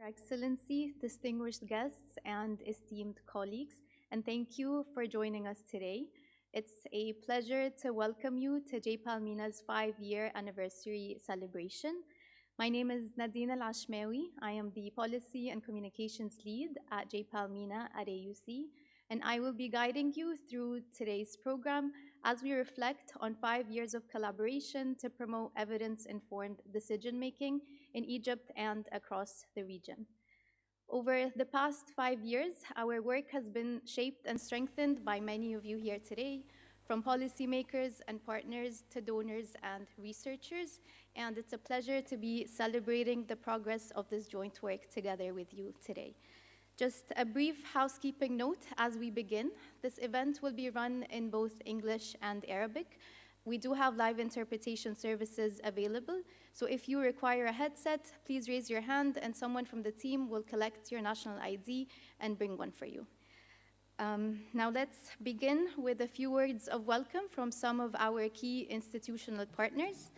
Your Excellency, distinguished guests, and esteemed colleagues, and thank you for joining us today. It's a pleasure to welcome you to J-PAL MENA's 5-year anniversary celebration. My name is Nadine Al-Ashmawi. I am the Policy and Communications Lead at J-PAL MENA at AUC, and I will be guiding you through today's program as we reflect on 5 years of collaboration to promote evidence-informed decision-making in Egypt and across the region. Over the past 5 years, our work has been shaped and strengthened by many of you here today, from policymakers and partners to donors and researchers, and it's a pleasure to be celebrating the progress of this joint work together with you today. Just a brief housekeeping note as we begin. This event will be run in both English and Arabic. We do have live interpretation services available, so if you require a headset, please raise your hand and someone from the team will collect your national ID and bring one for you. Now let's begin with a few words of welcome from some of our key institutional partners.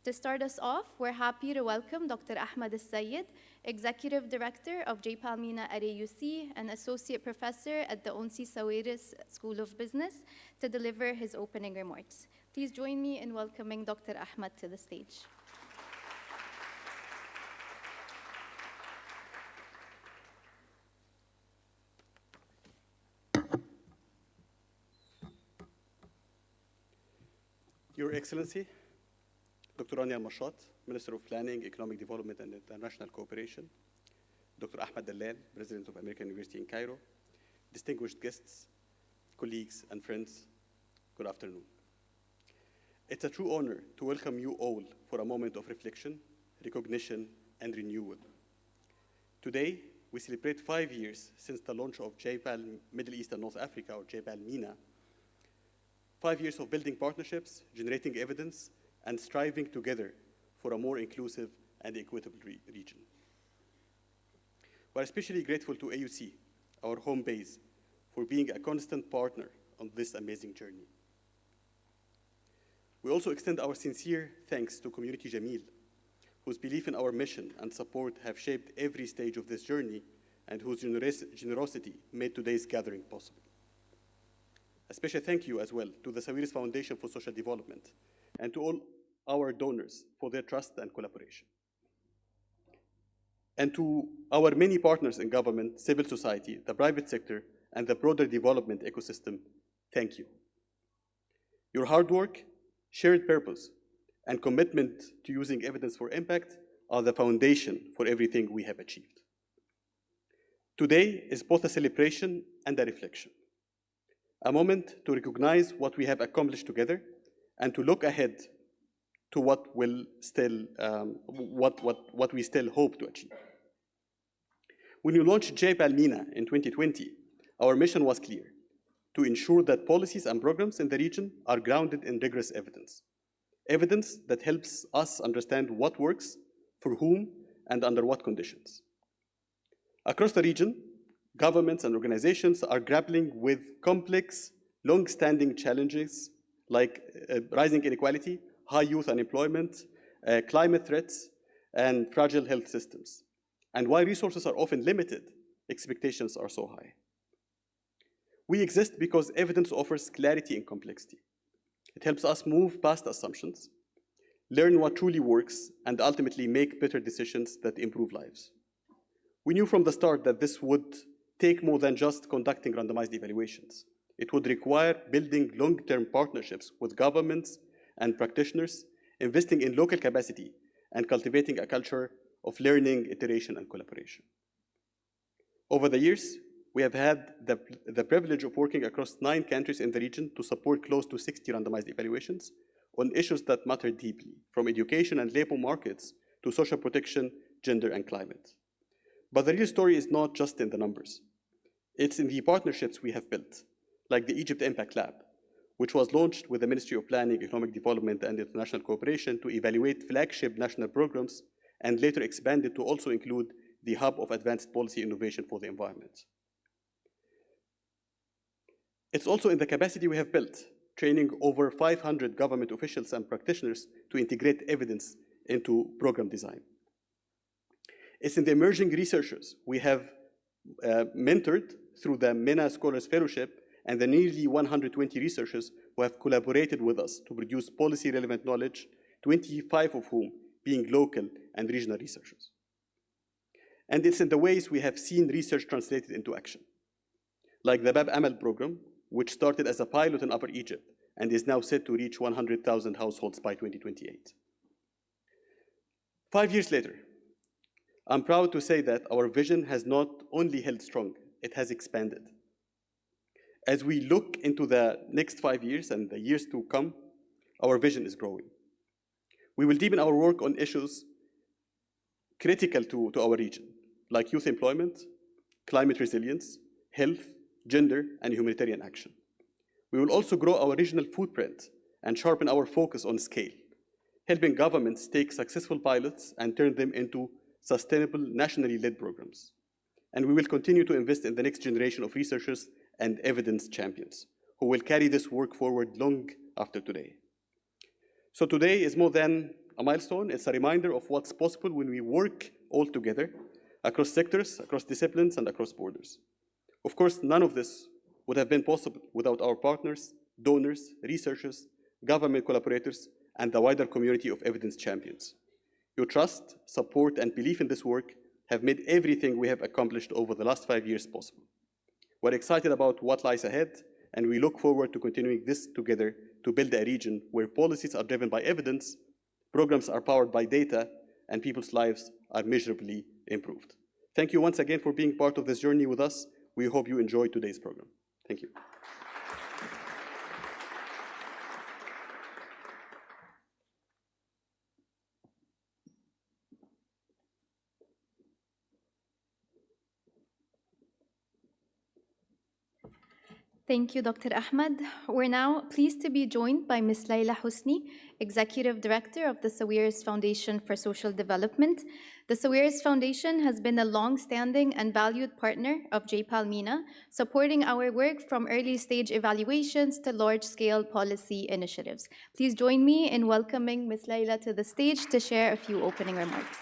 To start us off, we're happy to welcome Dr. Ahmed Al-Sayed, Executive Director of J-PAL MENA at AUC and Associate Professor at the Onsi Sawiris School of Business, to deliver his opening remarks. Please join me in welcoming Dr. Ahmed to the stage. Your Excellency, Dr. Rania Al-Mashat, Minister of Planning, Economic Development and International Cooperation, Dr. Ahmed Dallal, President of American University in Cairo, distinguished guests, colleagues, and friends, good afternoon. It's a true honor to welcome you all for a moment of reflection, recognition, and renewal. Today, we celebrate 5 years since the launch of J-PAL Middle East and North Africa, or J-PAL MENA. 5 years of building partnerships, generating evidence, and striving together for a more inclusive and equitable region. We're especially grateful to AUC, our home base, for being a constant partner on this amazing journey. We also extend our sincere thanks to Community Jameel, whose belief in our mission and support have shaped every stage of this journey and whose generosity made today's gathering possible. A special thank you as well to the Sawiris Foundation for Social Development and to all our donors for their trust and collaboration. And to our many partners in government, civil society, the private sector, and the broader development ecosystem, thank you. Your hard work, shared purpose, and commitment to using evidence for impact are the foundation for everything we have achieved. Today is both a celebration and a reflection, a moment to recognize what we have accomplished together and to look ahead to what we still hope to achieve. When we launched J-PAL MENA in 2020, our mission was clear: to ensure that policies and programs in the region are grounded in rigorous evidence. Evidence that helps us understand what works, for whom, and under what conditions. Across the region, governments and organizations are grappling with complex, long-standing challenges like rising inequality, high youth unemployment, climate threats, and fragile health systems. And while resources are often limited, expectations are so high. We exist because evidence offers clarity in complexity. It helps us move past assumptions, learn what truly works, and ultimately make better decisions that improve lives. We knew from the start that this would take more than just conducting randomized evaluations. It would require building long-term partnerships with governments and practitioners, investing in local capacity, and cultivating a culture of learning, iteration, and collaboration. Over the years, we have had the privilege of working across 9 countries in the region to support close to 60 randomized evaluations on issues that matter deeply, from education and labor markets to social protection, gender, and climate. But the real story is not just in the numbers. It's in the partnerships we have built, like the Egypt Impact Lab, which was launched with the Ministry of Planning, Economic Development, and International Cooperation to evaluate flagship national programs, and later expanded to also include the Hub of Advanced Policy Innovation for the Environment. It's also in the capacity we have built, training over 500 government officials and practitioners to integrate evidence into program design. It's in the emerging researchers we have mentored through the MENA Scholars Fellowship and the nearly 120 researchers who have collaborated with us to produce policy-relevant knowledge, 25 of whom being local and regional researchers. And it's in the ways we have seen research translated into action, like the Bab Amal program, which started as a pilot in Upper Egypt and is now set to reach 100,000 households by 2028. 5 years later, I'm proud to say that our vision has not only held strong, it has expanded. As we look into the next 5 years and the years to come, our vision is growing. We will deepen our work on issues critical to our region, like youth employment, climate resilience, health, gender, and humanitarian action. We will also grow our regional footprint and sharpen our focus on scale, helping governments take successful pilots and turn them into sustainable, nationally led programs. And we will continue to invest in the next generation of researchers and evidence champions who will carry this work forward long after today. So today is more than a milestone, it's a reminder of what's possible when we work all together across sectors, across disciplines, and across borders. Of course, none of this would have been possible without our partners, donors, researchers, government collaborators, and the wider community of evidence champions. Your trust, support, and belief in this work have made everything we have accomplished over the last 5 years possible. We're excited about what lies ahead, and we look forward to continuing this together to build a region where policies are driven by evidence, programs are powered by data, and people's lives are measurably improved. Thank you once again for being part of this journey with us. We hope you enjoyed today's program. Thank you. Thank you, Dr. Ahmed. We're now pleased to be joined by Ms. Layla Husni, Executive Director of the Sawiris Foundation for Social Development. The Sawiris Foundation has been a long-standing and valued partner of J-PAL MENA, supporting our work from early-stage evaluations to large-scale policy initiatives. Please join me in welcoming Ms. Layla to the stage to share a few opening remarks.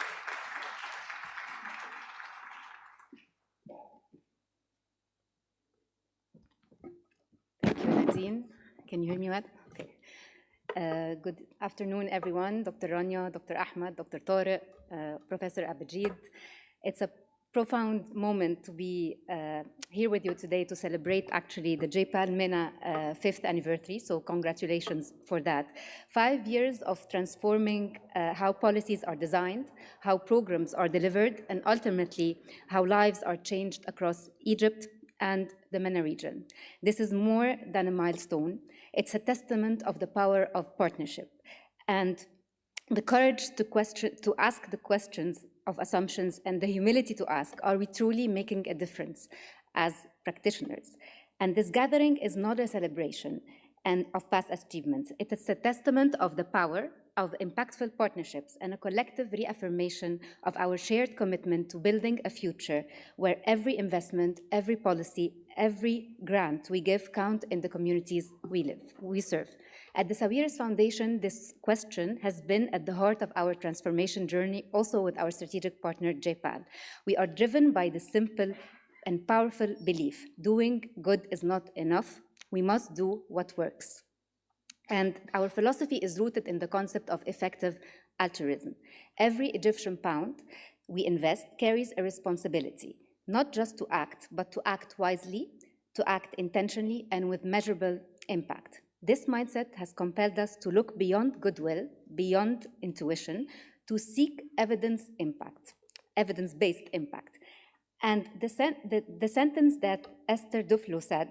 Can you hear me well? Okay. Good afternoon, everyone. Dr. Rania, Dr. Ahmed, Dr. Tariq, Professor Abajid. It's a profound moment to be here with you today to celebrate actually the J-PAL MENA 5th anniversary, so congratulations for that. 5 years of transforming how policies are designed, how programs are delivered, and ultimately how lives are changed across Egypt and the MENA region. This is more than a milestone. It's a testament of the power of partnership and the courage to ask the questions of assumptions and the humility to ask, are we truly making a difference as practitioners? And this gathering is not a celebration of past achievements. It is a testament of the power of impactful partnerships and a collective reaffirmation of our shared commitment to building a future where every investment, every policy, every grant we give count in the communities we serve. At the Sawiris Foundation, this question has been at the heart of our transformation journey, also with our strategic partner, J-PAL. We are driven by the simple and powerful belief, doing good is not enough. We must do what works. And our philosophy is rooted in the concept of effective altruism. Every Egyptian pound we invest carries a responsibility, not just to act, but to act wisely, to act intentionally, and with measurable impact. This mindset has compelled us to look beyond goodwill, beyond intuition, to seek evidence-based impact. And the sentence that Esther Duflo said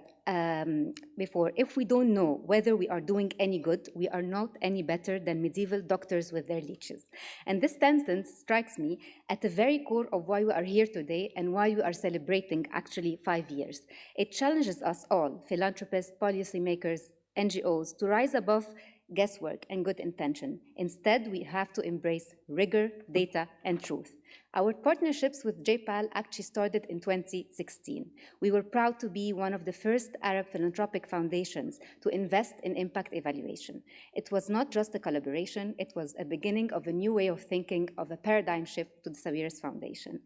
before, if we don't know whether we are doing any good, we are not any better than medieval doctors with their leeches. And this sentence strikes me at the very core of why we are here today and why we are celebrating actually 5 years. It challenges us all, philanthropists, policymakers, NGOs, to rise above guesswork, and good intention. Instead, we have to embrace rigor, data, and truth. Our partnerships with J-PAL actually started in 2016. We were proud to be one of the first Arab philanthropic foundations to invest in impact evaluation. It was not just a collaboration, it was a beginning of a new way of thinking, of a paradigm shift to the Sawiris Foundation.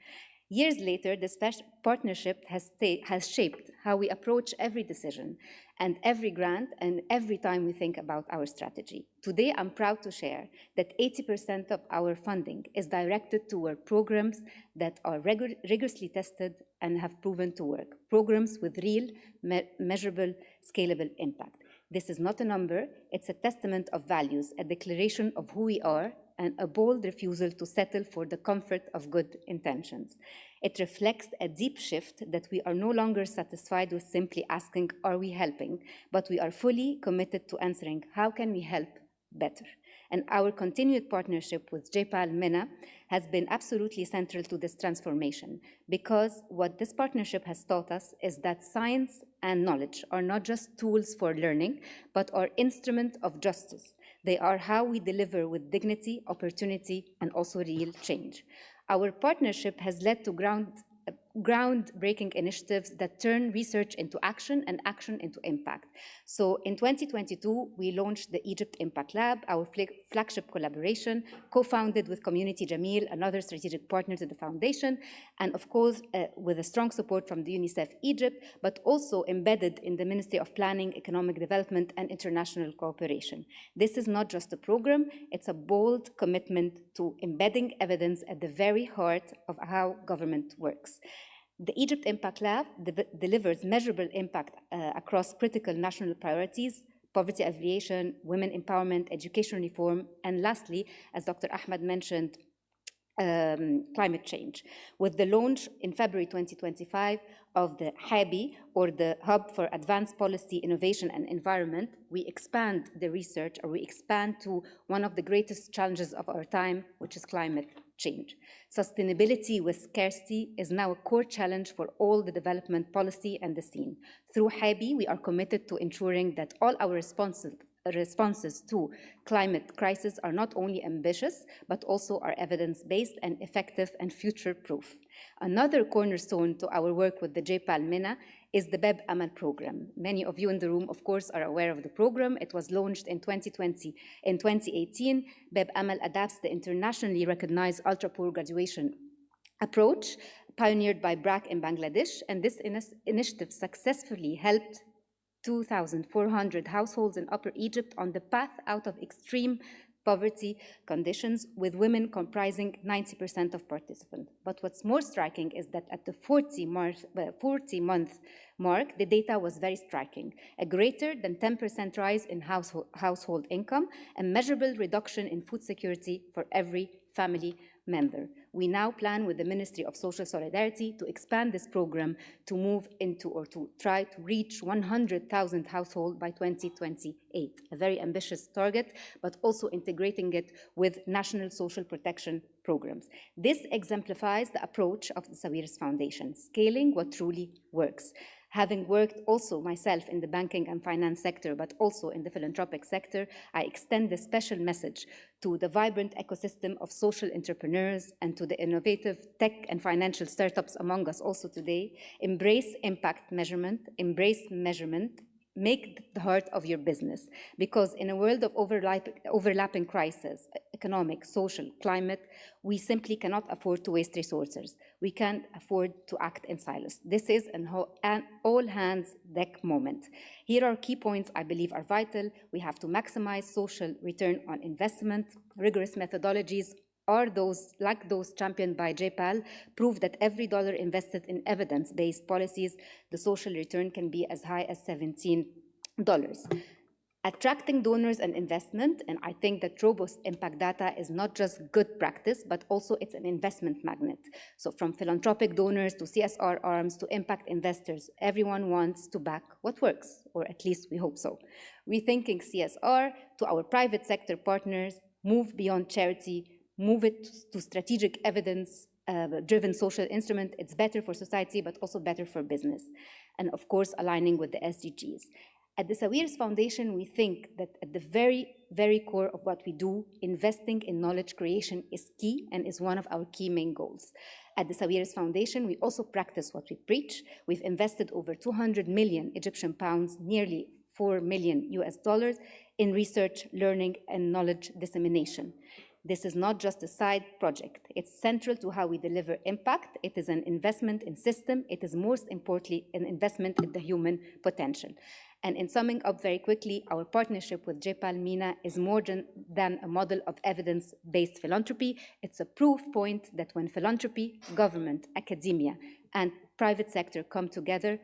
Years later, this partnership has shaped how we approach every decision and every grant and every time we think about our strategy. Today, I'm proud to share that 80% of our funding is directed toward programs that are rigorously tested and have proven to work, programs with real, measurable, scalable impact. This is not a number, it's a testament of values, a declaration of who we are, and a bold refusal to settle for the comfort of good intentions. It reflects a deep shift that we are no longer satisfied with simply asking, are we helping? But we are fully committed to answering, how can we help better? And our continued partnership with J-PAL MENA has been absolutely central to this transformation, because what this partnership has taught us is that science and knowledge are not just tools for learning, but are instruments of justice. They are how we deliver with dignity, opportunity, and also real change. Our partnership has led to groundbreaking initiatives that turn research into action and action into impact. So in 2022, we launched the Egypt Impact Lab, our flagship collaboration, co-founded with Community Jamil, another strategic partner to the foundation, and of course, with a strong support from the UNICEF Egypt, but also embedded in the Ministry of Planning, Economic Development, and International Cooperation. This is not just a program, it's a bold commitment to embedding evidence at the very heart of how government works. The Egypt Impact Lab delivers measurable impact across critical national priorities: poverty alleviation, women empowerment, education reform, and lastly, as Dr. Ahmed mentioned, climate change. With the launch in February 2025 of the HABI, or the Hub for Advanced Policy, Innovation and Environment, we expand the research, or we expand to one of the greatest challenges of our time, which is climate change. Sustainability with scarcity is now a core challenge for all the development policy and the scene. Through HABI, we are committed to ensuring that all our responses to climate crisis are not only ambitious, but also are evidence-based and effective and future-proof. Another cornerstone to our work with the J-PAL MENA is the BEB AMAL program. Many of you in the room, of course, are aware of the program. It was launched in 2020. In 2018, BEB AMAL adapts the internationally recognized ultra-poor graduation approach pioneered by BRAC in Bangladesh, and this initiative successfully helped 2,400 households in Upper Egypt on the path out of extreme poverty conditions, with women comprising 90% of participants. But what's more striking is that at the 40-month mark, the data was very striking: a greater than 10% rise in household income, a measurable reduction in food security for every family member. We now plan with the Ministry of Social Solidarity to expand this program to move into, or to try to reach 100,000 households by 2028. A very ambitious target, but also integrating it with national social protection programs. This exemplifies the approach of the Sawiris Foundation, scaling what truly works. Having worked also myself in the banking and finance sector, but also in the philanthropic sector, I extend this special message to the vibrant ecosystem of social entrepreneurs and to the innovative tech and financial startups among us also today. Embrace impact measurement, embrace measurement, make the heart of your business, because in a world of overlapping crises, economic, social, climate, we simply cannot afford to waste resources. We can't afford to act in silos. This is an all-hands-deck moment. Here are key points I believe are vital. We have to maximize social return on investment. Rigorous methodologies are those, like those championed by J-PAL, prove that every dollar invested in evidence-based policies, the social return can be as high as $17. Attracting donors and investment, and I think that robust impact data is not just good practice, but also it's an investment magnet. So from philanthropic donors to CSR arms to impact investors, everyone wants to back what works, or at least we hope so. Rethinking CSR to our private sector partners, move beyond charity, move it to strategic evidence-driven social instrument. It's better for society, but also better for business. And of course, aligning with the SDGs. At the Sawiris Foundation, we think that at the very, very core of what we do, investing in knowledge creation is key and is one of our key main goals. At the Sawiris Foundation, we also practice what we preach. We've invested over 200 million Egyptian pounds, nearly $4 million US, in research, learning, and knowledge dissemination. This is not just a side project. It's central to how we deliver impact. It is an investment in system. It is most importantly an investment in the human potential. And in summing up very quickly, our partnership with J-PAL MENA is more than a model of evidence-based philanthropy. It's a proof point that when philanthropy, government, academia, and private sector come together,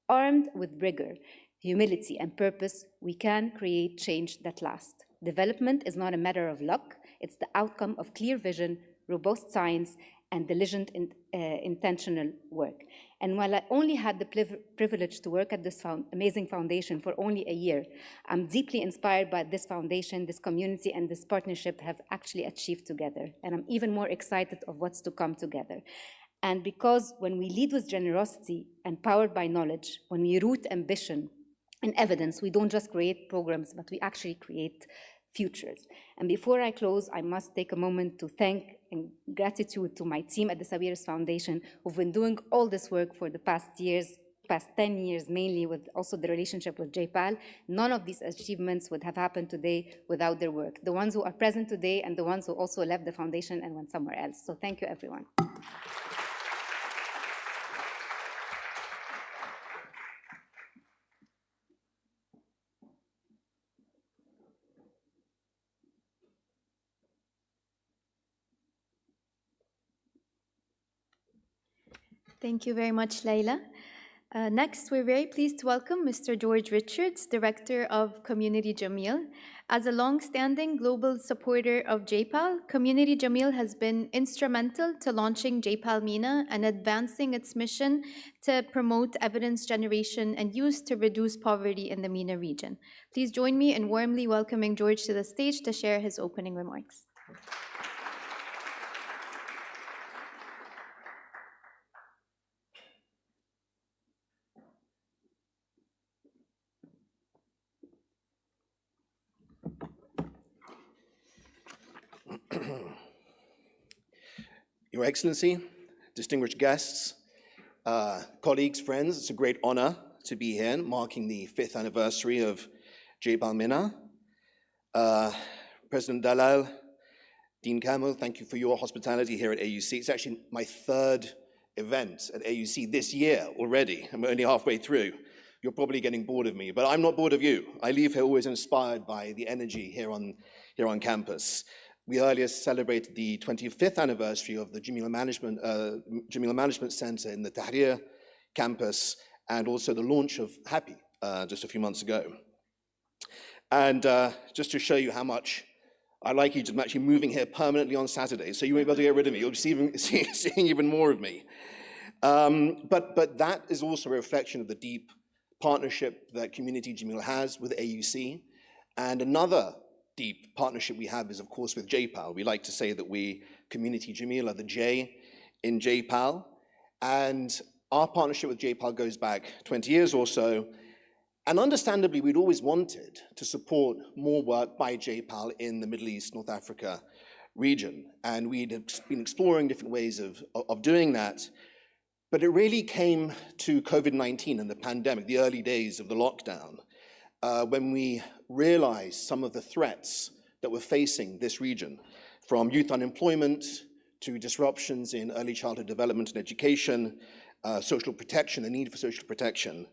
armed with rigor, humility, and purpose, we can create change that lasts. Development is not a matter of luck. It's the outcome of clear vision, robust science, and diligent intentional work. And while I only had the privilege to work at this amazing foundation for only a year, I'm deeply inspired by this foundation, this community, and this partnership have actually achieved together. And I'm even more excited of what's to come together. And because when we lead with generosity and powered by knowledge, when we root ambition in evidence, we don't just create programs, but we actually create futures. And before I close, I must take a moment to thank and gratitude to my team at the Sawiris Foundation, who've been doing all this work for the past 10 years, mainly with also the relationship with J-PAL. None of these achievements would have happened today without their work. The ones who are present today and the ones who also left the foundation and went somewhere else. So thank you, everyone. Thank you very much, Layla. Next, we're very pleased to welcome Mr. George Richards, Director of Community Jameel. As a long-standing global supporter of J-PAL, Community Jameel has been instrumental to launching J-PAL MENA and advancing its mission to promote evidence generation and use to reduce poverty in the MENA region. Please join me in warmly welcoming George to the stage to share his opening remarks. Your Excellency, distinguished guests, colleagues, friends, it's a great honor to be here marking the 5th anniversary of J-PAL MENA. President Dalal, Dean Kamel, thank you for your hospitality here at AUC. It's actually my 3rd event at AUC this year already, and we're only halfway through. You're probably getting bored of me, but I'm not bored of you. I leave here always inspired by the energy here on campus. We earlier celebrated the 25th anniversary of the Jameel Management Center in the Tahrir campus, and also the launch of Happy just a few months ago. And just to show you how much I like Egypt, I'm actually moving here permanently on Saturday, so you won't be able to get rid of me. You'll be seeing even more of me. But that is also a reflection of the deep partnership that Community Jameel has with AUC. And another deep partnership we have is, of course, with J-PAL. We like to say that we, Community Jameel, are the J in J-PAL. And our partnership with J-PAL goes back 20 years or so. And understandably, we'd always wanted to support more work by J-PAL in the Middle East, North Africa region. And we'd been exploring different ways of doing that. But it really came to COVID-19 and the pandemic, the early days of the lockdown, when we realized some of the threats that were facing this region, from youth unemployment to disruptions in early childhood development and education, social protection, the need for social protection.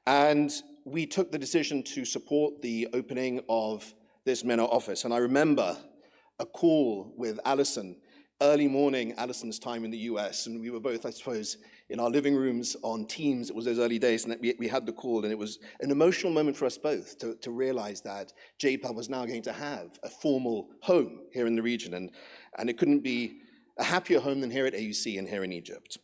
And we took the decision to support the opening of this MENA office. And I remember a call with Alison, early morning, Alison's time in the US, and we were both, I suppose, in our living rooms on Teams. It was those early days, and we had the call, and it was an emotional moment for us both to realize that J-PAL was now going to have a formal home here in the region, and it couldn't be a happier home than here at AUC and here in Egypt.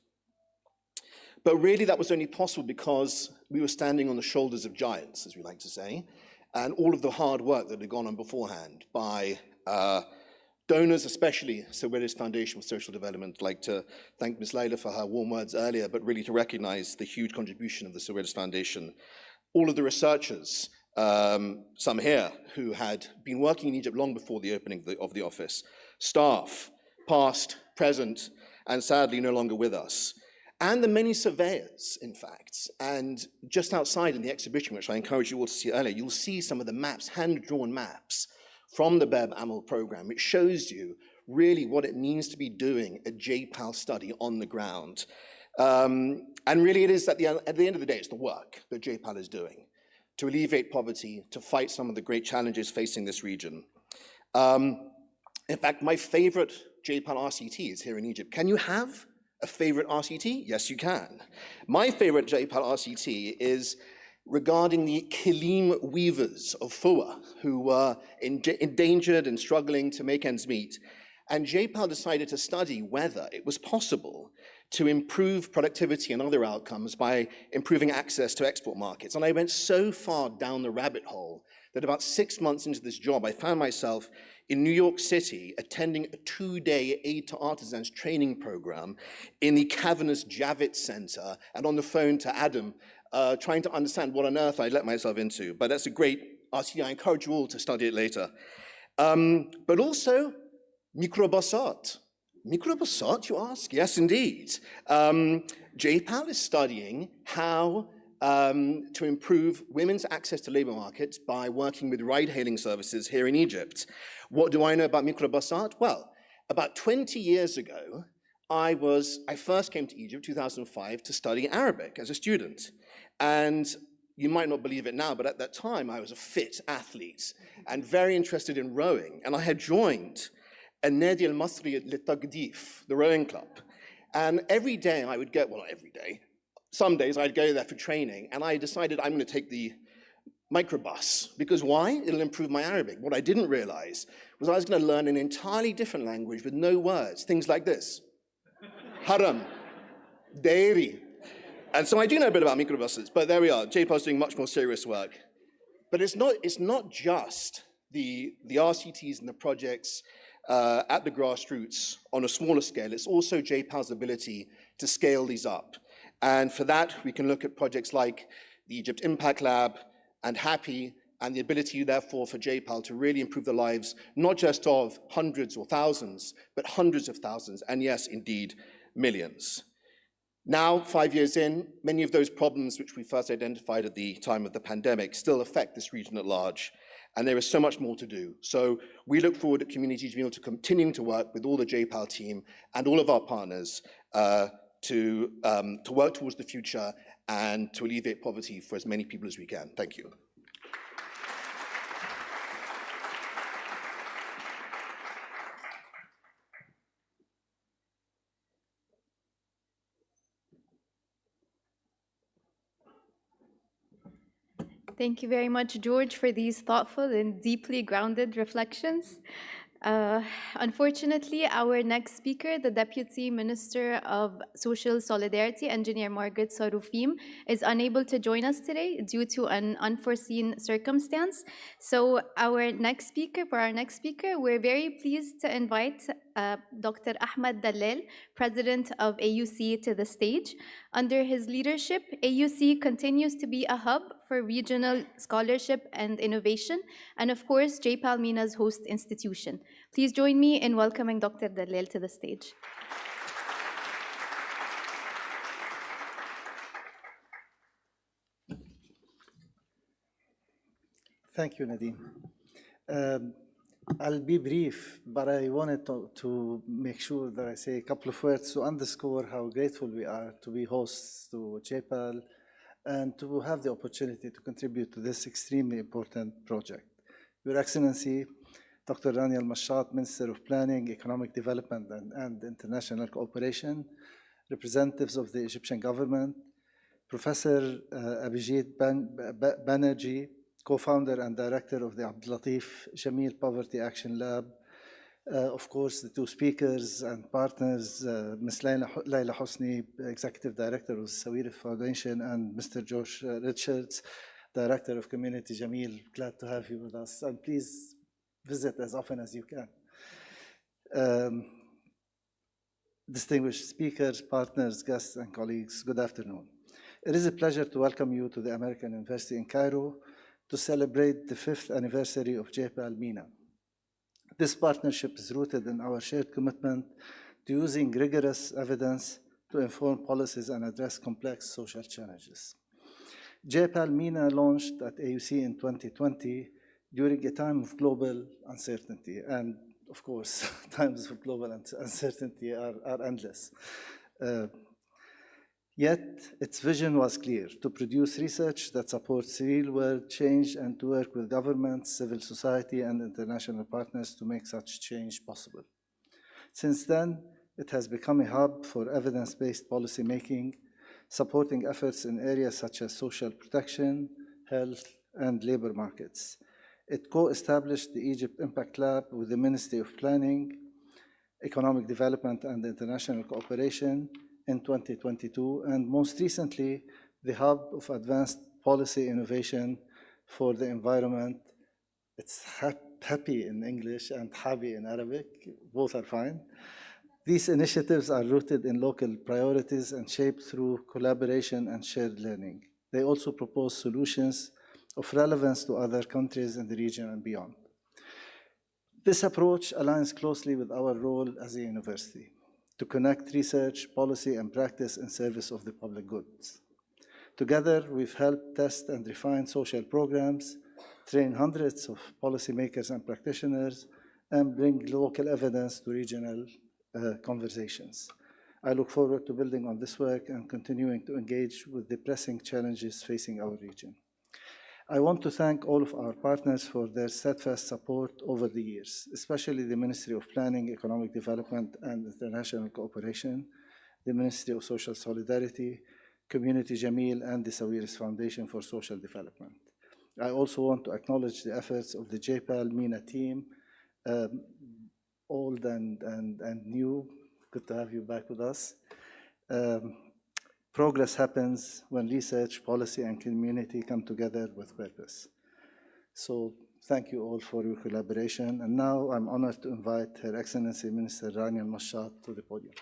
But really, that was only possible because we were standing on the shoulders of giants, as we like to say, and all of the hard work that had gone on beforehand by donors, especially Sawiris Foundation for Social Development. I'd like to thank Ms. Layla for her warm words earlier, but really to recognize the huge contribution of the Sawiris Foundation. All of the researchers some here who had been working in Egypt long before the opening of the office, staff, past, present, and sadly no longer with us, and the many surveyors, in fact. And just outside in the exhibition, which I encourage you all to see earlier, you'll see some of the maps, hand-drawn maps from the BEB AML program. It shows you really what it means to be doing a J-PAL study on the ground. And really it is, at the end of the day, it's the work that J-PAL is doing to alleviate poverty, to fight some of the great challenges facing this region. In fact, my favorite J-PAL RCT is here in Egypt. Can you have a favorite RCT? Yes, you can. My favorite J-PAL RCT is regarding the Kilim weavers of Fua, who were endangered and struggling to make ends meet. And J-PAL decided to study whether it was possible to improve productivity and other outcomes by improving access to export markets. And I went so far down the rabbit hole that about 6 months into this job, I found myself in New York City attending a 2-day Aid to Artisans training program in the cavernous Javits Center and on the phone to Adam, trying to understand what on earth I'd let myself into. But that's a great RCT. I encourage you all to study it later. But also, Microbasat. Microbasat, you ask? Yes, indeed. J-PAL is studying how to improve women's access to labor markets by working with ride-hailing services here in Egypt. What do I know about Microbasat? Well, about 20 years ago, I first came to Egypt, 2005, to study Arabic as a student. And you might not believe it now, but at that time, I was a fit athlete and very interested in rowing. And I had joined النادي المصري للتجديف, the rowing club. And every day I would go, well, not every day, some days I'd go there for training, and I decided I'm going to take the microbus. Because why? It'll improve my Arabic. What I didn't realize was I was going to learn an entirely different language with no words, things like this. Haram, dairy. And so I do know a bit about microbuses, but there we are. J-PAL's doing much more serious work. But it's not just the RCTs and the projects at the grassroots on a smaller scale. It's also J-PAL's ability to scale these up. And for that, we can look at projects like the Egypt Impact Lab and HAPPY, and the ability, therefore, for J-PAL to really improve the lives, not just of hundreds or thousands, but hundreds of thousands, and yes, indeed, millions. Now, 5 years in, many of those problems which we first identified at the time of the pandemic still affect this region at large, and there is so much more to do. So we look forward at Community to be able to continue to work with all the J-PAL team and all of our partners to work towards the future and to alleviate poverty for as many people as we can. Thank you. Thank you very much, George, for these thoughtful and deeply grounded reflections. Unfortunately, our next speaker, the Deputy Minister of Social Solidarity, Engineer Margaret Sarufim, is unable to join us today due to an unforeseen circumstance. So for our next speaker, we're very pleased to invite Dr. Ahmed Dalal, President of AUC, to the stage. Under his leadership, AUC continues to be a hub for regional scholarship and innovation, and of course, J-PAL MENA's host institution. Please join me in welcoming Dr. Dalal to the stage. Thank you, Nadine. I'll be brief, but I wanted to make sure that I say a couple of words to underscore how grateful we are to be hosts to J-PAL and to have the opportunity to contribute to this extremely important project. Your Excellency, Dr. Rania Al-Mashat, Minister of Planning, Economic Development and International Cooperation, representatives of the Egyptian government, Professor Abhijit Banerjee, co-founder and director of the Abdulatif Jameel Poverty Action Lab, of course, the two speakers and partners, Ms. Layla Hosni, Executive Director of the Sawiris Foundation, and Mr. Josh Richards, Director of Community Jameel. Glad to have you with us, and please visit as often as you can. Distinguished speakers, partners, guests, and colleagues, good afternoon. It is a pleasure to welcome you to the American University in Cairo, to celebrate the 5th anniversary of J-PAL MENA. This partnership is rooted in our shared commitment to using rigorous evidence to inform policies and address complex social challenges. J-PAL MENA launched at AUC in 2020 during a time of global uncertainty. And of course, times of global uncertainty are endless. Yet, its vision was clear: to produce research that supports real-world change and to work with governments, civil society, and international partners to make such change possible. Since then, it has become a hub for evidence-based policymaking, supporting efforts in areas such as social protection, health, and labor markets. It co-established the Egypt Impact Lab with the Ministry of Planning, Economic Development, and International Cooperation in 2022, and most recently, the Hub of Advanced Policy Innovation for the Environment. It's happy in English and happy in Arabic, both are fine. These initiatives are rooted in local priorities and shaped through collaboration and shared learning. They also propose solutions of relevance to other countries in the region and beyond. This approach aligns closely with our role as a university, to connect research, policy, and practice in service of the public goods. Together, we've helped test and refine social programs, train hundreds of policymakers and practitioners, and bring local evidence to regional conversations. I look forward to building on this work and continuing to engage with the pressing challenges facing our region. I want to thank all of our partners for their steadfast support over the years, especially the Ministry of Planning, Economic Development, and International Cooperation, the Ministry of Social Solidarity, Community Jameel, and the Sawiris Foundation for Social Development. I also want to acknowledge the efforts of the J-PAL MENA team, old and new. Good to have you back with us. Progress happens when research, policy, and community come together with purpose. So thank you all for your collaboration. And now I'm honored to invite Her Excellency Minister Rania Al-Mashat to the podium.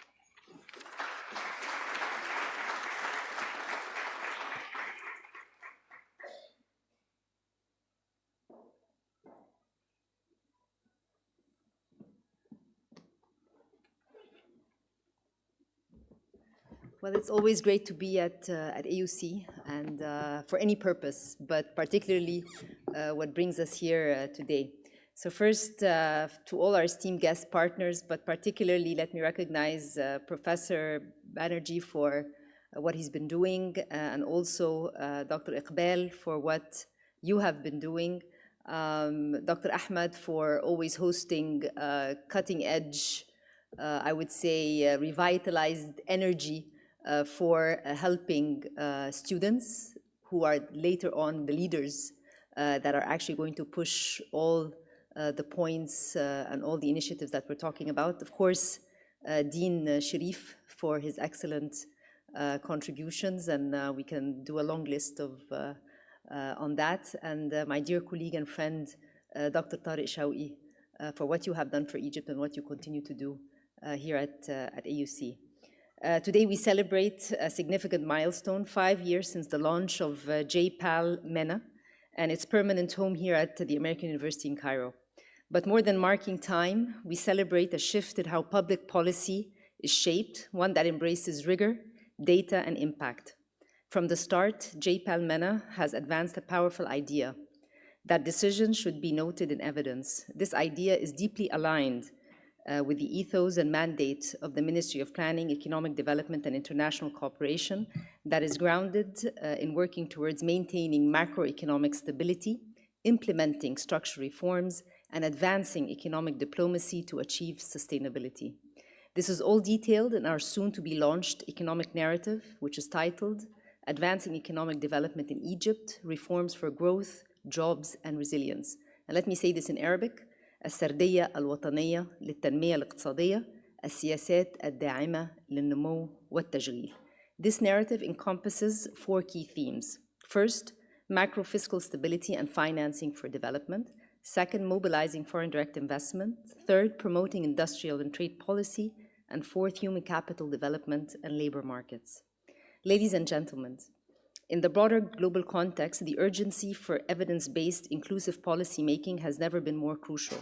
Well, it's always great to be at AUC and for any purpose, but particularly what brings us here today. So first, to all our esteemed guest partners, but particularly let me recognize Professor Banerjee for what he's been doing, and also Dr. Iqbal for what you have been doing, Dr. Ahmed for always hosting cutting edge, I would say revitalized energy for helping students who are later on the leaders that are actually going to push all the points and all the initiatives that we're talking about. Of course, Dean Sharif for his excellent contributions, and we can do a long list of on that. And my dear colleague and friend, Dr. Tariq Shawqi, for what you have done for Egypt and what you continue to do here at AUC. Today we celebrate a significant milestone, 5 years since the launch of J-PAL MENA and its permanent home here at the American University in Cairo. But more than marking time, we celebrate a shift in how public policy is shaped, one that embraces rigor, data, and impact. From the start, J-PAL MENA has advanced a powerful idea that decisions should be noted in evidence. This idea is deeply aligned with the ethos and mandate of the Ministry of Planning, Economic Development, and International Cooperation that is grounded in working towards maintaining macroeconomic stability, implementing structural reforms, and advancing economic diplomacy to achieve sustainability. This is all detailed in our soon-to-be-launched economic narrative, which is titled Advancing Economic Development in Egypt, Reforms for Growth, Jobs, and Resilience. And let me say this in Arabic. السردية الوطنية للتنمية الاقتصادية السياسات الداعمة للنمو والتشغيل. This narrative encompasses 4 key themes. First, macro fiscal stability and financing for development. Second, mobilizing foreign direct investment. Third, promoting industrial and trade policy. And fourth, human capital development and labor markets. Ladies and gentlemen, In the broader global context, the urgency for evidence-based inclusive policymaking has never been more crucial.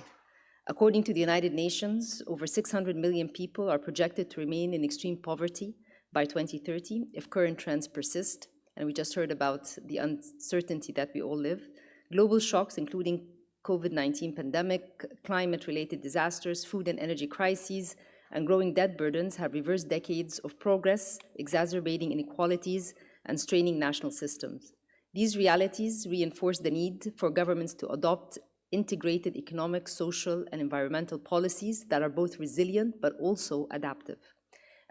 According to the United Nations, over 600 million people are projected to remain in extreme poverty by 2030 if current trends persist, and we just heard about the uncertainty that we all live. Global shocks, including COVID-19 pandemic, climate-related disasters, food and energy crises, and growing debt burdens have reversed decades of progress, exacerbating inequalities and straining national systems. These realities reinforce the need for governments to adopt integrated economic, social, and environmental policies that are both resilient but also adaptive.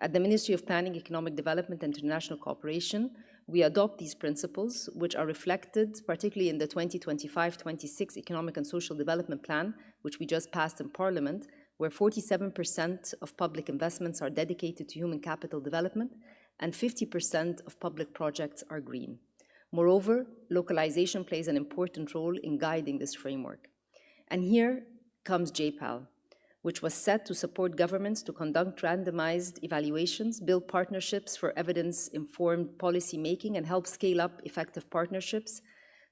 At the Ministry of Planning, Economic Development, and International Cooperation, we adopt these principles, which are reflected particularly in the 2025-26 Economic and Social Development Plan, which we just passed in Parliament, where 47% of public investments are dedicated to human capital development and 50% of public projects are green. Moreover, localization plays an important role in guiding this framework. And here comes J-PAL, which was set to support governments to conduct randomized evaluations, build partnerships for evidence-informed policy making, and help scale up effective partnerships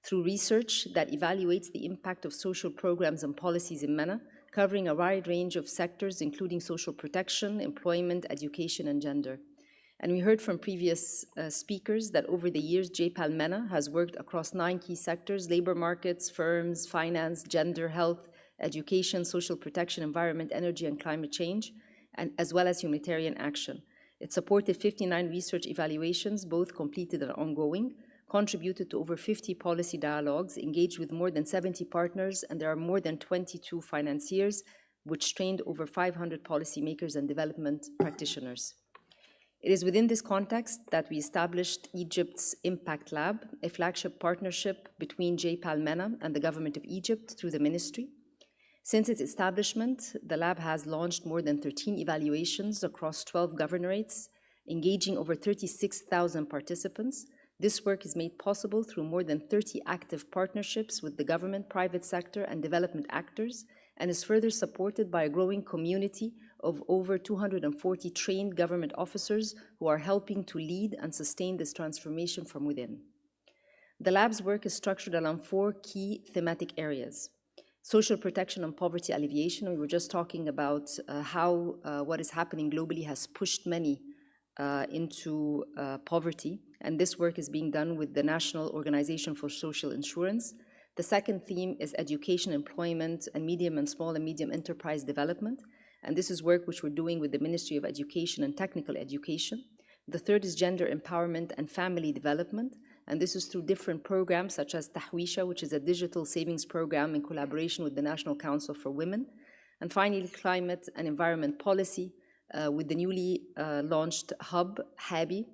through research that evaluates the impact of social programs and policies in MENA, covering a wide range of sectors, including social protection, employment, education, and gender. And we heard from previous speakers that over the years, J-PAL MENA has worked across 9 key sectors: labor markets, firms, finance, gender, health, education, social protection, environment, energy, and climate change, and as well as humanitarian action. It supported 59 research evaluations, both completed and ongoing, contributed to over 50 policy dialogues, engaged with more than 70 partners, and there are more than 22 financiers, which trained over 500 policymakers and development practitioners. It is within this context that we established Egypt's Impact Lab, a flagship partnership between J-PAL MENA and the government of Egypt through the ministry. Since its establishment, the lab has launched more than 13 evaluations across 12 governorates, engaging over 36,000 participants. This work is made possible through more than 30 active partnerships with the government, private sector, and development actors, and is further supported by a growing community of over 240 trained government officers who are helping to lead and sustain this transformation from within. The lab's work is structured around 4 key thematic areas: social protection and poverty alleviation. We were just talking about how what is happening globally has pushed many into poverty, and this work is being done with the National Organization for Social Insurance. The second theme is education, employment, and medium and small and medium enterprise development, and this is work which we're doing with the Ministry of Education and Technical Education. The third is gender empowerment and family development, and this is through different programs such as Tahwisha, which is a digital savings program in collaboration with the National Council for Women. And finally, climate and environment policy with the newly launched hub, HABI,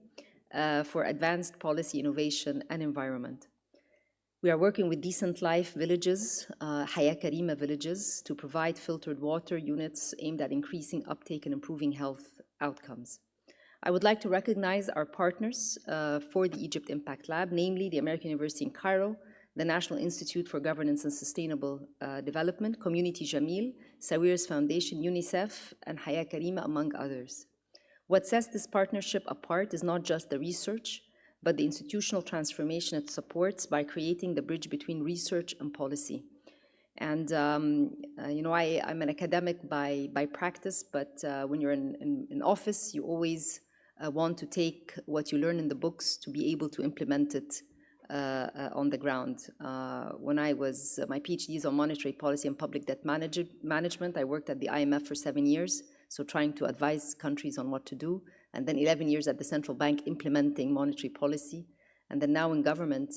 for advanced policy innovation and environment. We are working with Decent Life villages, Haya Karima villages, to provide filtered water units aimed at increasing uptake and improving health outcomes. I would like to recognize our partners for the Egypt Impact Lab, namely the American University in Cairo, the National Institute for Governance and Sustainable Development, Community Jamil, Sawiris Foundation, UNICEF, and Haya Karima, among others. What sets this partnership apart is not just the research, but the institutional transformation it supports by creating the bridge between research and policy. And you know, I'm an academic by practice, but when you're in office, you always want to take what you learn in the books to be able to implement it on the ground. When I was, my PhD is on monetary policy and public debt management. I worked at the IMF for 7 years, so trying to advise countries on what to do, and then 11 years at the central bank implementing monetary policy, and then now in government,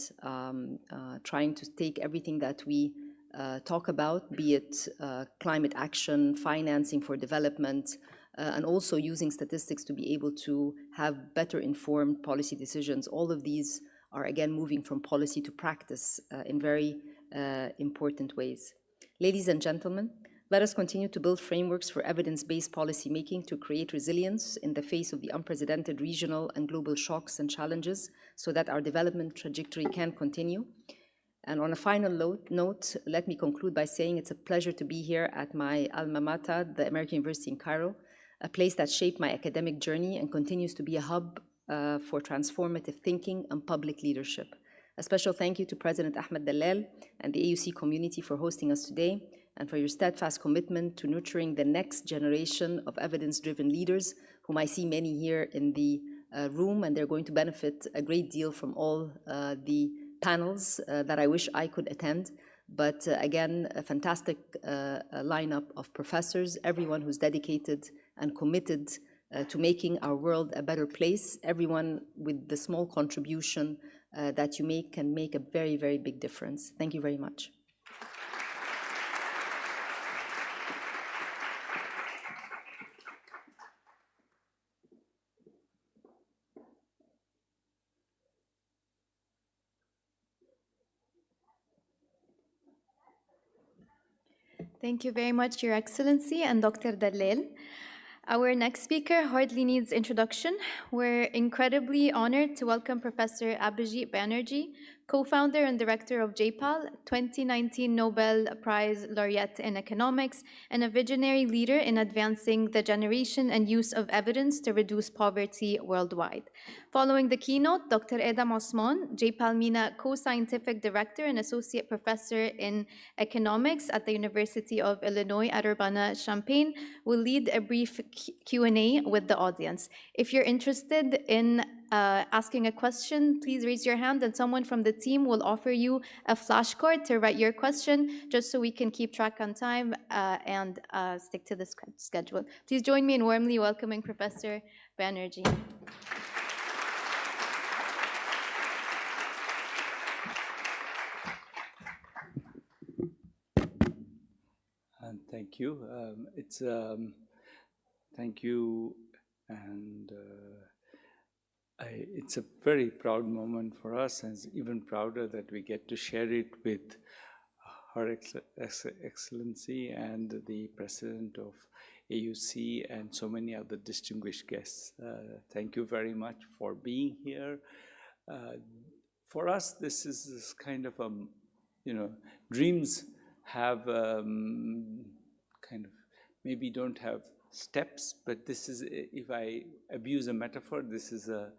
trying to take everything that we talk about, be it climate action, financing for development, and also using statistics to be able to have better informed policy decisions. All of these are again moving from policy to practice in very important ways. Ladies and gentlemen, let us continue to build frameworks for evidence-based policy making to create resilience in the face of the unprecedented regional and global shocks and challenges so that our development trajectory can continue. And on a final note, let me conclude by saying it's a pleasure to be here at my alma mater, the American University in Cairo, a place that shaped my academic journey and continues to be a hub for transformative thinking and public leadership. A special thank you to President Ahmed Dalal and the AUC community for hosting us today and for your steadfast commitment to nurturing the next generation of evidence-driven leaders, whom I see many here in the room, and they're going to benefit a great deal from all the panels that I wish I could attend. But again, a fantastic lineup of professors, everyone who's dedicated and committed to making our world a better place. Everyone with the small contribution that you make can make a very, very big difference. Thank you very much. Thank you very much, Your Excellency and Dr. Dalal. Our next speaker hardly needs introduction. We're incredibly honored to welcome Professor Abhijit Banerjee, co-founder and director of J-PAL, 2019 Nobel Prize laureate in economics, and a visionary leader in advancing the generation and use of evidence to reduce poverty worldwide. Following the keynote, Dr. Edam Osman, J-PAL MENA co-scientific director and associate professor in economics at the University of Illinois at Urbana-Champaign, will lead a brief Q&A with the audience. If you're interested in asking a question, please raise your hand and someone from the team will offer you a flashcard to write your question, just so we can keep track on time and stick to the schedule. Please join me in warmly welcoming Professor Banerjee. And thank you. Thank you, and it's a very proud moment for us, and it's even prouder that we get to share it with Her Excellency and the President of AUC and so many other distinguished guests. Thank you very much for being here. For us, this is kind of a, dreams have kind of maybe don't have steps, but this is, if I abuse a metaphor, this is a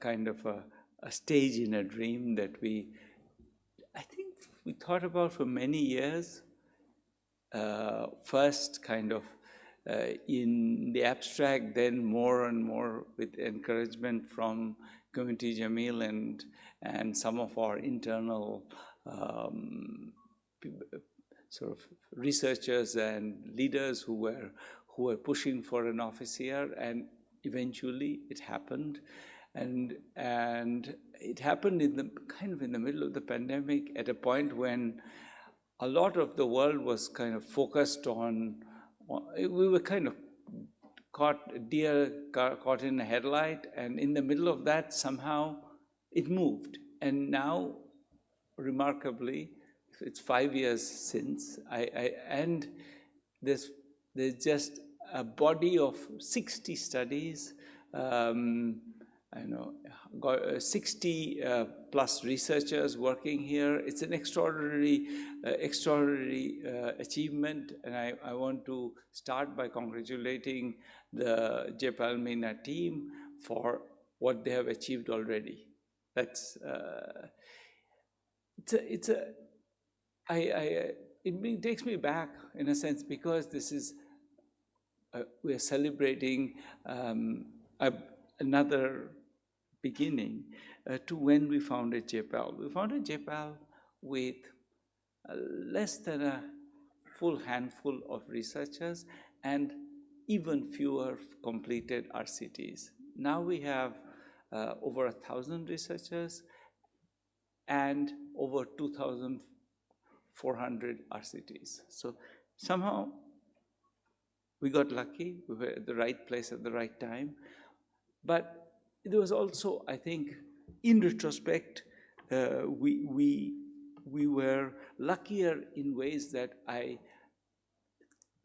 kind of a stage in a dream that I think we thought about for many years. First kind of in the abstract, then more and more with encouragement from Committee Jamil and some of our internal sort of researchers and leaders who were pushing for an office here, and eventually it happened. And it happened in the middle of the pandemic, at a point when a lot of the world was kind of focused on we were kind of caught in a headlight, and in the middle of that somehow it moved. And now, remarkably, it's 5 years since, and there's just a body of 60 studies, 60 plus researchers working here. It's an extraordinary achievement, and I want to start by congratulating the J-PAL MENA team for what they have achieved already. That's it takes me back in a sense, because this is we are celebrating another beginning to when we founded J-PAL. We founded J-PAL with less than a full handful of researchers and even fewer completed RCTs. Now we have over 1,000 researchers and over 2,400 RCTs. So somehow we got lucky. We were at the right place at the right time. But there was also, I think, in retrospect, we were luckier in ways that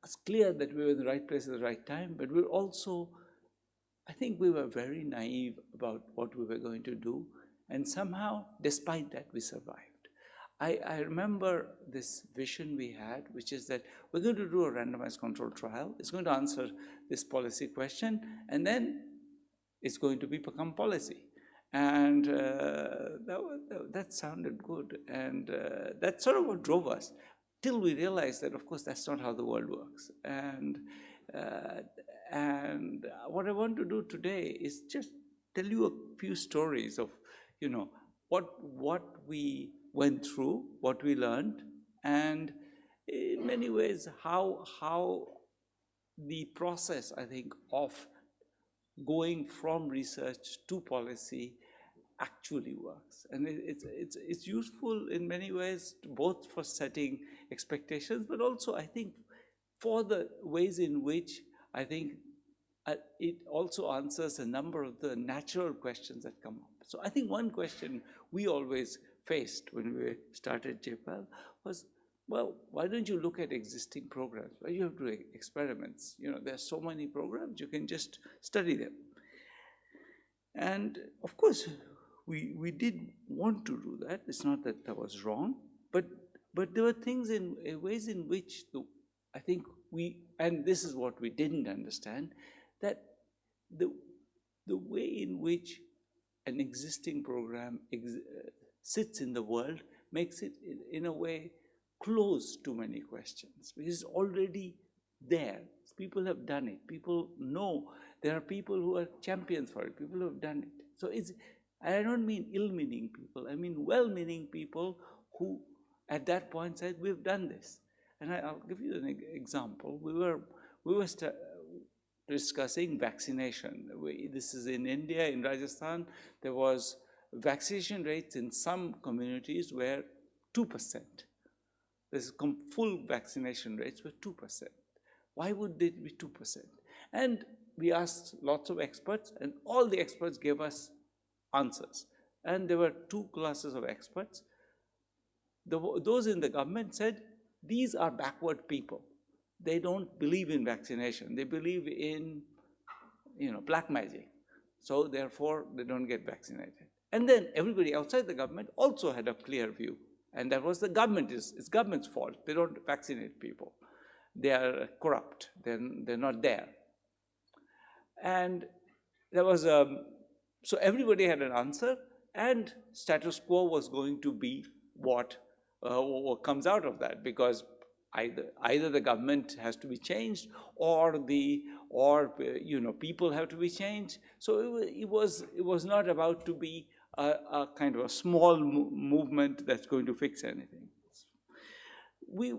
it's clear that we were in the right place at the right time, but we were also, I think we were very naive about what we were going to do. And somehow, despite that, we survived. I remember this vision we had, which is that we're going to do a randomized controlled trial. It's going to answer this policy question, and then it's going to become policy. And that sounded good. And that's sort of what drove us, till we realized that, of course, that's not how the world works. And what I want to do today is just tell you a few stories of, what we went through, what we learned, and in many ways how the process, I think, of going from research to policy actually works. And it's useful in many ways, both for setting expectations, but also, I think, for the ways in which I think it also answers a number of the natural questions that come up. So I think one question we always faced when we started J-PAL was, well, why don't you look at existing programs? Why do you have to do experiments? There are so many programs, you can just study them. And of course, we did want to do that. It's not that that was wrong, but there were things in ways in which I think and this is what we didn't understand, that the way in which an existing program sits in the world makes it, in a way, close to many questions, because it's already there. People have done it. People know. There are people who are champions for it. People who have done it. So I don't mean ill-meaning people. I mean well-meaning people who, at that point, said, we've done this. And I'll give you an example. We were discussing vaccination. This is in India, in Rajasthan. There was vaccination rates in some communities were 2%. This full vaccination rates were 2%. Why would it be 2%? And we asked lots of experts, and all the experts gave us answers. And there were two classes of experts. Those in the government said, these are backward people. They don't believe in vaccination. They believe in, black magic. So therefore, they don't get vaccinated. And then everybody outside the government also had a clear view. And that was it's government's fault. They don't vaccinate people. They are corrupt. They're not there. And there was so everybody had an answer, and status quo was going to be what comes out of that, because either the government has to be changed, or people have to be changed. So it was not about to be a kind of a small movement that's going to fix anything. We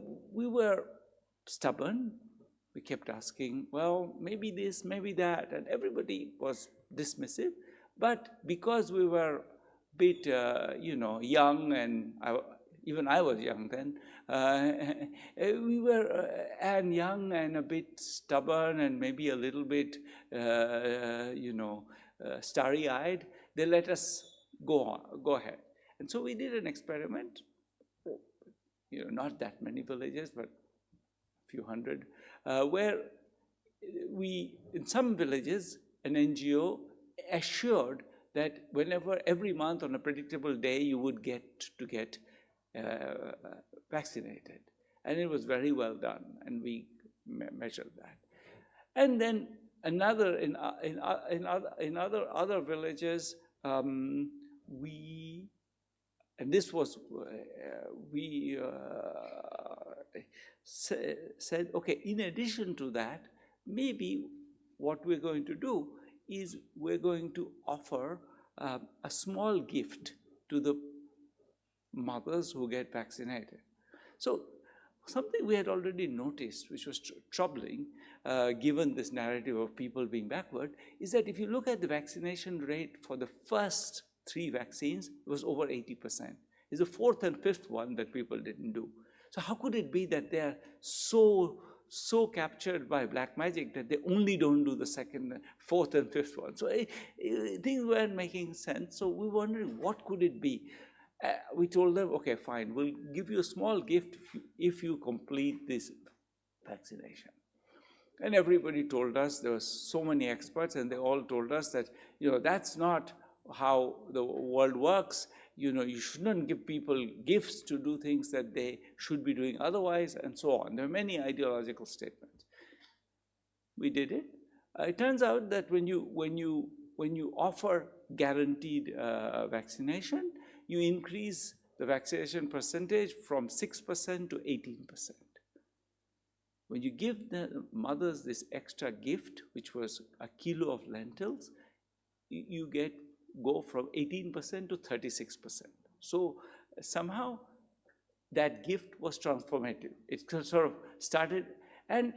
were stubborn. We kept asking, well, maybe this, maybe that, and everybody was dismissive. But because we were a bit, young, and even I was young then, we were young and a bit stubborn and maybe a little bit, starry-eyed. They let us go ahead. And so we did an experiment, not that many villages, but a few hundred, where in some villages, an NGO assured that every month on a predictable day, you would get vaccinated. And it was very well done, and we measured that. And then in other villages, we said, okay, in addition to that, maybe what we're going to do is we're going to offer a small gift to the mothers who get vaccinated. So something we had already noticed, which was troubling, given this narrative of people being backward, is that if you look at the vaccination rate for the first 3 vaccines, it was over 80%. It's the 4th and 5th one that people didn't do. So how could it be that they are so captured by black magic that they only don't do the 2nd, 4th, and 5th one? So things weren't making sense. So we were wondering, what could it be? We told them, okay, fine, we'll give you a small gift if you complete this vaccination. And everybody told us, there were so many experts, and they all told us that, that's not how the world works. You shouldn't give people gifts to do things that they should be doing otherwise, and so on. There are many ideological statements. We did it. It turns out that when you when you offer guaranteed vaccination, you increase the vaccination percentage from 6% to 18%. When you give the mothers this extra gift, which was a kilo of lentils, you go from 18% to 36%. So somehow that gift was transformative. It sort of started, and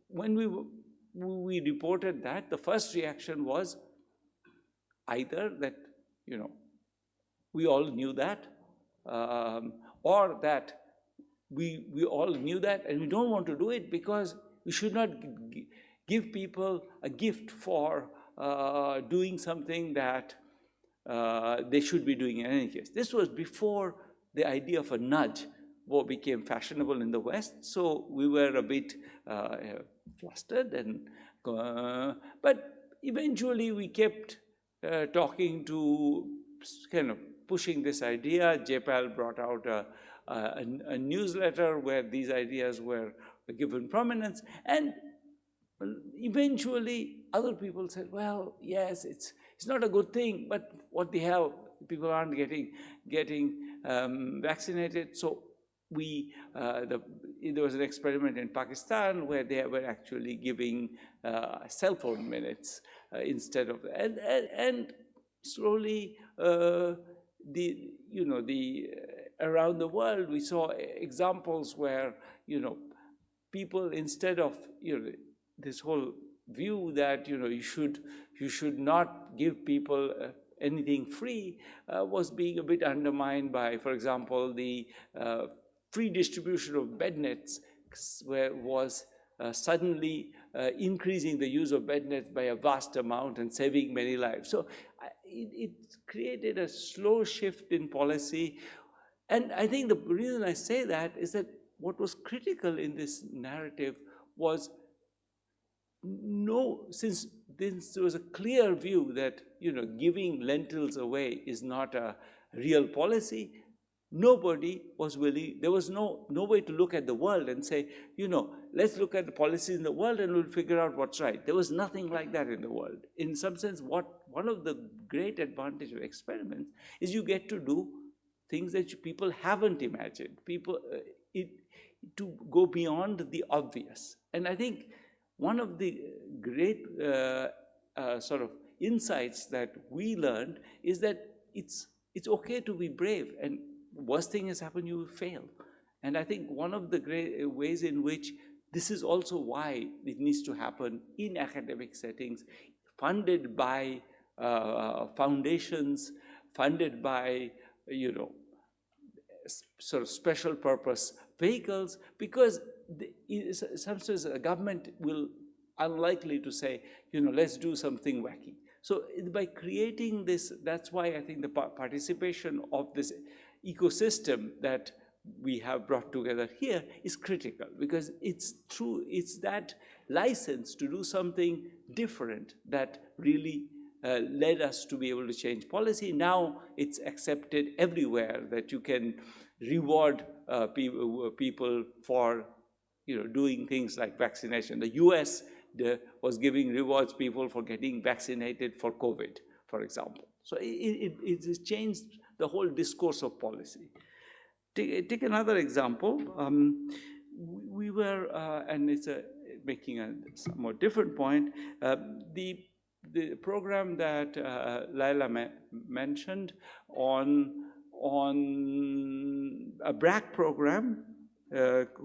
when we reported that, the first reaction was either that, we all knew that, or that we all knew that and we don't want to do it because we should not give people a gift for doing something that they should be doing in any case. This was before the idea of a nudge became fashionable in the West, so we were a bit flustered, but eventually we kept talking to, kind of pushing this idea. J-PAL brought out a newsletter where these ideas were given prominence, and eventually other people said, well, yes, it's not a good thing, but what the hell, people aren't getting vaccinated. So there was an experiment in Pakistan where they were actually giving cell phone minutes instead of, and slowly around the world we saw examples where people, instead of this whole view that you should not give people anything free, was being a bit undermined by, for example, the free distribution of bed nets was suddenly increasing the use of bed nets by a vast amount and saving many lives. So it created a slow shift in policy. And I think the reason I say that is that what was critical in this narrative was, since there was a clear view that giving lentils away is not a real policy, nobody was willing. There was no way to look at the world and say, let's look at the policies in the world and we'll figure out what's right. There was nothing like that in the world. In some sense, one of the great advantages of experiments is you get to do things that people haven't imagined. To go beyond the obvious. And I think one of the great sort of insights that we learned is that it's okay to be brave, and the worst thing has happened, you will fail. And I think one of the great ways in which this is also why it needs to happen in academic settings, funded by foundations, funded by sort of special purpose vehicles, because sometimes a government will unlikely to say, let's do something wacky. So by creating this, that's why I think the participation of this ecosystem that we have brought together here is critical, because it's that license to do something different that really led us to be able to change policy. Now it's accepted everywhere that you can reward people for doing things like vaccination. The US was giving rewards people for getting vaccinated for COVID, for example. So it has changed the whole discourse of policy. Take another example. We were, and it's making a somewhat different point, the program that Laila mentioned on a BRAC program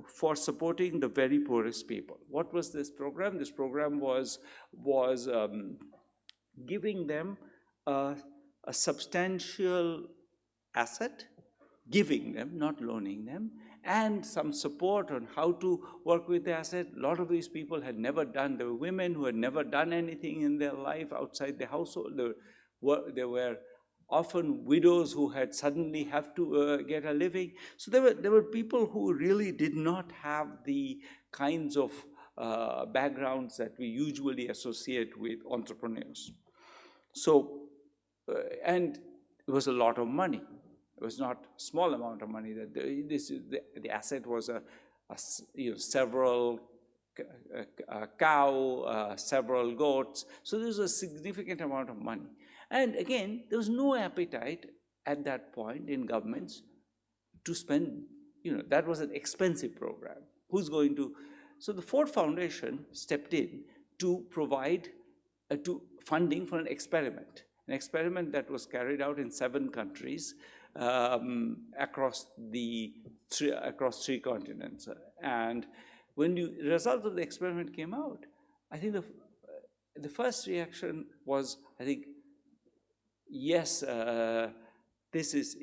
for supporting the very poorest people. What was this program? This program was giving them a substantial asset, giving them, not loaning them, and some support on how to work with the asset. A lot of these people had never done, there were women who had never done anything in their life outside the household. There were often widows who had suddenly have to get a living. So there were people who really did not have the kinds of backgrounds that we usually associate with entrepreneurs. So, and it was a lot of money. It was not a small amount of money. That the asset was several a cow, several goats. So there was a significant amount of money. And again, there was no appetite at that point in governments to spend, that was an expensive program. Who's going to? So the Ford Foundation stepped in to provide funding for an experiment that was carried out in 7 countries across 3 continents. And when the result of the experiment came out, I think the first reaction was, I think, yes, this is,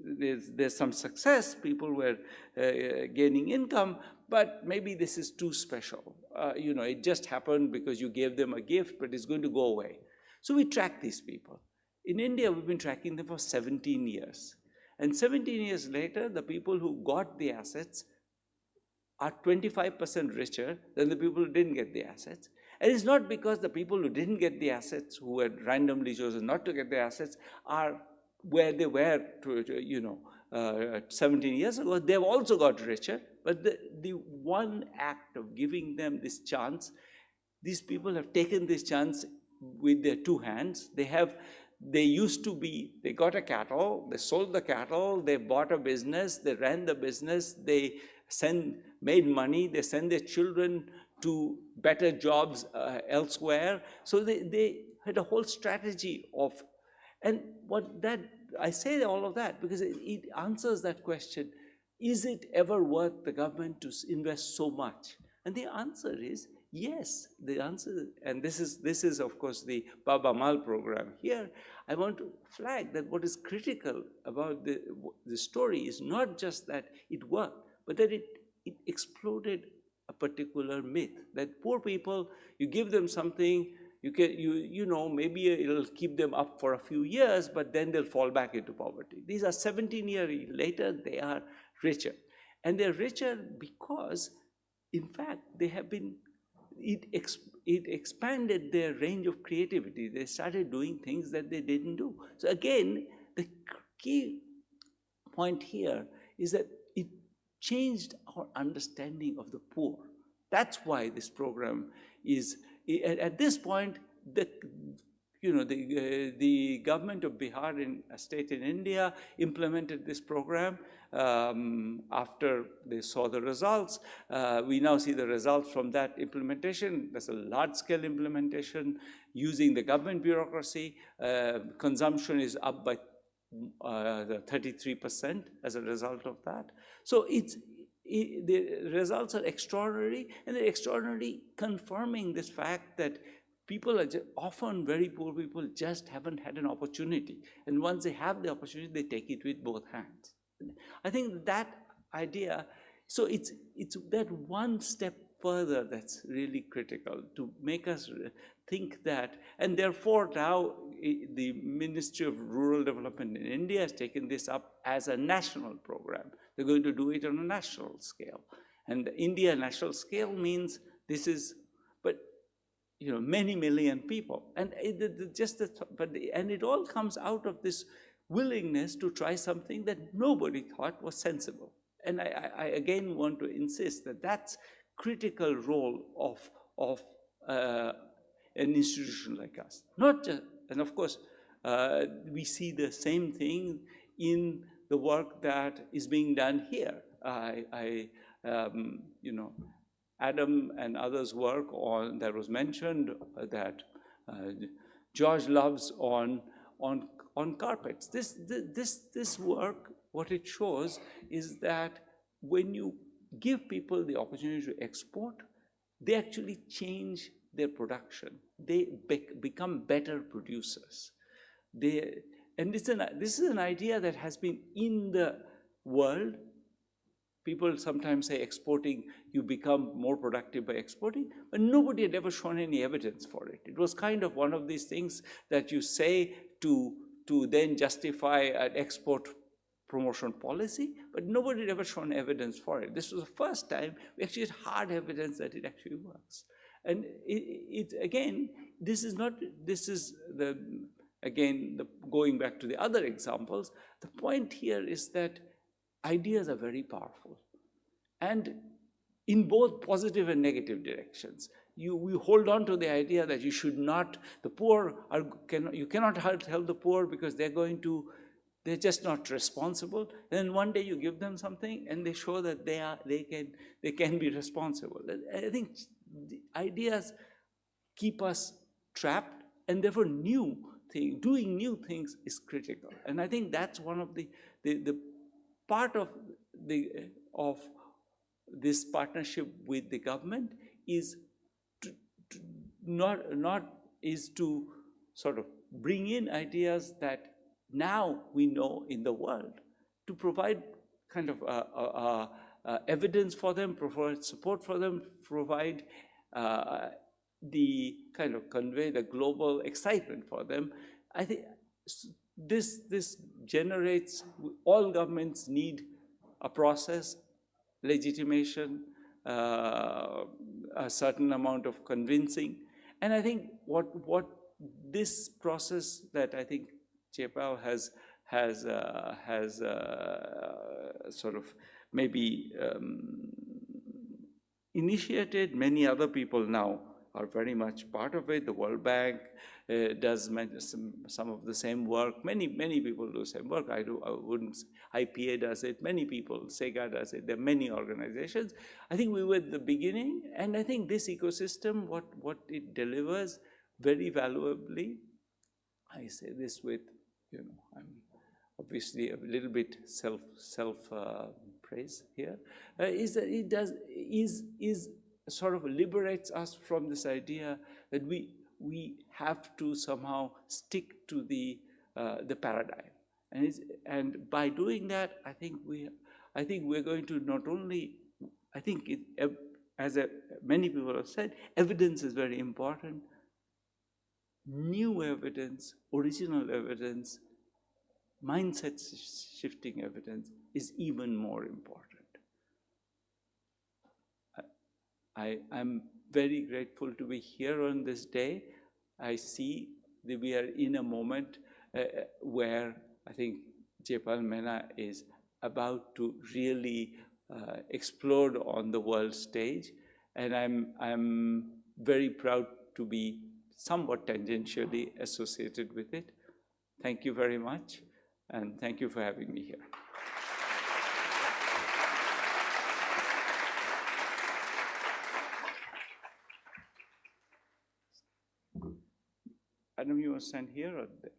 there's some success, people were gaining income, but maybe this is too special. It just happened because you gave them a gift, but it's going to go away. So we track these people. In India, we've been tracking them for 17 years. And 17 years later, the people who got the assets are 25% richer than the people who didn't get the assets. And it's not because the people who didn't get the assets, who were randomly chosen not to get the assets, are where they were 17 years ago. They've also got richer, but the one act of giving them this chance, these people have taken this chance with their 2 hands. They got a cattle, they sold the cattle, they bought a business, they ran the business, they made money, they send their children to better jobs elsewhere. So they had a whole strategy of, and I say all of that because it answers that question, is it ever worth the government to invest so much? And the answer is yes. The answer, and this is of course the Baba Mal program. Here, I want to flag that what is critical about the story is not just that it worked, but that it exploded a particular myth that poor people, you give them something, maybe it'll keep them up for a few years, but then they'll fall back into poverty. These are 17 years later, they are richer. And they're richer because, in fact, they have been, it expanded their range of creativity. They started doing things that they didn't do. So again, the key point here is that it changed our understanding of the poor. That's why this program is, at this point, the government of Bihar, in a state in India, implemented this program after they saw the results. We now see the results from that implementation. There's a large-scale implementation using the government bureaucracy. Consumption is up by 33% as a result of that. So the results are extraordinary, and they're extraordinary, confirming this fact that people are often very poor people just haven't had an opportunity. And once they have the opportunity, they take it with both hands. I think that idea, so it's that one step further that's really critical to make us think that, and therefore now the Ministry of Rural Development in India has taken this up as a national program. They're going to do it on a national scale. And the India national scale means this is, but many million people. And it all comes out of this willingness to try something that nobody thought was sensible. And I again want to insist that that's critical role of an institution like us. Not just, and of course, we see the same thing in the work that is being done here. Adam and others' work on, that was mentioned, that George loves on carpets. This work, what it shows is that when you give people the opportunity to export, they actually change their production. They become better producers. And this is an idea that has been in the world. People sometimes say exporting, you become more productive by exporting, but nobody had ever shown any evidence for it. It was kind of one of these things that you say to then justify an export promotion policy, but nobody had ever shown evidence for it. This was the first time we actually had hard evidence that it actually works. And going back to the other examples, the point here is that ideas are very powerful. And in both positive and negative directions. We hold on to the idea that you should not, the poor you cannot help the poor because they're just not responsible. Then one day you give them something and they show that they can be responsible. I think the ideas keep us trapped, and therefore doing new things is critical. And I think that's one of the part of this partnership with the government is to sort of bring in ideas that now we know in the world, to provide kind of evidence for them, provide support for them, provide the kind of convey the global excitement for them. I think this generates, all governments need a process, legitimation, a certain amount of convincing. And I think what this process that I think J-PAL has sort of maybe initiated, many other people now are very much part of it. The World Bank does some of the same work. Many people do the same work. IPA does it. Many people, SEGA does it. There are many organizations. I think we were at the beginning, and I think this ecosystem, what it delivers very valuably, I say this with, I'm obviously a little bit self praise here, is that it sort of liberates us from this idea that we have to somehow stick to the paradigm, and by doing that, I think we're going to not only, I think many people have said, evidence is very important. New evidence, original evidence, mindset shifting evidence is even more important. I'm very grateful to be here on this day. I see that we are in a moment where I think J-PAL MENA is about to really explode on the world stage, and I'm very proud to be somewhat tangentially associated with it. Thank you very much, and thank you for having me here. Adam, you want to stand here or there?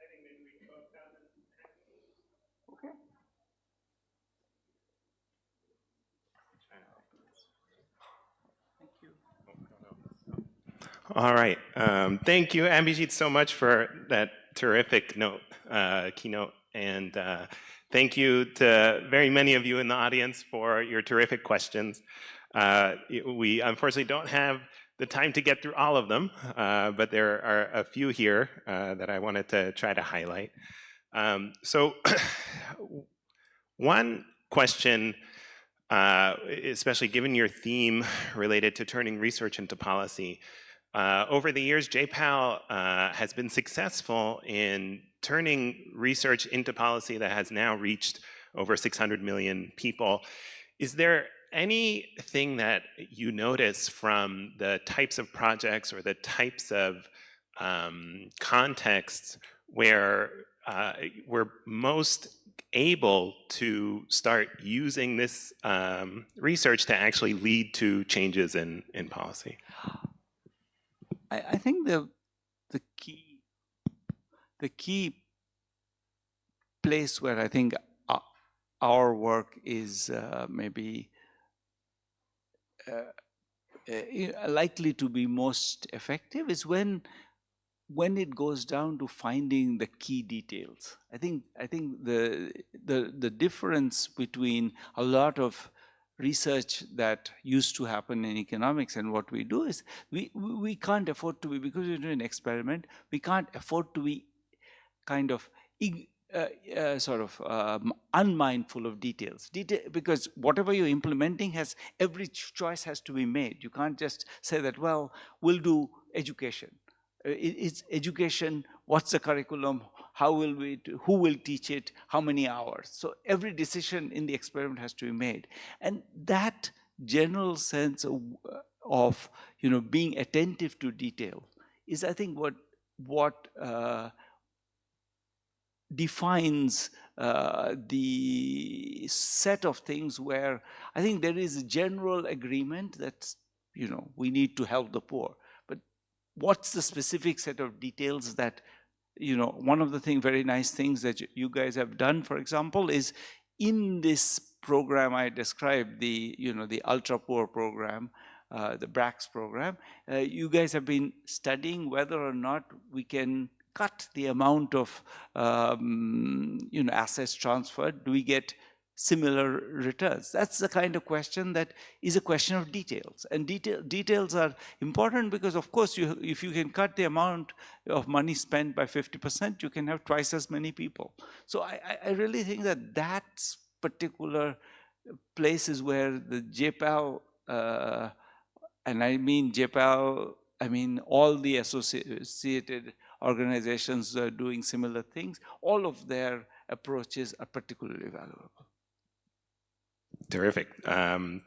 I think maybe we go down and okay. Thank you. All right. Thank you, Abhijit, so much for that terrific keynote. And thank you to very many of you in the audience for your terrific questions. We unfortunately don't have the time to get through all of them, but there are a few here that I wanted to try to highlight. So one question, especially given your theme related to turning research into policy, over the years, J-PAL has been successful in turning research into policy that has now reached over 600 million people. Is there anything that you notice from the types of projects or the types of contexts where we're most able to start using this research to actually lead to changes in policy? I think the key place where I think our work is maybe likely to be most effective is when it goes down to finding the key details. I think the difference between a lot of research that used to happen in economics and what we do is we can't afford to be, because we're doing an experiment, we can't afford to be kind of unmindful of details. Because whatever you're implementing every choice has to be made. You can't just say that, well, we'll do education. It's education, what's the curriculum, how will we do, who will teach it, how many hours. So every decision in the experiment has to be made. And that general sense of being attentive to detail is, I think, what defines the set of things where I think there is a general agreement that we need to help the poor. But what's the specific set of details that one of the very nice things that you guys have done, for example, is in this program I described, the ultra poor program, the BRACS program, you guys have been studying whether or not we can cut the amount of assets transferred. Do we get similar returns? That's the kind of question that is a question of details. And details are important because, of course, if you can cut the amount of money spent by 50%, you can have twice as many people. So I really think that that's particular places where the J-PAL, and I mean J-PAL, I mean all the associated organizations are doing similar things, all of their approaches are particularly valuable. Terrific.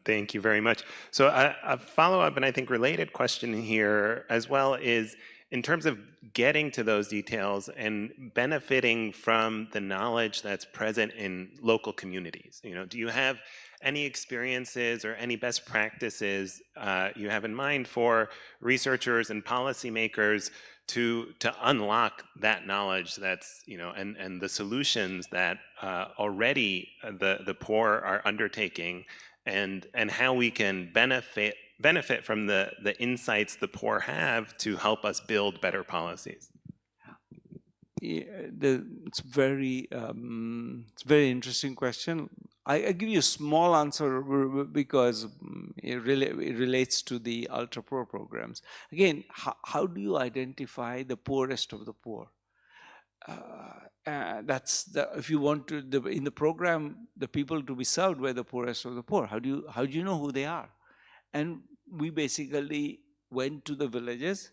Thank you very much. So a follow-up and I think related question here as well is, in terms of getting to those details and benefiting from the knowledge that's present in local communities, do you have any experiences or any best practices you have in mind for researchers and policymakers to unlock that knowledge that's, and the solutions that already the poor are undertaking, and how we can benefit from the insights the poor have to help us build better policies? Yeah, it's very interesting question. I give you a small answer because it relates to the ultra poor programs. Again, how do you identify the poorest of the poor? If you want to in the program the people to be served were the poorest of the poor. How do you know who they are? And we basically went to the villages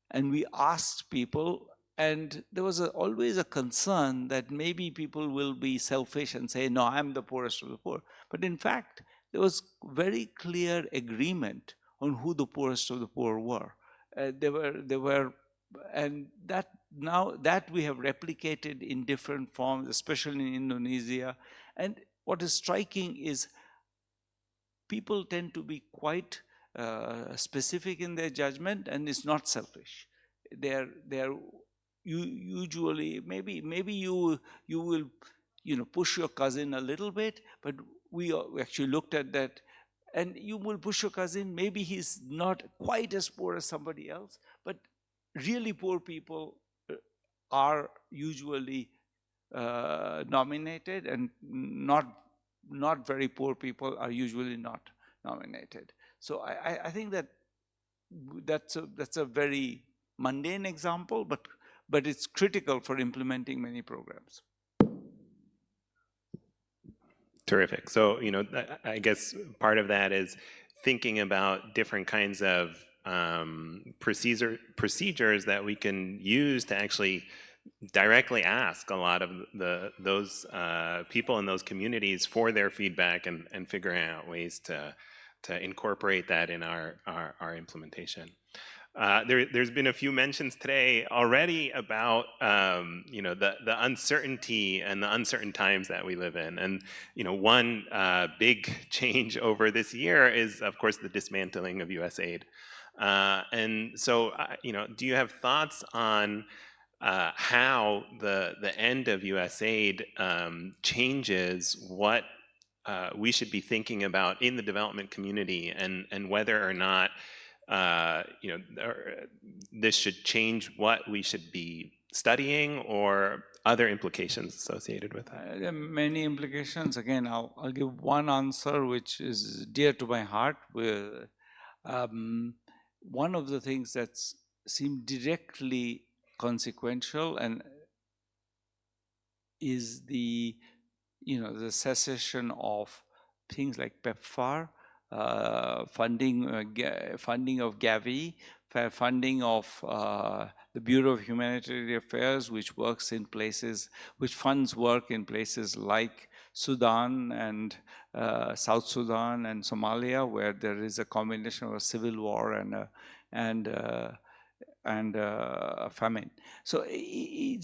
and we asked people. And there was always a concern that maybe people will be selfish and say, no, I'm the poorest of the poor. But in fact, there was very clear agreement on who the poorest of the poor were. And that we have replicated in different forms, especially in Indonesia. And what is striking is people tend to be quite specific in their judgment, and it's not selfish. They're usually, maybe you will push your cousin a little bit, but we actually looked at that, and you will push your cousin, maybe he's not quite as poor as somebody else, but really poor people are usually nominated, and not very poor people are usually not nominated. So I think that's a very mundane example, but it's critical for implementing many programs. Terrific. So, I guess part of that is thinking about different kinds of procedures that we can use to actually directly ask a lot of those people in those communities for their feedback, and figuring out ways to incorporate that in our implementation. There's been a few mentions today already about the uncertainty and the uncertain times that we live in, and one big change over this year is, of course, the dismantling of U.S. aid. And so, do you have thoughts on how the end of U.S. aid changes what we should be thinking about in the development community, and whether or not this should change what we should be studying, or other implications associated with that? There are many implications. Again, I'll give one answer which is dear to my heart. One of the things that seemed directly consequential and is the cessation of things like PEPFAR, funding of Gavi, funding of the Bureau of Humanitarian Affairs, which funds work in places like Sudan and South Sudan and Somalia, where there is a combination of a civil war and a famine. So I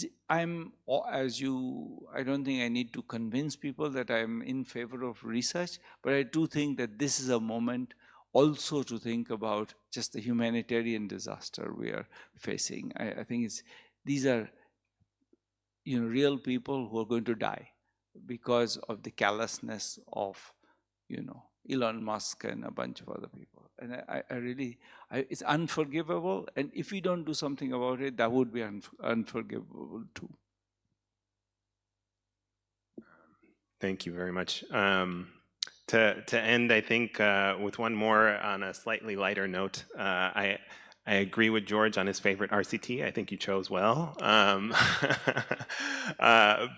don't think I need to convince people that I'm in favor of research, but I do think that this is a moment also to think about just the humanitarian disaster we are facing. I think these are real people who are going to die because of the callousness of Elon Musk and a bunch of other people. And it's unforgivable. And if we don't do something about it, that would be unforgivable too. Thank you very much. To end, I think, with one more on a slightly lighter note, I agree with George on his favorite RCT. I think you chose well.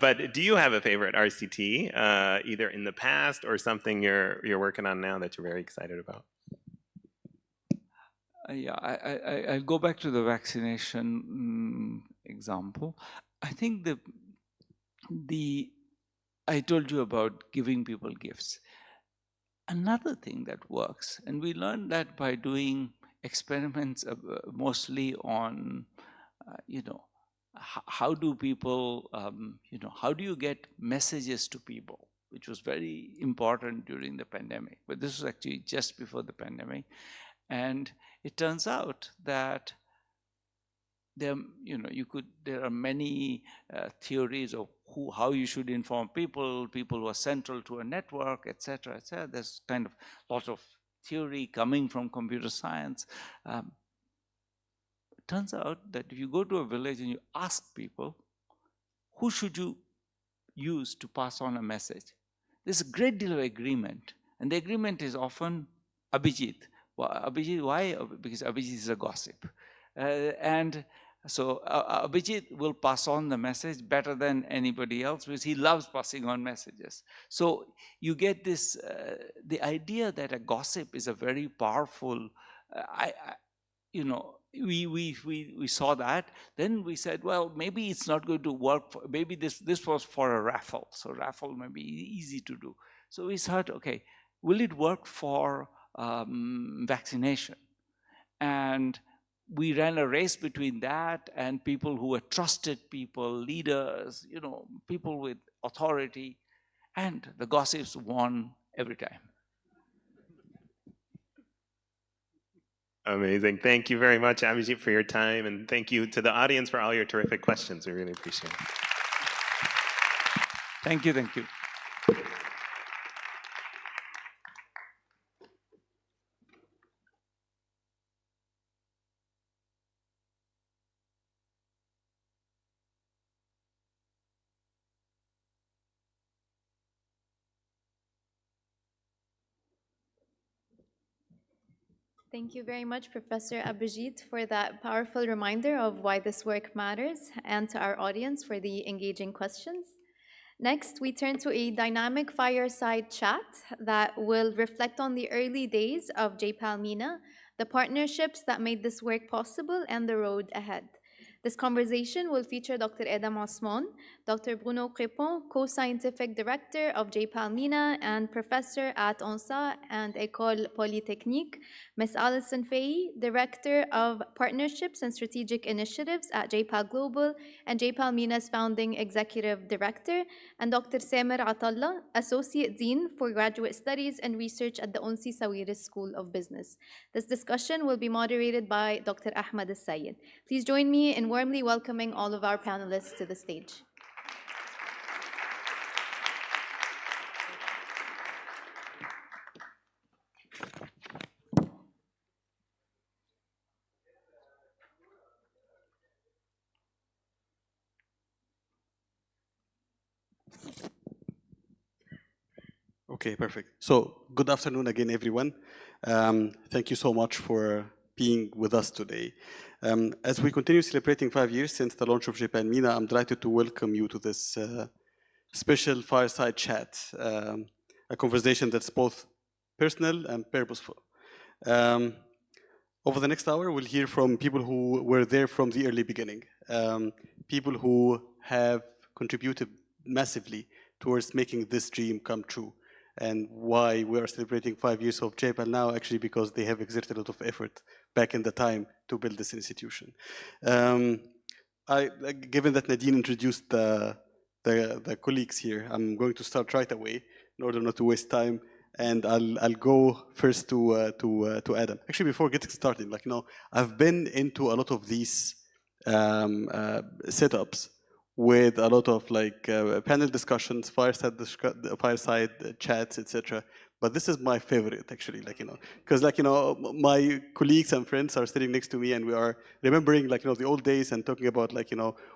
But do you have a favorite RCT, either in the past or something you're working on now that you're very excited about? Yeah, I'll go back to the vaccination example. I think I told you about giving people gifts. Another thing that works, and we learned that by doing experiments mostly on, how do people, how do you get messages to people, which was very important during the pandemic. But this was actually just before the pandemic. And it turns out that there are many theories of how you should inform people who are central to a network, etc., etc. There's kind of a lot of theory coming from computer science. It turns out that if you go to a village and you ask people, who should you use to pass on a message? There's a great deal of agreement. And the agreement is often Abhijit. Well, Abhijit, why? Because Abhijit is a gossip. And so Abhijit will pass on the message better than anybody else because he loves passing on messages. So you get this, the idea that a gossip is a very powerful, we saw that. Then we said, well, maybe it's not going to work. Maybe this was for a raffle. So raffle may be easy to do. So we thought, okay, will it work for vaccination? And we ran a race between that and people who were trusted people, leaders, people with authority, and the gossips won every time. Amazing. Thank you very much, Abhijit, for your time, and thank you to the audience for all your terrific questions. We really appreciate it. Thank you, thank you. Thank you very much, Professor Abhijit, for that powerful reminder of why this work matters, and to our audience for the engaging questions. Next, we turn to a dynamic fireside chat that will reflect on the early days of J-PAL MENA, the partnerships that made this work possible, and the road ahead. This conversation will feature Dr. Edam Osman, Dr. Bruno Crépon, co-scientific director of J-PAL MENA and professor at ONSA and École Polytechnique, Ms. Alison Faye, director of partnerships and strategic initiatives at J-PAL Global and J-PAL MENA's founding executive director, and Dr. Samer Atallah, associate dean for graduate studies and research at the UNSI Sawiris School of Business. This discussion will be moderated by Dr. Ahmed Al-Sayed. Please join me in warmly welcoming all of our panelists to the stage. Okay, perfect. So good afternoon again, everyone. Thank you so much for being with us today. As we continue celebrating 5 years since the launch of J-PAL MENA, I'm delighted to welcome you to this special fireside chat, a conversation that's both personal and purposeful. Over the next hour, we'll hear from people who were there from the early beginning, people who have contributed massively towards making this dream come true. And why we are celebrating 5 years of J-PAL now, actually because they have exerted a lot of effort back in the time to build this institution. Given that Nadine introduced the colleagues here, I'm going to start right away in order not to waste time. And I'll go first to Adam. Actually, before getting started, I've been into a lot of these setups with a lot of panel discussions, fireside chats, etc. But this is my favorite, actually, because my colleagues and friends are sitting next to me, and we are remembering the old days and talking about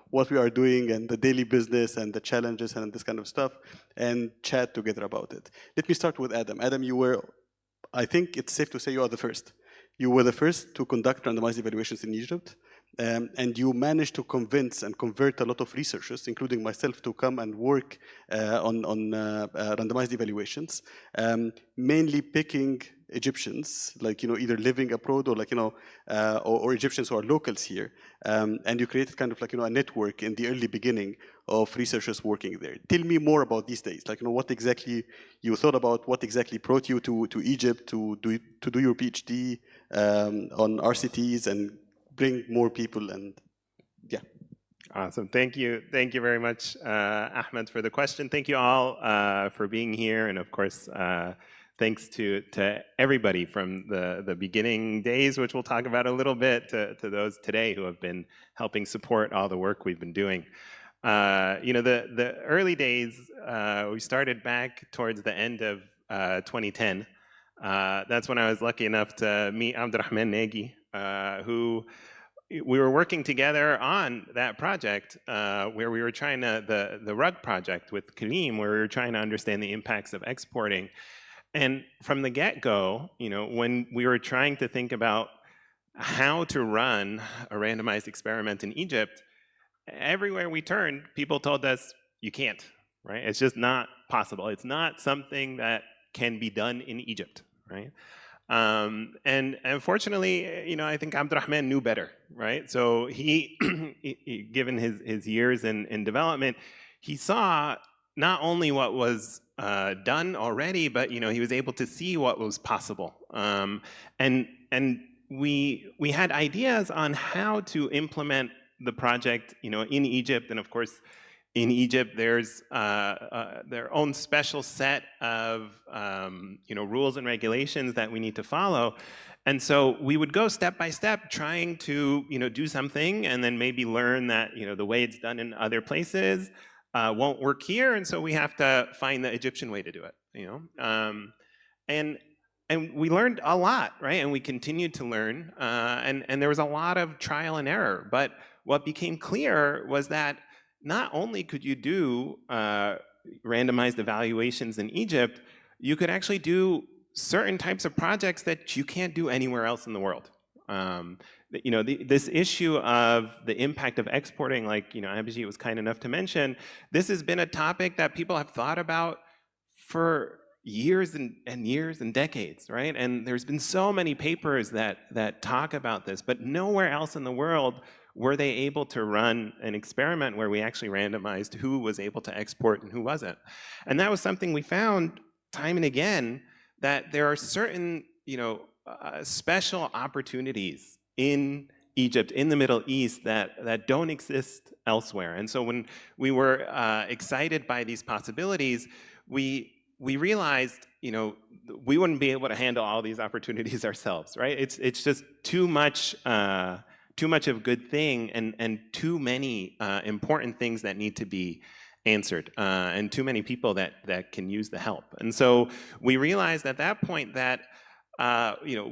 what we are doing and the daily business and the challenges and this kind of stuff, and chat together about it. Let me start with Adam. Adam, you were, I think it's safe to say, you are the first. You were the first to conduct randomized evaluations in Egypt. And you managed to convince and convert a lot of researchers, including myself, to come and work on randomized evaluations, mainly picking Egyptians, either living abroad or or Egyptians who are locals here. And you created kind of a network in the early beginning of researchers working there. Tell me more about these days. What exactly you thought about, what exactly brought you to Egypt to do your PhD on RCTs and bring more people, and yeah. Awesome. Thank you very much, Ahmed, for the question. Thank you all for being here, and of course, thanks to everybody from the beginning days, which we'll talk about a little bit, to those today who have been helping support all the work we've been doing. The early days, we started back towards the end of 2010. That's when I was lucky enough to meet Abdurrahman Nagy, who we were working together on that project where we were trying to, the rug project with Kareem, where we were trying to understand the impacts of exporting. And from the get-go, when we were trying to think about how to run a randomized experiment in Egypt, everywhere we turned, people told us, you can't, right? It's just not possible. It's not something that can be done in Egypt, right? And unfortunately, I think Abdurrahman knew better, right? So he, given his years in development, he saw not only what was done already, but he was able to see what was possible. And we had ideas on how to implement the project, in Egypt, and of course, in Egypt, there's their own special set of rules and regulations that we need to follow. And so we would go step by step trying to do something, and then maybe learn that the way it's done in other places won't work here, and so we have to find the Egyptian way to do it. And we learned a lot, right? And we continued to learn, and there was a lot of trial and error. But what became clear was that not only could you do randomized evaluations in Egypt, you could actually do certain types of projects that you can't do anywhere else in the world. This issue of the impact of exporting, like Abhijit was kind enough to mention, this has been a topic that people have thought about for years and years and decades, right? And there's been so many papers that talk about this, but nowhere else in the world were they able to run an experiment where we actually randomized who was able to export and who wasn't. And that was something we found time and again, that there are certain, special opportunities in Egypt, in the Middle East, that don't exist elsewhere. And so when we were excited by these possibilities, we realized, we wouldn't be able to handle all these opportunities ourselves, right? It's just too much of a good thing, and too many important things that need to be answered, and too many people that can use the help. And so we realized at that point that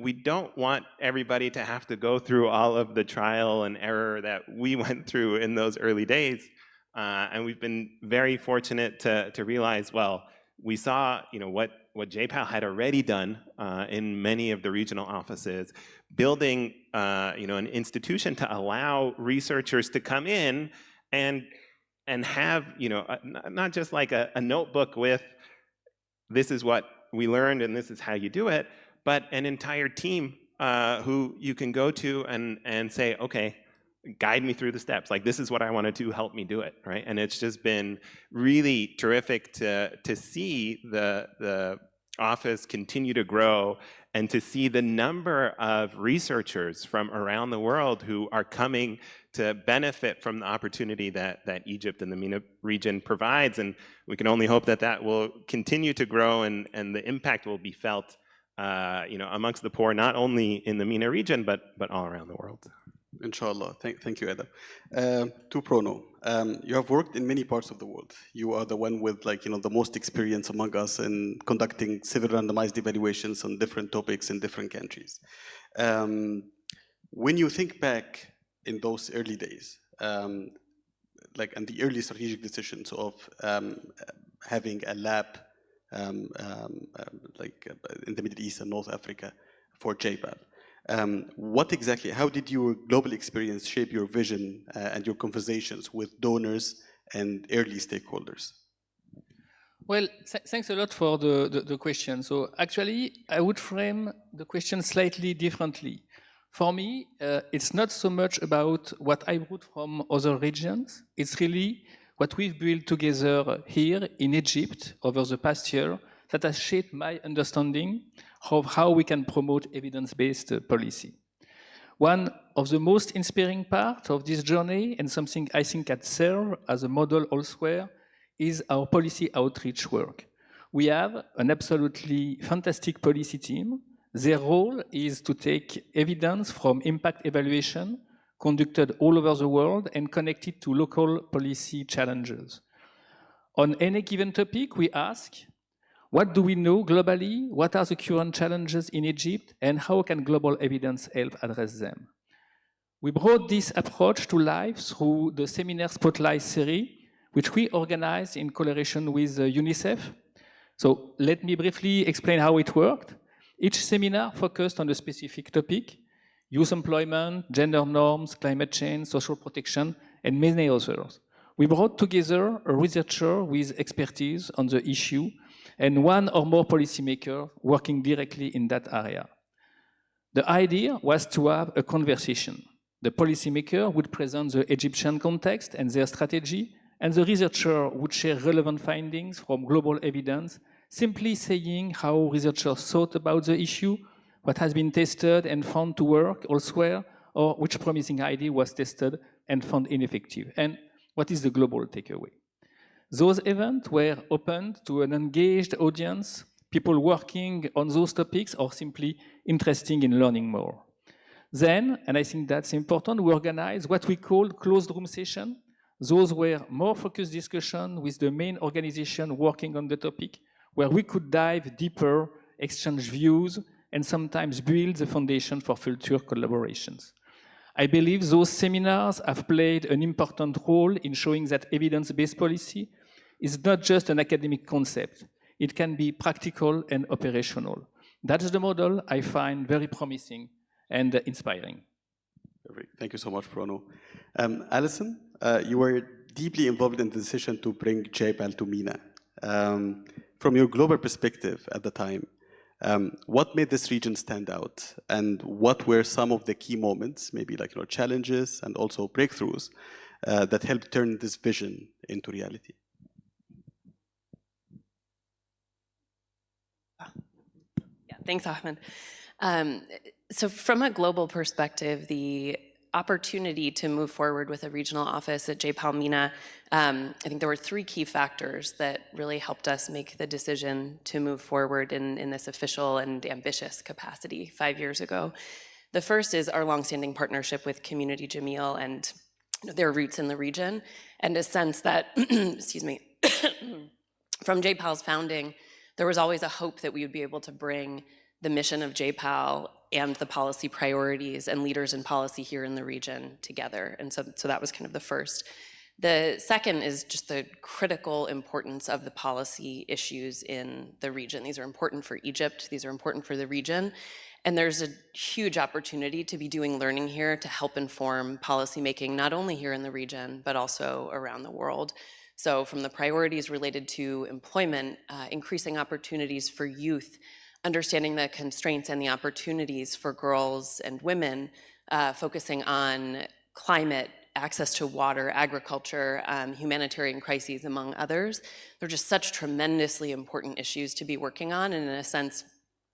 we don't want everybody to have to go through all of the trial and error that we went through in those early days. And we've been very fortunate to realize, well, we saw what J-PAL had already done in many of the regional offices, building an institution to allow researchers to come in and have not just like a notebook with this is what we learned and this is how you do it, but an entire team who you can go to and say, okay, guide me through the steps. Like, this is what I want to do, help me do it, right? And it's just been really terrific to see the office continue to grow and to see the number of researchers from around the world who are coming to benefit from the opportunity that Egypt and the MENA region provides. And we can only hope that that will continue to grow and the impact will be felt amongst the poor, not only in the MENA region, but all around the world. Inshallah. Thank you, Adam. To Prono, you have worked in many parts of the world. You are the one with the most experience among us in conducting civil randomized evaluations on different topics in different countries. When you think back in those early days, and the early strategic decisions of having a lab in the Middle East and North Africa for J-PAL. How did your global experience shape your vision and your conversations with donors and early stakeholders? Well, thanks a lot for the question. So actually, I would frame the question slightly differently. For me, it's not so much about what I brought from other regions. It's really what we've built together here in Egypt over the past year that has shaped my understanding of how we can promote evidence-based policy. One of the most inspiring parts of this journey, and something I think can serve as a model elsewhere, is our policy outreach work. We have an absolutely fantastic policy team. Their role is to take evidence from impact evaluation conducted all over the world and connect it to local policy challenges. On any given topic, we ask, what do we know globally? What are the current challenges in Egypt? And how can global evidence help address them? We brought this approach to life through the Seminar Spotlight series, which we organized in collaboration with UNICEF. So let me briefly explain how it worked. Each seminar focused on a specific topic: youth employment, gender norms, climate change, social protection, and many others. We brought together a researcher with expertise on the issue and one or more policymakers working directly in that area. The idea was to have a conversation. The policymaker would present the Egyptian context and their strategy, and the researcher would share relevant findings from global evidence, simply saying how researchers thought about the issue, what has been tested and found to work elsewhere, or which promising idea was tested and found ineffective, and what is the global takeaway. Those events were opened to an engaged audience, people working on those topics or simply interested in learning more. Then, and I think that's important, we organized what we call closed room sessions. Those were more focused discussions with the main organization working on the topic, where we could dive deeper, exchange views, and sometimes build the foundation for future collaborations. I believe those seminars have played an important role in showing that evidence-based policy is not just an academic concept. It can be practical and operational. That's the model I find very promising and inspiring. Perfect. Thank you so much, Prono. Alison, you were deeply involved in the decision to bring J-PAL to MENA. From your global perspective at the time, what made this region stand out, and what were some of the key moments, maybe challenges and also breakthroughs that helped turn this vision into reality? Yeah, thanks, Ahmed. So from a global perspective, the opportunity to move forward with a regional office at J-PAL MENA, I think there were three key factors that really helped us make the decision to move forward in this official and ambitious capacity 5 years ago. The first is our longstanding partnership with Community Jameel and their roots in the region, and a sense that, excuse me, from J-PAL's founding, there was always a hope that we would be able to bring the mission of J-PAL and the policy priorities and leaders in policy here in the region together. And so that was kind of the first. The second is just the critical importance of the policy issues in the region. These are important for Egypt, these are important for the region, and there's a huge opportunity to be doing learning here to help inform policymaking, not only here in the region, but also around the world. So from the priorities related to employment, increasing opportunities for youth, understanding the constraints and the opportunities for girls and women, focusing on climate, access to water, agriculture, humanitarian crises, among others. They're just such tremendously important issues to be working on, and in a sense,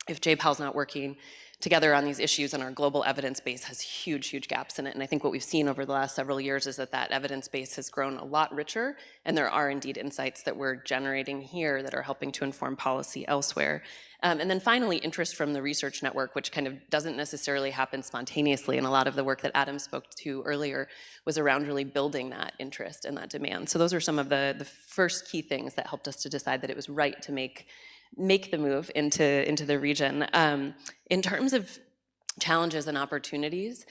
if J-PAL's not working together on these issues, and our global evidence base has huge, huge gaps in it. And I think what we've seen over the last several years is that that evidence base has grown a lot richer, and there are indeed insights that we're generating here that are helping to inform policy elsewhere. And then finally, interest from the research network, which kind of doesn't necessarily happen spontaneously, and a lot of the work that Adam spoke to earlier was around really building that interest and that demand. So those are some of the first key things that helped us to decide that it was right to make the move into the region. In terms of challenges and opportunities,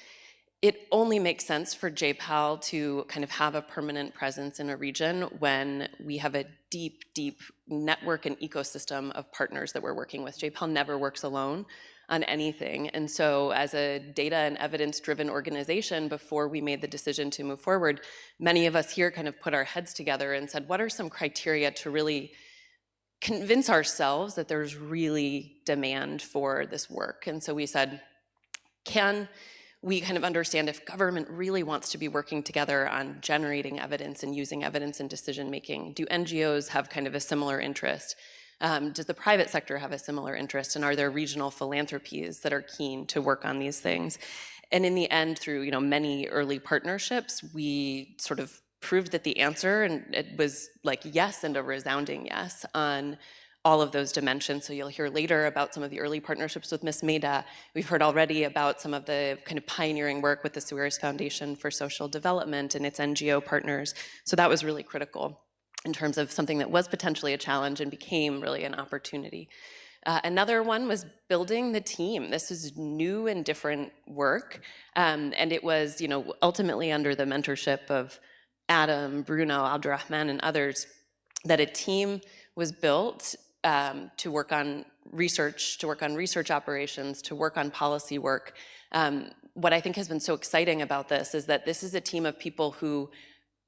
it only makes sense for J-PAL to kind of have a permanent presence in a region when we have a deep, deep network and ecosystem of partners that we're working with. J-PAL never works alone on anything. And so as a data and evidence-driven organization, before we made the decision to move forward, many of us here kind of put our heads together and said, what are some criteria to really convince ourselves that there's really demand for this work? And so we said, can we kind of understand if government really wants to be working together on generating evidence and using evidence in decision making? Do NGOs have kind of a similar interest? Does the private sector have a similar interest? And are there regional philanthropies that are keen to work on these things? And in the end, through many early partnerships, we sort of proved that the answer, and it was like yes and a resounding yes on all of those dimensions. So you'll hear later about some of the early partnerships with Ms. Meda. We've heard already about some of the kind of pioneering work with the Sawiris Foundation for Social Development and its NGO partners. So that was really critical in terms of something that was potentially a challenge and became really an opportunity. Another one was building the team. This is new and different work. And it was, ultimately under the mentorship of Adam, Bruno, Abdurrahman, and others, that a team was built to work on research, operations, to work on policy work. What I think has been so exciting about this is that this is a team of people who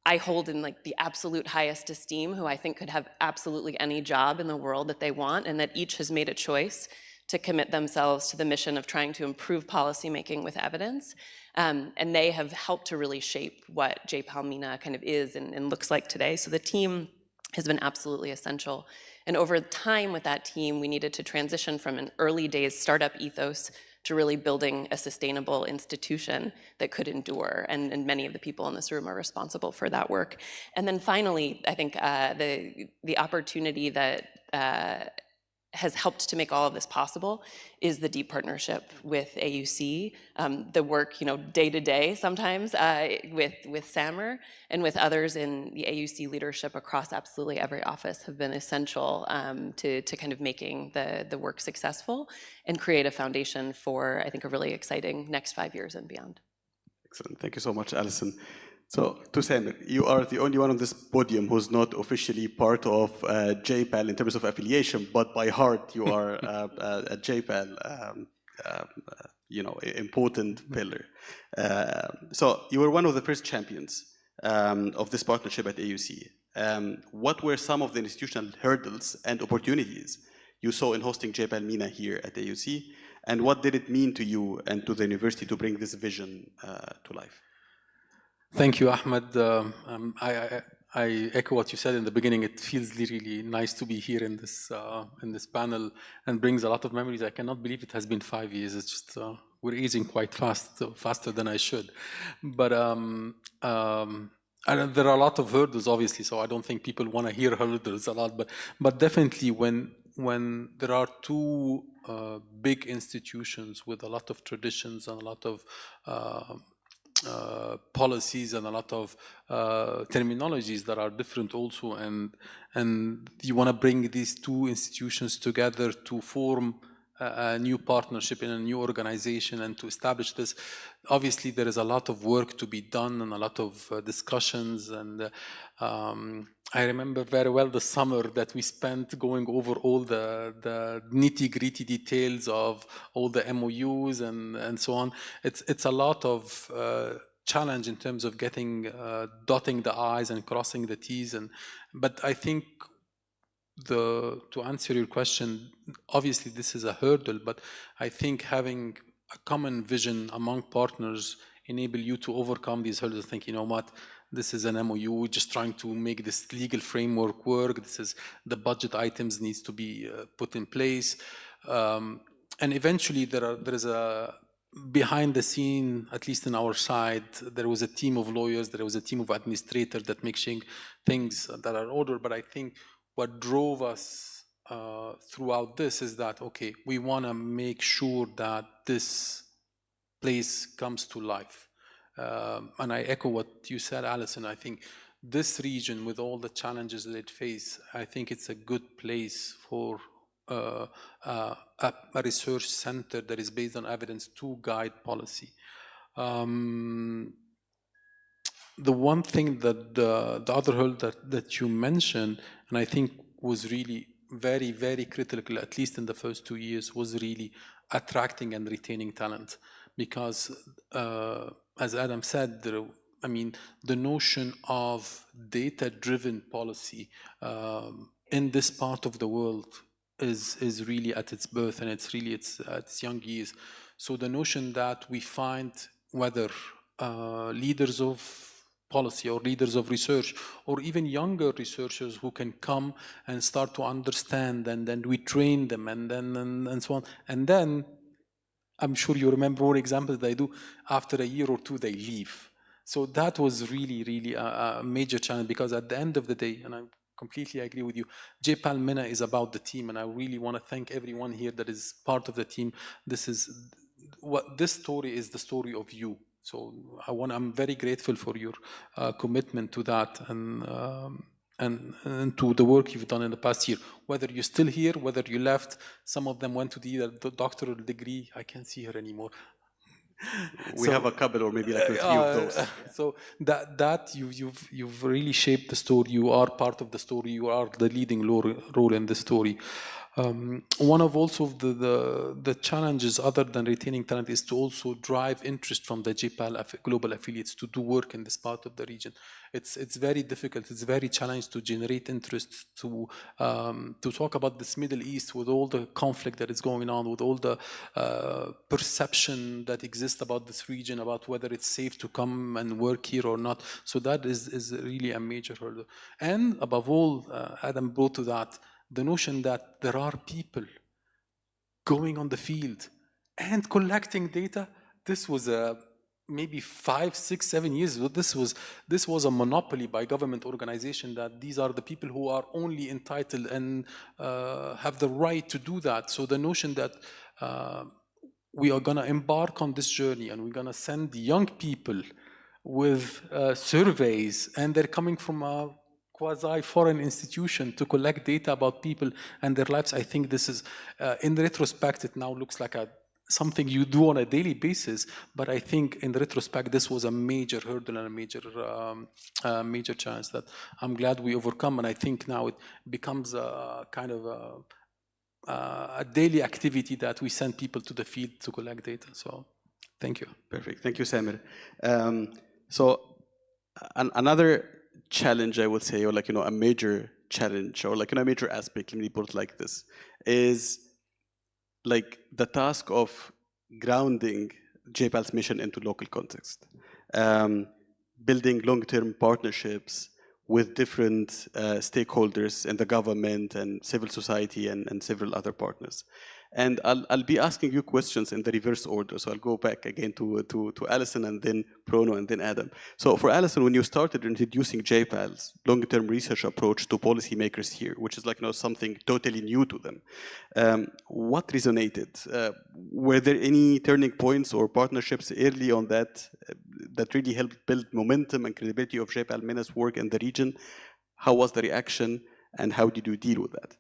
I hold in like the absolute highest esteem, who I think could have absolutely any job in the world that they want, and that each has made a choice to commit themselves to the mission of trying to improve policymaking with evidence. And they have helped to really shape what J-PAL MENA kind of is and looks like today. So the team has been absolutely essential. And over time with that team, we needed to transition from an early days startup ethos to really building a sustainable institution that could endure. And many of the people in this room are responsible for that work. And then finally, I think the opportunity that has helped to make all of this possible is the deep partnership with AUC, the work, day to day sometimes with Samer and with others in the AUC leadership across absolutely every office have been essential to kind of making the work successful and create a foundation for, I think, a really exciting next 5 years and beyond. Excellent. Thank you so much, Alison. So, to Samer, you are the only one on this podium who's not officially part of J-PAL in terms of affiliation, but by heart you are a J-PAL, important pillar. So, you were one of the first champions of this partnership at AUC. What were some of the institutional hurdles and opportunities you saw in hosting J-PAL MENA here at AUC, and what did it mean to you and to the university to bring this vision to life? Thank you, Ahmed. I echo what you said in the beginning. It feels really nice to be here in this panel and brings a lot of memories. I cannot believe it has been 5 years. It's just we're aging quite fast, faster than I should. But there are a lot of hurdles, obviously. So I don't think people want to hear hurdles a lot. But definitely when there are two big institutions with a lot of traditions and a lot of policies and a lot of terminologies that are different also, and you want to bring these two institutions together to form a new partnership in a new organization and to establish this. Obviously, there is a lot of work to be done and a lot of discussions, and I remember very well the summer that we spent going over all the nitty-gritty details of all the MOUs and so on. It's a lot of challenge in terms of getting dotting the I's and crossing the T's, but I think to answer your question, obviously this is a hurdle, but I think having a common vision among partners enable you to overcome these hurdles. Think, you know what, this is an MOU, we're just trying to make this legal framework work. This is the budget items needs to be put in place. And eventually there is a, behind the scene, at least in our side, there was a team of lawyers, there was a team of administrators that making things that are ordered. But I think what drove us throughout this is that, okay, we want to make sure that this place comes to life. And I echo what you said, Alison. I think this region, with all the challenges that it faces, I think it's a good place for a research center that is based on evidence to guide policy. The one thing that the other hurdle that you mentioned, and I think was really very, very critical, at least in the first 2 years, was really attracting and retaining talent. Because as Adam said, the notion of data-driven policy in this part of the world is really at its birth, and it's really at its young years. So the notion that we find whether leaders of policy or leaders of research or even younger researchers who can come and start to understand, and then we train them, and so on. And then I'm sure you remember more examples that I do, after a year or two they leave. So that was really, really a major challenge, because at the end of the day, and I completely agree with you, J-PAL MENA is about the team, and I really want to thank everyone here that is part of the team. This story is the story of you. So I'm very grateful for your commitment to that, and to the work you've done in the past year. Whether you're still here, whether you left, some of them went to the doctoral degree. I can't see her anymore. We have a couple, or maybe like a few of those. So that you've really shaped the story. You are part of the story. You are the leading role in the story. One of also the challenges, other than retaining talent, is to also drive interest from the J-PAL global affiliates to do work in this part of the region. It's very difficult. It's very challenging to generate interest, to talk about this Middle East with all the conflict that is going on, with all the perception that exists about this region, about whether it's safe to come and work here or not. So that is really a major hurdle. And above all, Adam brought to that, the notion that there are people going on the field and collecting data. This was maybe 5, 6, 7 years ago. This was a monopoly by government organization, that these are the people who are only entitled and have the right to do that. So the notion that we are gonna embark on this journey, and we're gonna send young people with surveys, and they're coming from a quasi-foreign institution to collect data about people and their lives. I think this is, in retrospect, it now looks like something you do on a daily basis, but I think in retrospect, this was a major hurdle and a major challenge that I'm glad we overcome. And I think now it becomes a kind of a daily activity that we send people to the field to collect data. So thank you. Perfect. Thank you, Samir. Another challenge, I would say, or a major challenge, or a major aspect, let me put it like this, is the task of grounding J-PAL's mission into local context, building long-term partnerships with different stakeholders in the government and civil society and several other partners. And I'll be asking you questions in the reverse order. So I'll go back again to Alison, and then Prono, and then Adam. So for Alison, when you started introducing J-PAL's long-term research approach to policymakers here, which is something totally new to them, what resonated? Were there any turning points or partnerships early on that really helped build momentum and credibility of J-PAL MENA's work in the region? How was the reaction, and how did you deal with that?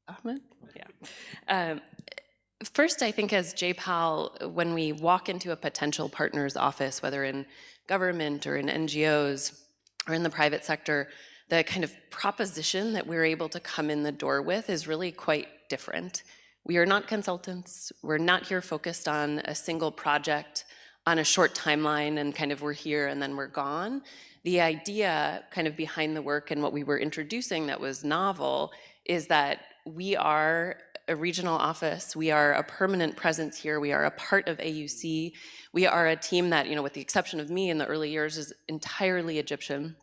Ahmed? Yeah. First, I think as J-PAL, when we walk into a potential partner's office, whether in government or in NGOs or in the private sector, the kind of proposition that we're able to come in the door with is really quite different. We are not consultants. We're not here focused on a single project on a short timeline and kind of we're here and then we're gone. The idea kind of behind the work and what we were introducing that was novel is that we are a regional office. We are a permanent presence here. We are a part of AUC. We are a team that, with the exception of me in the early years, is entirely Egyptian.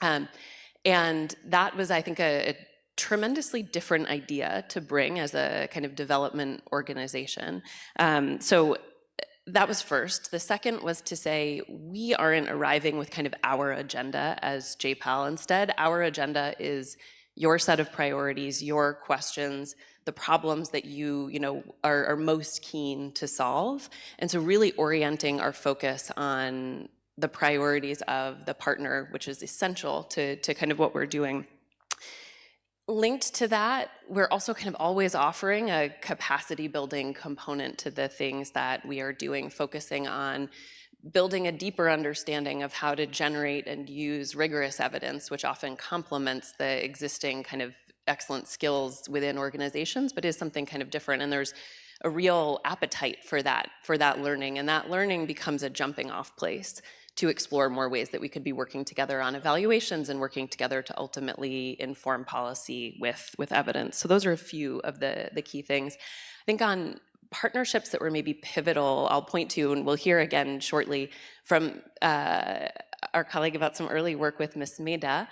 And that was, I think, a tremendously different idea to bring as a kind of development organization. So that was first. The second was to say, we aren't arriving with kind of our agenda as J-PAL. Instead, our agenda is your set of priorities, your questions, the problems that you are most keen to solve. And so really orienting our focus on the priorities of the partner, which is essential to kind of what we're doing. Linked to that, we're also kind of always offering a capacity building component to the things that we are doing, focusing on building a deeper understanding of how to generate and use rigorous evidence, which often complements the existing kind of excellent skills within organizations, but is something kind of different. And there's a real appetite for that learning, and that learning becomes a jumping off place to explore more ways that we could be working together on evaluations and working together to ultimately inform policy with evidence. So those are a few of the key things. I think on partnerships that were maybe pivotal, I'll point to, and we'll hear again shortly from our colleague about some early work with Ms. Meda.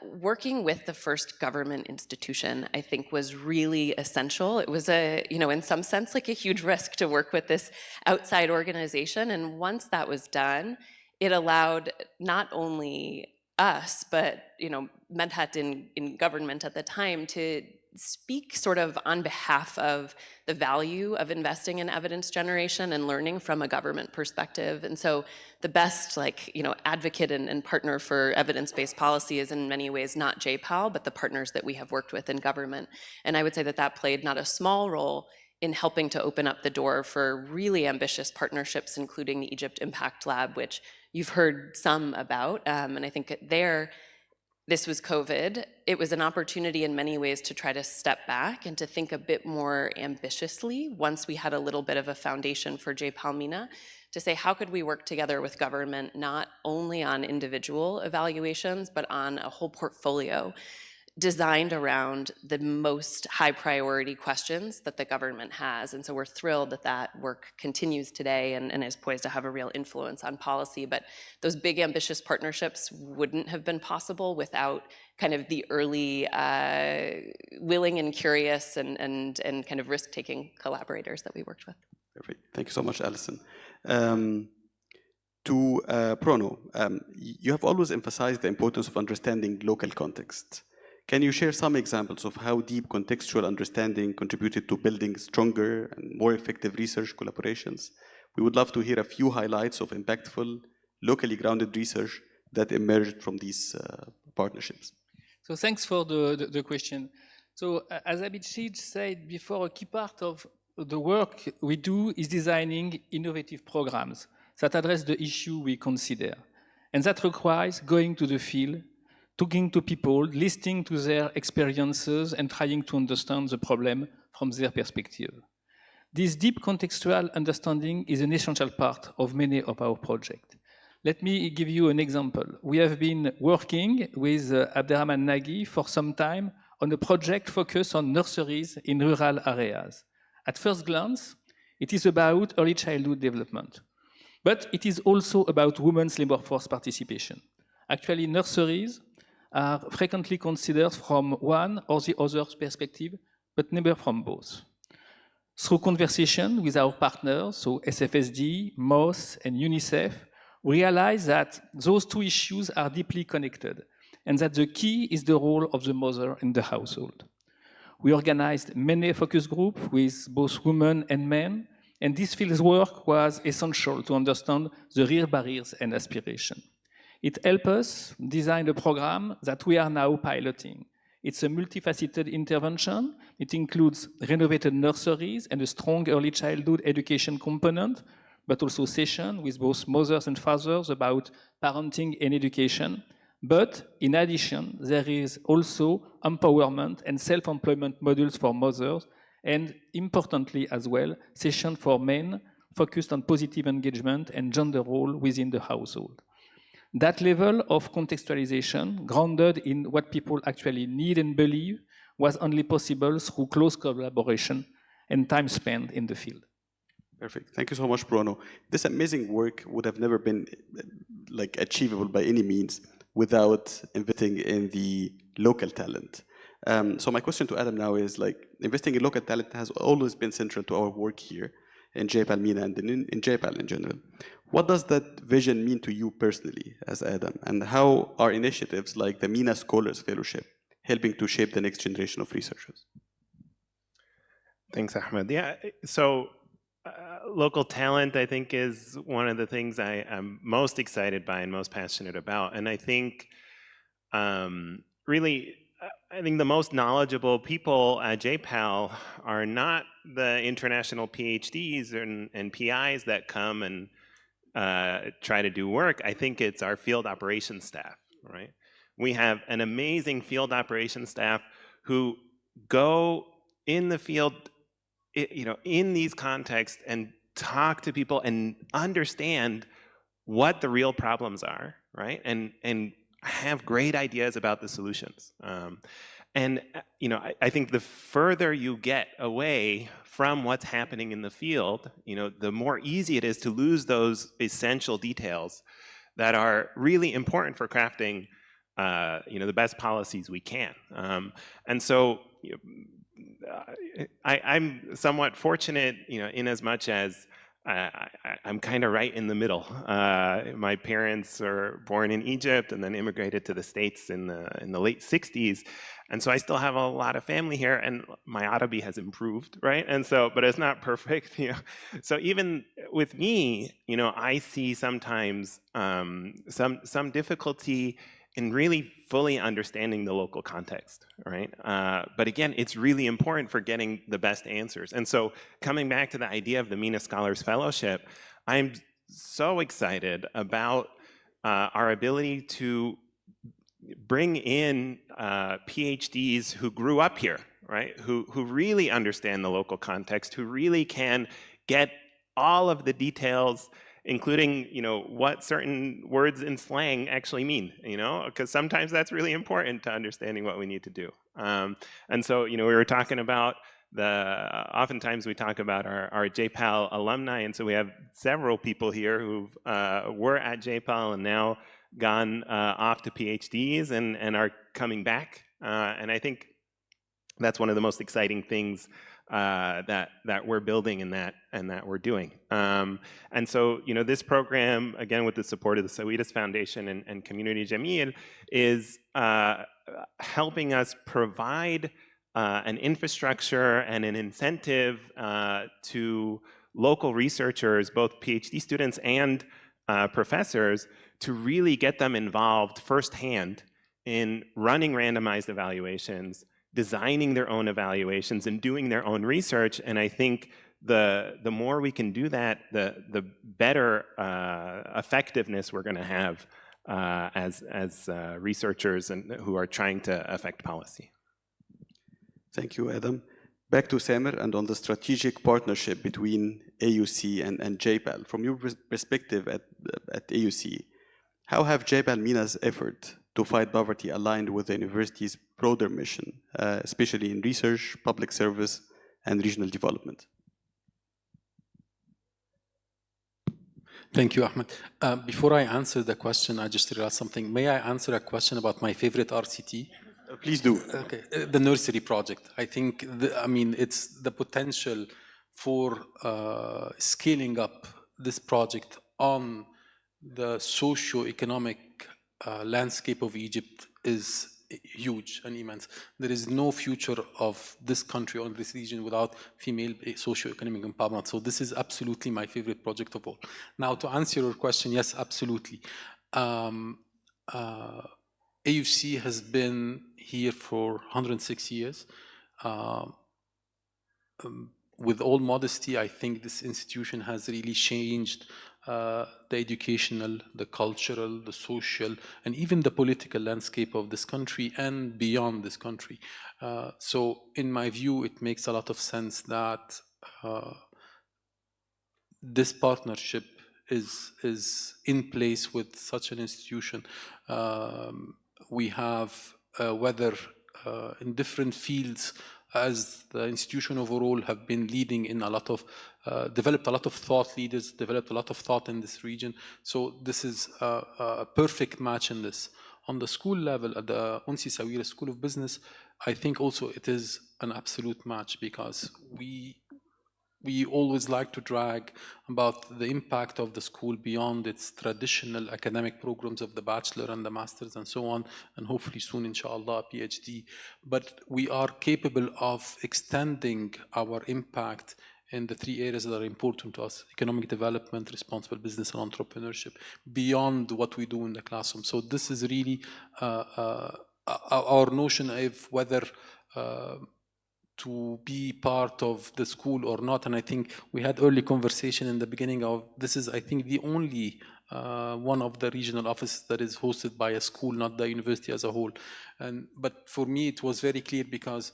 Working with the first government institution, I think, was really essential. It was in some sense, like a huge risk to work with this outside organization. And once that was done, it allowed not only us, but, Medhat in government at the time to speak sort of on behalf of the value of investing in evidence generation and learning from a government perspective. And so the best advocate and partner for evidence-based policy is in many ways not J-PAL, but the partners that we have worked with in government. And I would say that played not a small role in helping to open up the door for really ambitious partnerships, including the Egypt Impact Lab, which you've heard some about. And I think this was COVID. It was an opportunity in many ways to try to step back and to think a bit more ambitiously once we had a little bit of a foundation for J-PAL MENA, to say how could we work together with government not only on individual evaluations, but on a whole portfolio designed around the most high priority questions that the government has. And so we're thrilled that work continues today and is poised to have a real influence on policy. But those big ambitious partnerships wouldn't have been possible without kind of the early willing and curious and kind of risk-taking collaborators that we worked with. Perfect. Thank you so much, Alison. To Prono, you have always emphasized the importance of understanding local context. Can you share some examples of how deep contextual understanding contributed to building stronger and more effective research collaborations? We would love to hear a few highlights of impactful, locally grounded research that emerged from these partnerships. So thanks for the question. So as Abhijit said before, a key part of the work we do is designing innovative programs that address the issue we consider. And that requires going to the field, talking to people, listening to their experiences and trying to understand the problem from their perspective. This deep contextual understanding is an essential part of many of our projects. Let me give you an example. We have been working with Abderrahman Nagy for some time on a project focused on nurseries in rural areas. At first glance, it is about early childhood development, but it is also about women's labor force participation. Actually, nurseries are frequently considered from one or the other's perspective, but never from both. Through conversation with our partners, so SFSD, MOS, and UNICEF, we realize that those two issues are deeply connected, and that the key is the role of the mother in the household. We organized many focus groups with both women and men, and this field's work was essential to understand the real barriers and aspirations. It helped us design a program that we are now piloting. It's a multifaceted intervention. It includes renovated nurseries and a strong early childhood education component, but also sessions with both mothers and fathers about parenting and education. But in addition, there is also empowerment and self-employment modules for mothers, and importantly as well, sessions for men focused on positive engagement and gender role within the household. That level of contextualization, grounded in what people actually need and believe, was only possible through close collaboration and time spent in the field. Perfect. Thank you so much, Bruno. This amazing work would have never been like achievable by any means without investing in the local talent. So my question to Adam now is, like, investing in local talent has always been central to our work here in J-PAL MENA and in J-PAL in general. What does that vision mean to you personally as Adam? And how are initiatives like the MENA Scholars Fellowship helping to shape the next generation of researchers? Thanks, Ahmed. Yeah, so local talent, I think, is one of the things I'm most excited by and most passionate about. And I think really, I think the most knowledgeable people at J-PAL are not the international PhDs and PIs that come and try to do work. I think it's our field operations staff, right? We have an amazing field operations staff who go in the field, in these contexts and talk to people and understand what the real problems are, right? And have great ideas about the solutions. I think the further you get away from what's happening in the field, the more easy it is to lose those essential details that are really important for crafting, the best policies we can. And so, I'm somewhat fortunate, in as much as I'm kind of right in the middle. My parents are born in Egypt and then immigrated to the States in the late 60s. And so I still have a lot of family here, and my autonomy has improved, right? And so, but it's not perfect, So even with me, I see sometimes some difficulty in really fully understanding the local context, right? But again, it's really important for getting the best answers. And so coming back to the idea of the MENA Scholars Fellowship, I'm so excited about our ability to bring in PhDs who grew up here, right? Who really understand the local context, who really can get all of the details, including, what certain words in slang actually mean, because sometimes that's really important to understanding what we need to do. And so, we were talking about oftentimes we talk about our J-PAL alumni, and so we have several people here who were at J-PAL and now gone off to PhDs and are coming back. And I think that's one of the most exciting things that we're building and that we're doing. And so, this program, again, with the support of the Sawiris Foundation and Community Jameel, is helping us provide an infrastructure and an incentive to local researchers, both PhD students and professors, to really get them involved firsthand in running randomized evaluations, designing their own evaluations, and doing their own research. And I think the more we can do that, the better effectiveness we're going to have as researchers and who are trying to affect policy. Thank you, Adam. Back to Samer and on the strategic partnership between AUC and J-PAL. From your perspective at AUC, how have J-PAL MENA's effort to fight poverty aligned with the university's broader mission, especially in research, public service, and regional development? Thank you, Ahmed. Before I answer the question, I just realized something. May I answer a question about my favorite RCT? Please do. Okay, the nursery project. I think, it's the potential for scaling up this project on the socio-economic landscape of Egypt is huge and immense. There is no future of this country or this region without female socio-economic empowerment. So this is absolutely my favorite project of all. Now, to answer your question, yes, absolutely. AUC has been here for 106 years. With all modesty, I think this institution has really changed the educational, the cultural, the social, and even the political landscape of this country and beyond this country. So in my view, it makes a lot of sense that this partnership is in place with such an institution. We have, whether in different fields, as the institution overall have been leading in a lot of, developed a lot of thought leaders, developed a lot of thought in this region. So this is a perfect match in this. On the school level, at the Unsi Sawiris School of Business, I think also it is an absolute match, because we always like to brag about the impact of the school beyond its traditional academic programs of the bachelor and the masters and so on, and hopefully soon, inshallah, a PhD. But we are capable of extending our impact in the three areas that are important to us: economic development, responsible business, and entrepreneurship, beyond what we do in the classroom. So this is really our notion of whether to be part of the school or not. And I think we had early conversation in the beginning of this is, I think, the only one of the regional offices that is hosted by a school, not the university as a whole. But for me, it was very clear, because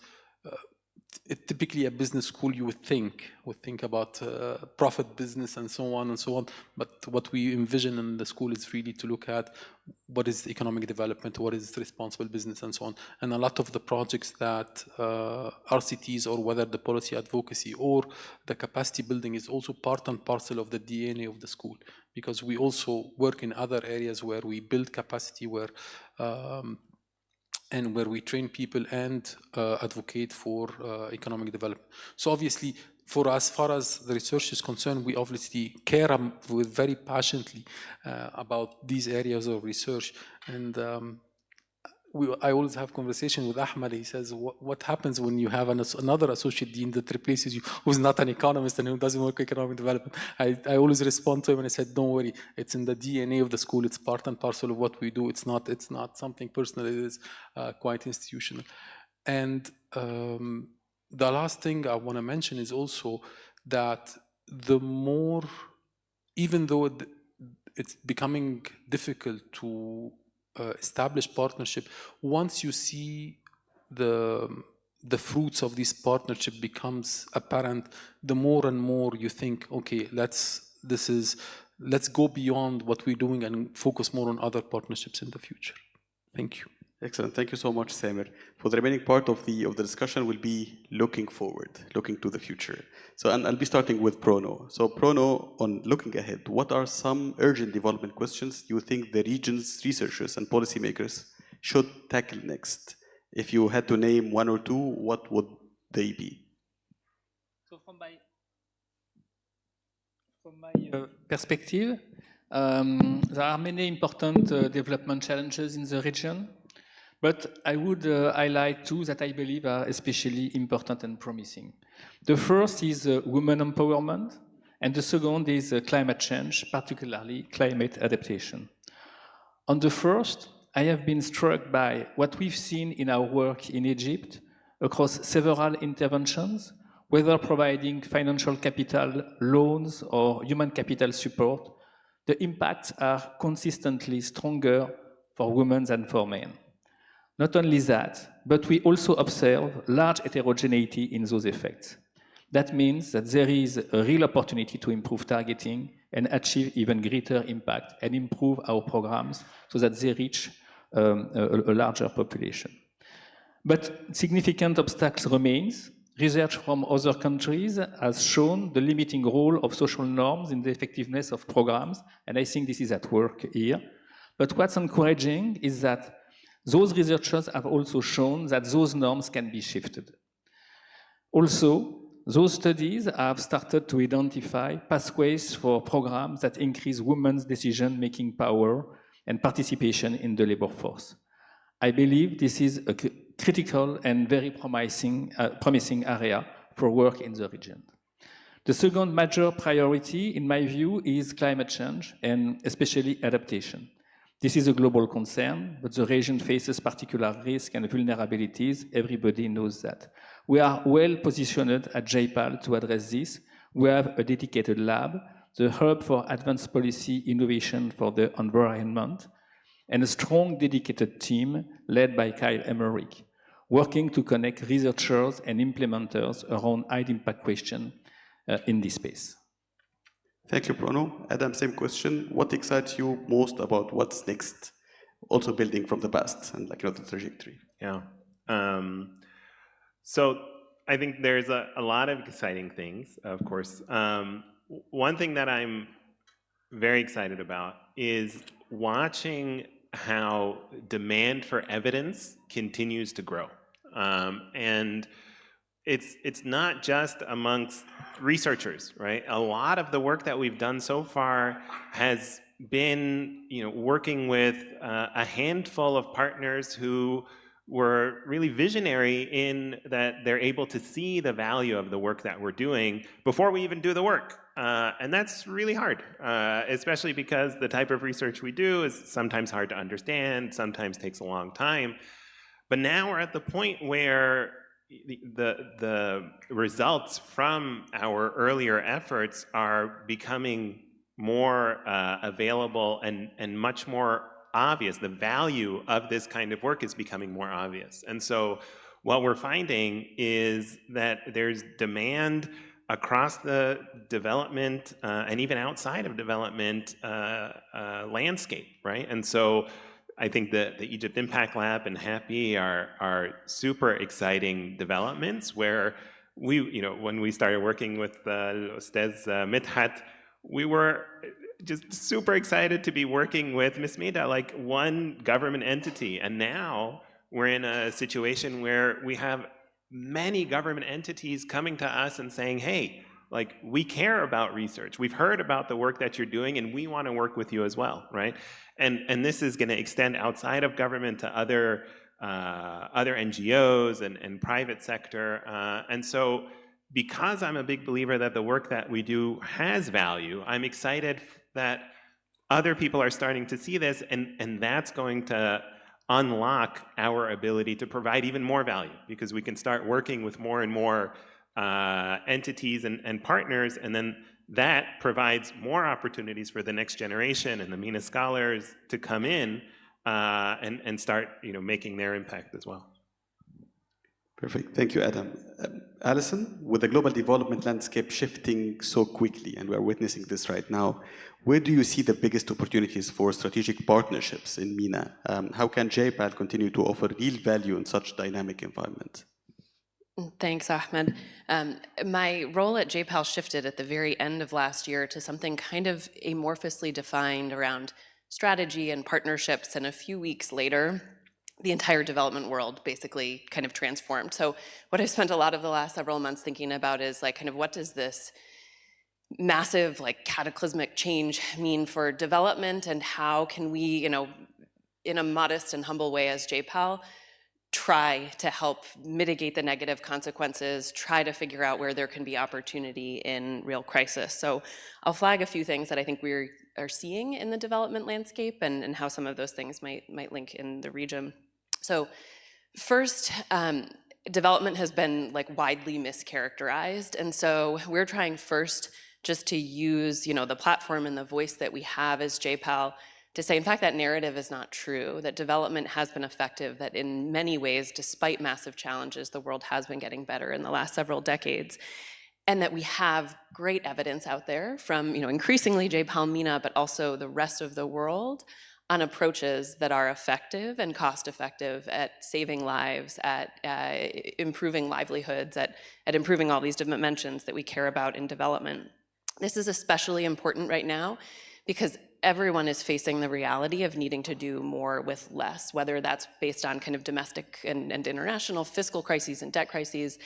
typically a business school, you would think about profit business and so on and so on. But what we envision in the school is really to look at what is economic development, what is responsible business, and so on. And a lot of the projects that RCTs, or whether the policy advocacy or the capacity building, is also part and parcel of the DNA of the school, because we also work in other areas where we build capacity, where we train people and advocate for economic development. So obviously, for as far as the research is concerned, we obviously care very passionately about these areas of research. And I always have conversation with Ahmed. He says, what happens when you have another associate dean that replaces you, who's not an economist and who doesn't work economic development? I always respond to him and I said, don't worry, it's in the DNA of the school. It's part and parcel of what we do. It's not something personal. It is quite institutional. And the last thing I want to mention is also that the more, even though it's becoming difficult to establish partnership, once you see the fruits of this partnership becomes apparent, the more and more you think, okay, let's go beyond what we're doing and focus more on other partnerships in the future. Thank you. Excellent. Thank you so much, Samir. For the remaining part of the discussion, we'll be looking forward, looking to the future. So, and I'll be starting with Prono. So, Prono, on looking ahead, what are some urgent development questions you think the region's researchers and policymakers should tackle next? If you had to name one or two, what would they be? So, from my perspective, there are many important development challenges in the region. But I would highlight two that I believe are especially important and promising. The first is women empowerment, and the second is climate change, particularly climate adaptation. On the first, I have been struck by what we've seen in our work in Egypt across several interventions, whether providing financial capital, loans, or human capital support. The impacts are consistently stronger for women than for men. Not only that, but we also observe large heterogeneity in those effects. That means that there is a real opportunity to improve targeting and achieve even greater impact and improve our programs so that they reach a larger population. But significant obstacles remains. Research from other countries has shown the limiting role of social norms in the effectiveness of programs, and I think this is at work here. But what's encouraging is that those researchers have also shown that those norms can be shifted. Also, those studies have started to identify pathways for programs that increase women's decision-making power and participation in the labor force. I believe this is a critical and very promising area for work in the region. The second major priority, in my view, is climate change and especially adaptation. This is a global concern, but the region faces particular risks and vulnerabilities. Everybody knows that. We are well positioned at J-PAL to address this. We have a dedicated lab, the Hub for Advanced Policy Innovation for the Environment, and a strong dedicated team led by Kyle Emmerich, working to connect researchers and implementers around high-impact questions in this space. Thank you, Bruno. Adam, same question. What excites you most about what's next? Also building from the past and the trajectory. Yeah. So I think there's a lot of exciting things, of course. One thing that I'm very excited about is watching how demand for evidence continues to grow. And it's not just amongst researchers, right? A lot of the work that we've done so far has been, working with a handful of partners who were really visionary in that they're able to see the value of the work that we're doing before we even do the work. And that's really hard, especially because the type of research we do is sometimes hard to understand, sometimes takes a long time. But now we're at the point where the results from our earlier efforts are becoming more available and much more obvious. The value of this kind of work is becoming more obvious. And so what we're finding is that there's demand across the development and even outside of development landscape, right? And so I think the Egypt Impact Lab and HAPPY are super exciting developments where when we started working with Ustaz Midhat, we were just super excited to be working with Ms. Maida, like one government entity. And now we're in a situation where we have many government entities coming to us and saying, hey, like, we care about research. We've heard about the work that you're doing, and we want to work with you as well, right? And this is going to extend outside of government to other NGOs and private sector. And so because I'm a big believer that the work that we do has value, I'm excited that other people are starting to see this, and that's going to unlock our ability to provide even more value, because we can start working with more and more entities and partners, and then that provides more opportunities for the next generation and the MENA scholars to come in and start making their impact as well. Perfect. Thank you, Adam. Alison, with the global development landscape shifting so quickly, and we're witnessing this right now, where do you see the biggest opportunities for strategic partnerships in MENA? How can J-PAL continue to offer real value in such dynamic environment? Thanks, Ahmed. My role at J-PAL shifted at the very end of last year to something kind of amorphously defined around strategy and partnerships, and a few weeks later, the entire development world basically kind of transformed. So what I've spent a lot of the last several months thinking about is like, kind of what does this massive, like, cataclysmic change mean for development, and how can we, in a modest and humble way as J-PAL, try to help mitigate the negative consequences, try to figure out where there can be opportunity in real crisis. So I'll flag a few things that I think we are seeing in the development landscape, and how some of those things might link in the region. So first, development has been like widely mischaracterized, and so we're trying first just to use the platform and the voice that we have as J-PAL to say, in fact, that narrative is not true, that development has been effective, that in many ways, despite massive challenges, the world has been getting better in the last several decades, and that we have great evidence out there from increasingly J-PAL MENA, but also the rest of the world, on approaches that are effective and cost-effective at saving lives, at improving livelihoods, at improving all these dimensions that we care about in development. This is especially important right now because everyone is facing the reality of needing to do more with less, whether that's based on kind of domestic and international fiscal crises and debt crises,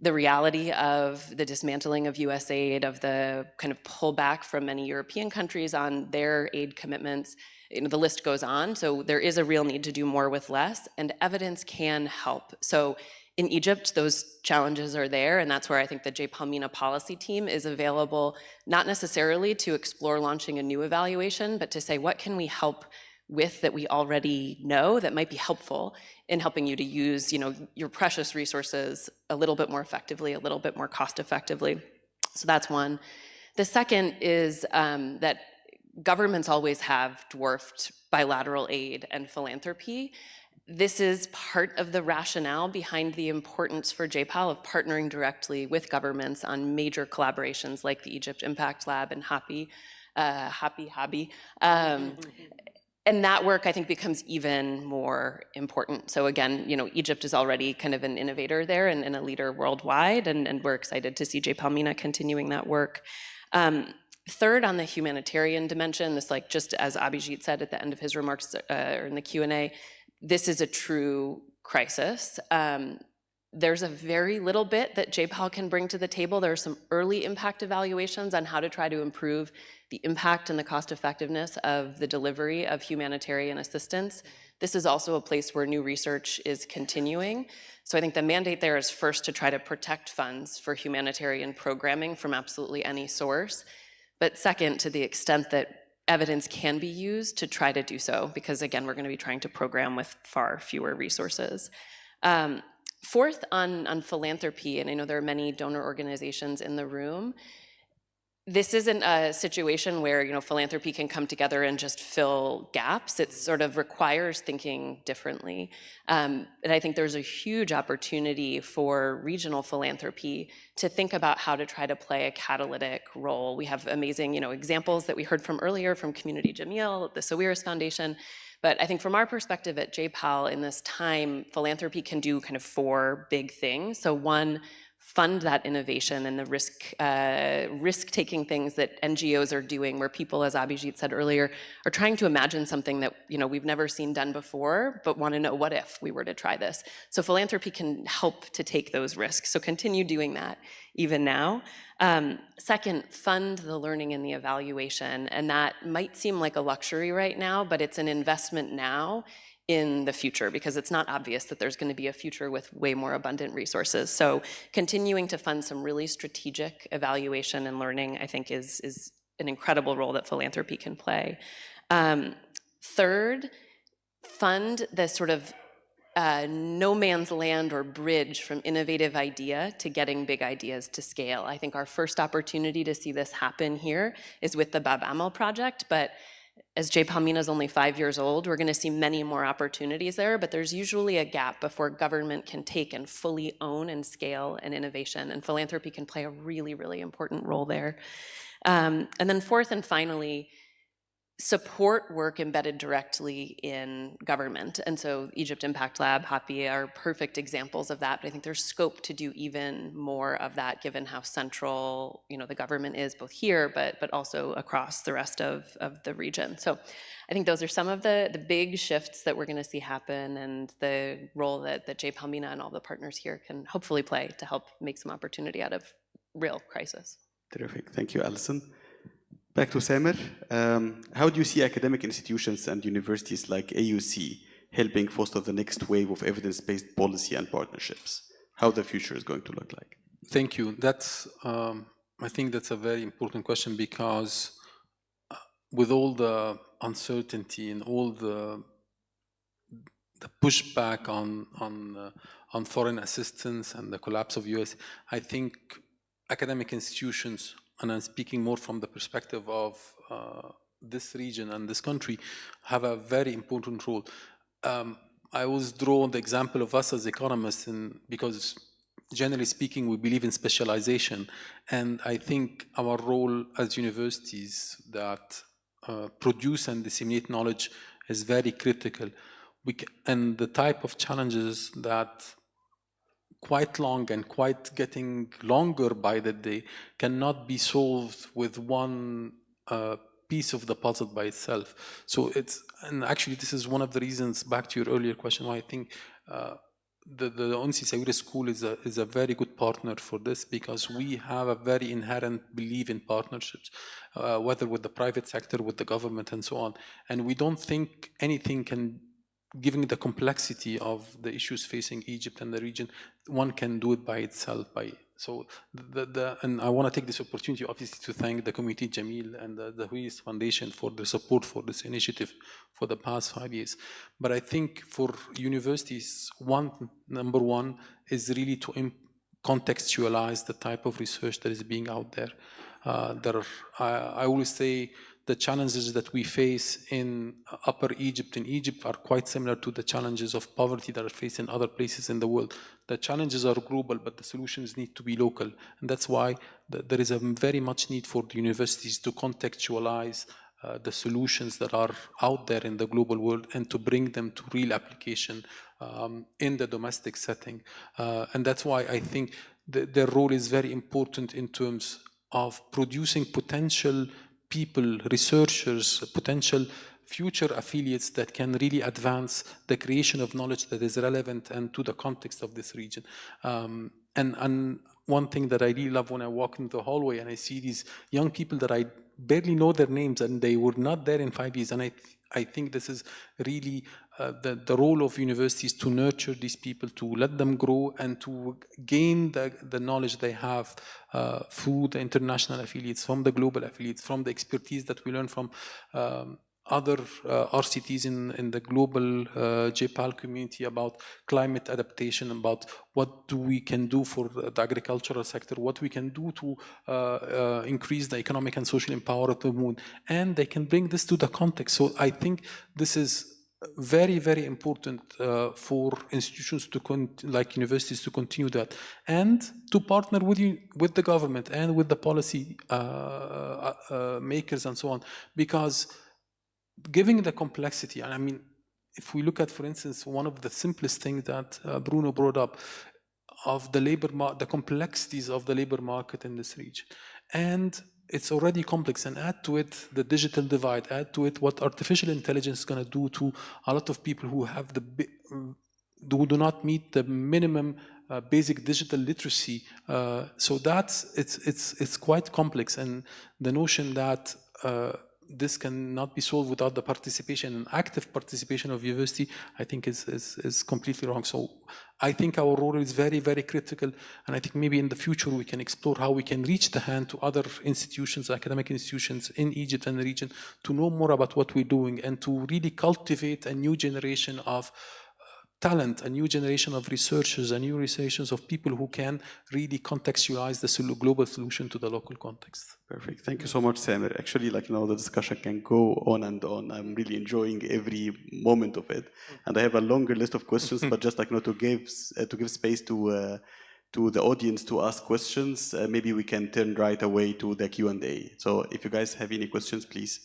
the reality of the dismantling of US aid, of the kind of pullback from many European countries on their aid commitments. The list goes on. So there is a real need to do more with less, and evidence can help. So in Egypt, those challenges are there, and that's where I think the J-PAL MENA policy team is available, not necessarily to explore launching a new evaluation, but to say, what can we help with that we already know that might be helpful in helping you to use your precious resources a little bit more effectively, a little bit more cost effectively. So that's one. The second is that governments always have dwarfed bilateral aid and philanthropy. This is part of the rationale behind the importance for J-PAL of partnering directly with governments on major collaborations like the Egypt Impact Lab and HAPPY. And that work, I think, becomes even more important. So again, Egypt is already kind of an innovator there and a leader worldwide, and we're excited to see J-PAL MENA continuing that work. Third, on the humanitarian dimension, this, like, just as Abhijit said at the end of his remarks or in the Q&A, this is a true crisis. There's a very little bit that J-PAL can bring to the table. There are some early impact evaluations on how to try to improve the impact and the cost effectiveness of the delivery of humanitarian assistance. This is also a place where new research is continuing. So I think the mandate there is first to try to protect funds for humanitarian programming from absolutely any source. But second, to the extent that evidence can be used, to try to do so, because again, we're going to be trying to program with far fewer resources. Fourth, on philanthropy, and I know there are many donor organizations in the room, this isn't a situation where philanthropy can come together and just fill gaps. It sort of requires thinking differently. And I think there's a huge opportunity for regional philanthropy to think about how to try to play a catalytic role. We have amazing examples that we heard from earlier from Community Jamil, the Sawiris Foundation. But I think from our perspective at J-PAL in this time, philanthropy can do kind of four big things. So one, fund that innovation and the risk-taking things that NGOs are doing, where people, as Abhijit said earlier, are trying to imagine something that we've never seen done before, but want to know, what if we were to try this? So philanthropy can help to take those risks. So continue doing that even now. Second, fund the learning and the evaluation. And that might seem like a luxury right now, but it's an investment now in the future, because it's not obvious that there's going to be a future with way more abundant resources. So continuing to fund some really strategic evaluation and learning, I think, is an incredible role that philanthropy can play. Third, fund the sort of no man's land or bridge from innovative idea to getting big ideas to scale. I think our first opportunity to see this happen here is with the Bab Amal project, but as J-PAL MENA is only 5 years old, we're going to see many more opportunities there, but there's usually a gap before government can take and fully own and scale an innovation, and philanthropy can play a really, really important role there. And then fourth and finally, support work embedded directly in government. And so Egypt Impact Lab, HAPI are perfect examples of that, but I think there's scope to do even more of that, given how central the government is, both here, but also across the rest of the region. So I think those are some of the big shifts that we're going to see happen, and the role that J-PAL MENA and all the partners here can hopefully play to help make some opportunity out of real crisis. Terrific. Thank you, Alison. Back to Samer. How do you see academic institutions and universities like AUC helping foster the next wave of evidence-based policy and partnerships? How the future is going to look like? Thank you. That's, I think that's a very important question, because with all the uncertainty and all the pushback on foreign assistance and the collapse of US, I think academic institutions, and I'm speaking more from the perspective of this region and this country, have a very important role. I always draw the example of us as economists, because generally speaking, we believe in specialization. And I think our role as universities that produce and disseminate knowledge is very critical. And the type of challenges that quite long and quite getting longer by the day cannot be solved with one piece of the puzzle by itself. So and actually this is one of the reasons, back to your earlier question, why I think the ONC Sawiris School is a very good partner for this, because we have a very inherent belief in partnerships, whether with the private sector, with the government, and so on. And we don't think anything can, given the complexity of the issues facing Egypt and the region, one can do it by itself. And I want to take this opportunity, obviously, to thank the Community Jamil and the Sawiris Foundation for the support for this initiative for the past 5 years. But I think for universities, number one is really to contextualize the type of research that is being out there. I always say, the challenges that we face in Upper Egypt, in Egypt, are quite similar to the challenges of poverty that are faced in other places in the world. The challenges are global, but the solutions need to be local. And that's why there is a very much need for the universities to contextualize the solutions that are out there in the global world and to bring them to real application in the domestic setting. And that's why I think their role is very important in terms of producing potential people, researchers, potential future affiliates that can really advance the creation of knowledge that is relevant and to the context of this region. And one thing that I really love when I walk into the hallway and I see these young people that I barely know their names and they were not there in 5 years. And I think this is really the role of universities to nurture these people, to let them grow and to gain the knowledge they have through the international affiliates, from the global affiliates, from the expertise that we learn from other RCTs in the global J-PAL community about climate adaptation, about what we can do for the agricultural sector, what we can do to increase the economic and social empowerment of the moon. And they can bring this to the context. So I think this is very, very important for institutions like universities to continue that and to partner with the government and with the policy makers and so on, because given the complexity, and I mean, if we look at, for instance, one of the simplest things that Bruno brought up of the complexities of the labor market in this region, and it's already complex, and add to it the digital divide, add to it what artificial intelligence is going to do to a lot of people who have who do not meet the minimum basic digital literacy. So it's quite complex, and the notion that this cannot be solved without the participation and active participation of university, I think is completely wrong. So I think our role is very, very critical. And I think maybe in the future we can explore how we can reach the hand to other institutions, academic institutions in Egypt and the region to know more about what we're doing and to really cultivate a new generation of talent, a new generation of researchers, a new generations of people who can really contextualize the global solution to the local context. Perfect. Thank you so much, Samir. Actually, the discussion can go on and on. I'm really enjoying every moment of it. And I have a longer list of questions, but just to give space to the audience to ask questions, maybe we can turn right away to the Q&A. So if you guys have any questions, please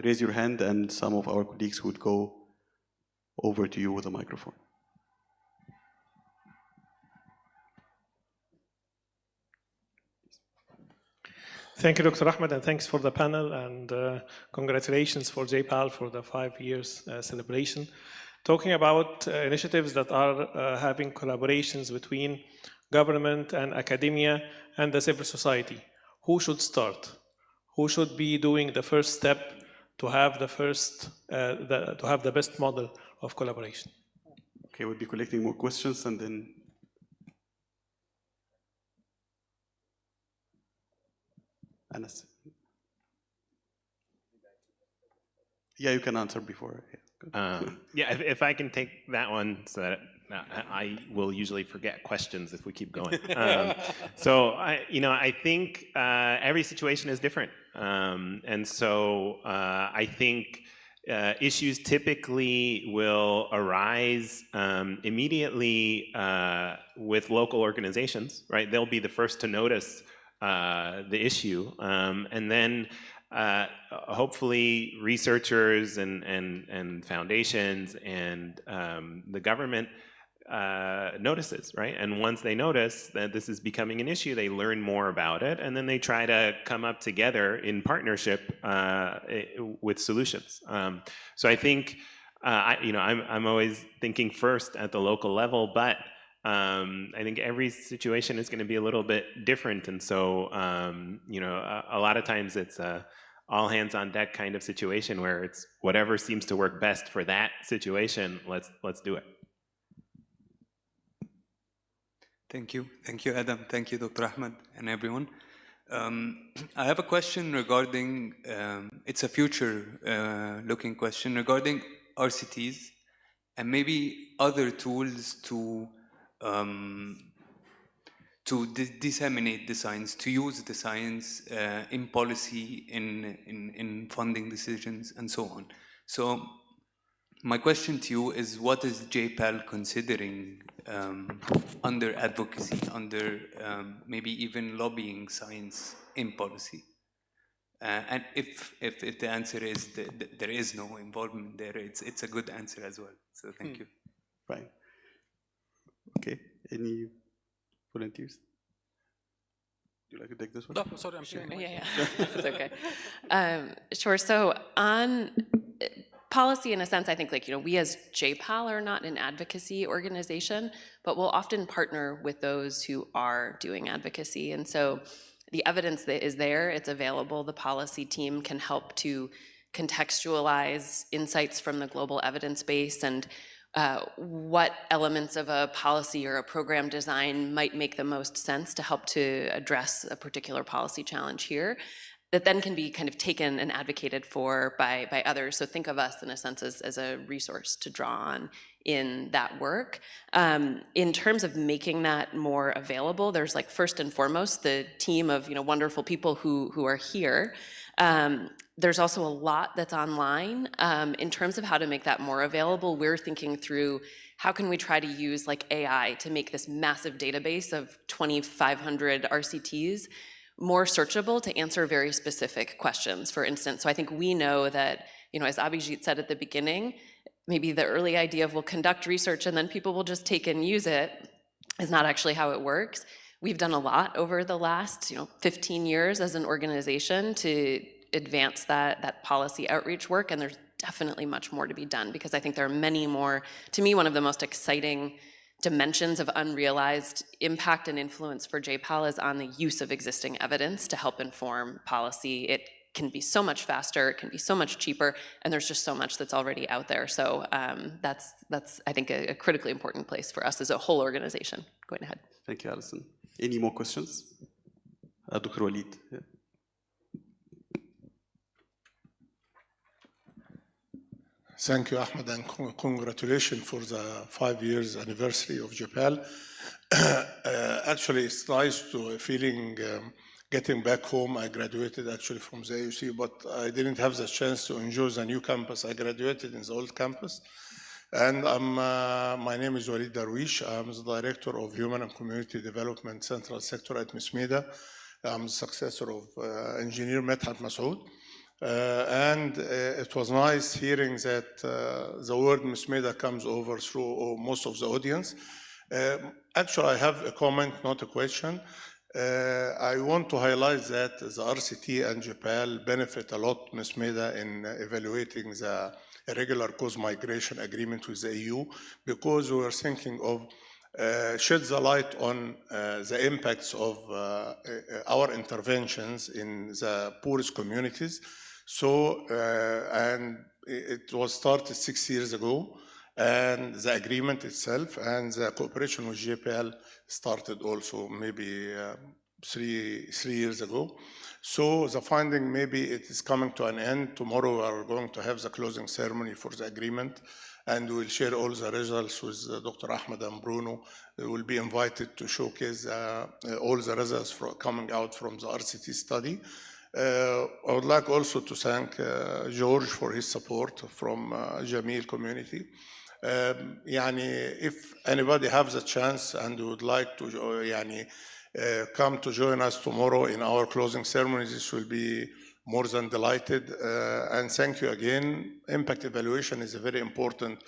raise your hand and some of our colleagues would go over to you with a microphone. Thank you, Dr. Ahmed, and thanks for the panel, and congratulations for J-PAL for the 5 years celebration. Talking about initiatives that are having collaborations between government and academia and the civil society, who should start? Who should be doing the first step to have the best model of collaboration? Okay, we'll be collecting more questions and then Anas. Yeah, you can answer before. Yeah, if I can take that one, so that I will usually forget questions if we keep going. So I think every situation is different, and so I think issues typically will arise immediately with local organizations, right? They'll be the first to notice the issue, and then hopefully researchers and foundations and the government notices, right? And once they notice that this is becoming an issue, they learn more about it, and then they try to come up together in partnership with solutions. So I think I'm always thinking first at the local level, but I think every situation is going to be a little bit different, and so a lot of times it's a all hands on deck kind of situation where it's whatever seems to work best for that situation. Let's do it. Thank you, Adam. Thank you, Dr. Ahmed, and everyone. I have a question regarding. It's a future-looking question regarding RCTs and maybe other tools to disseminate the science, to use the science in policy, in funding decisions, and so on. So my question to you is, what is J-PAL considering under advocacy, under maybe even lobbying science in policy? And if the answer is that there is no involvement there, it's a good answer as well. So thank you. Right. Okay. Any volunteers? Would you like to take this one? No, sorry, I'm sharing. Yeah, it's okay. Sure. So on policy, in a sense, I think we as J-PAL are not an advocacy organization, but we'll often partner with those who are doing advocacy. And so the evidence that is there, it's available. The policy team can help to contextualize insights from the global evidence base and what elements of a policy or a program design might make the most sense to help to address a particular policy challenge here, that then can be kind of taken and advocated for by others. So think of us in a sense as a resource to draw on in that work. In terms of making that more available, there's first and foremost the team of wonderful people who are here. There's also a lot that's online. In terms of how to make that more available, we're thinking through how can we try to use AI to make this massive database of 2,500 RCTs more searchable to answer very specific questions, for instance. So I think we know that, as Abhijit said at the beginning, maybe the early idea of we'll conduct research and then people will just take and use it is not actually how it works. We've done a lot over the last 15 years as an organization to advance that policy outreach work, and there's definitely much more to be done because I think there are many more. To me, one of the most exciting dimensions of unrealized impact and influence for J-PAL is on the use of existing evidence to help inform policy. It can be so much faster, it can be so much cheaper, and there's just so much that's already out there. So that's I think, a critically important place for us as a whole organization. Going ahead. Thank you, Alison. Any more questions? Dr. Walid. Yeah. Thank you, Ahmed, and congratulations for the 5 years anniversary of J-PAL. Actually, it's nice to getting back home. I graduated actually from the AUC, but I didn't have the chance to enjoy the new campus. I graduated in the old campus. And my name is Walid Darwish. I'm the Director of Human and Community Development Central Sector at Miss MEDA. I'm the successor of Engineer Medhat Masoud. And it was nice hearing that the word Miss MEDA comes over through most of the audience. Actually, I have a comment, not a question. I want to highlight that the RCT and J-PAL benefit a lot Miss MEDA in evaluating the irregular cause migration agreement with the EU, because we are thinking of shed the light on the impacts of our interventions in the poorest communities. So, and it was started 6 years ago, and the agreement itself and the cooperation with J-PAL started also maybe three years ago. So the finding, maybe it is coming to an end. Tomorrow we are going to have the closing ceremony for the agreement, and we'll share all the results with Dr. Ahmed and Bruno. They will be invited to showcase all the results coming out from the RCT study. I would like also to thank George for his support from Jameel community. If anybody has a chance and would like to come to join us tomorrow in our closing ceremony, this will be more than delighted. And thank you again. Impact evaluation is a very important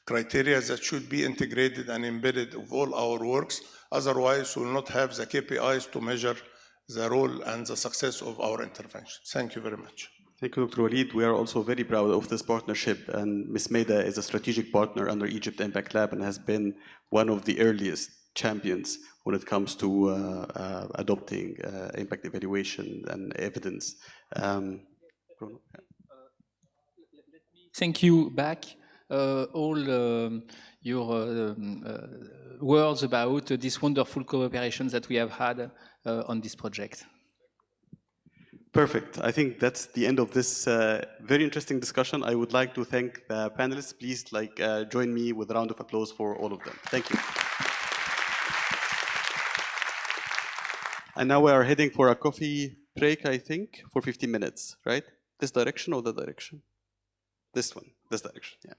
criteria that should be integrated and embedded of all our works. Otherwise, we will not have the KPIs to measure the role and the success of our intervention. Thank you very much. Thank you, Dr. Walid. We are also very proud of this partnership, and Ms. MEDA is a strategic partner under Egypt Impact Lab and has been one of the earliest champions when it comes to adopting impact evaluation and evidence. Bruno? Thank you back. All your words about this wonderful cooperation that we have had on this project. Perfect. I think that's the end of this very interesting discussion. I would like to thank the panelists. Please join me with a round of applause for all of them. Thank you. And now we are heading for a coffee break, I think, for 15 minutes, right? This direction or that direction? This one, this direction, yeah.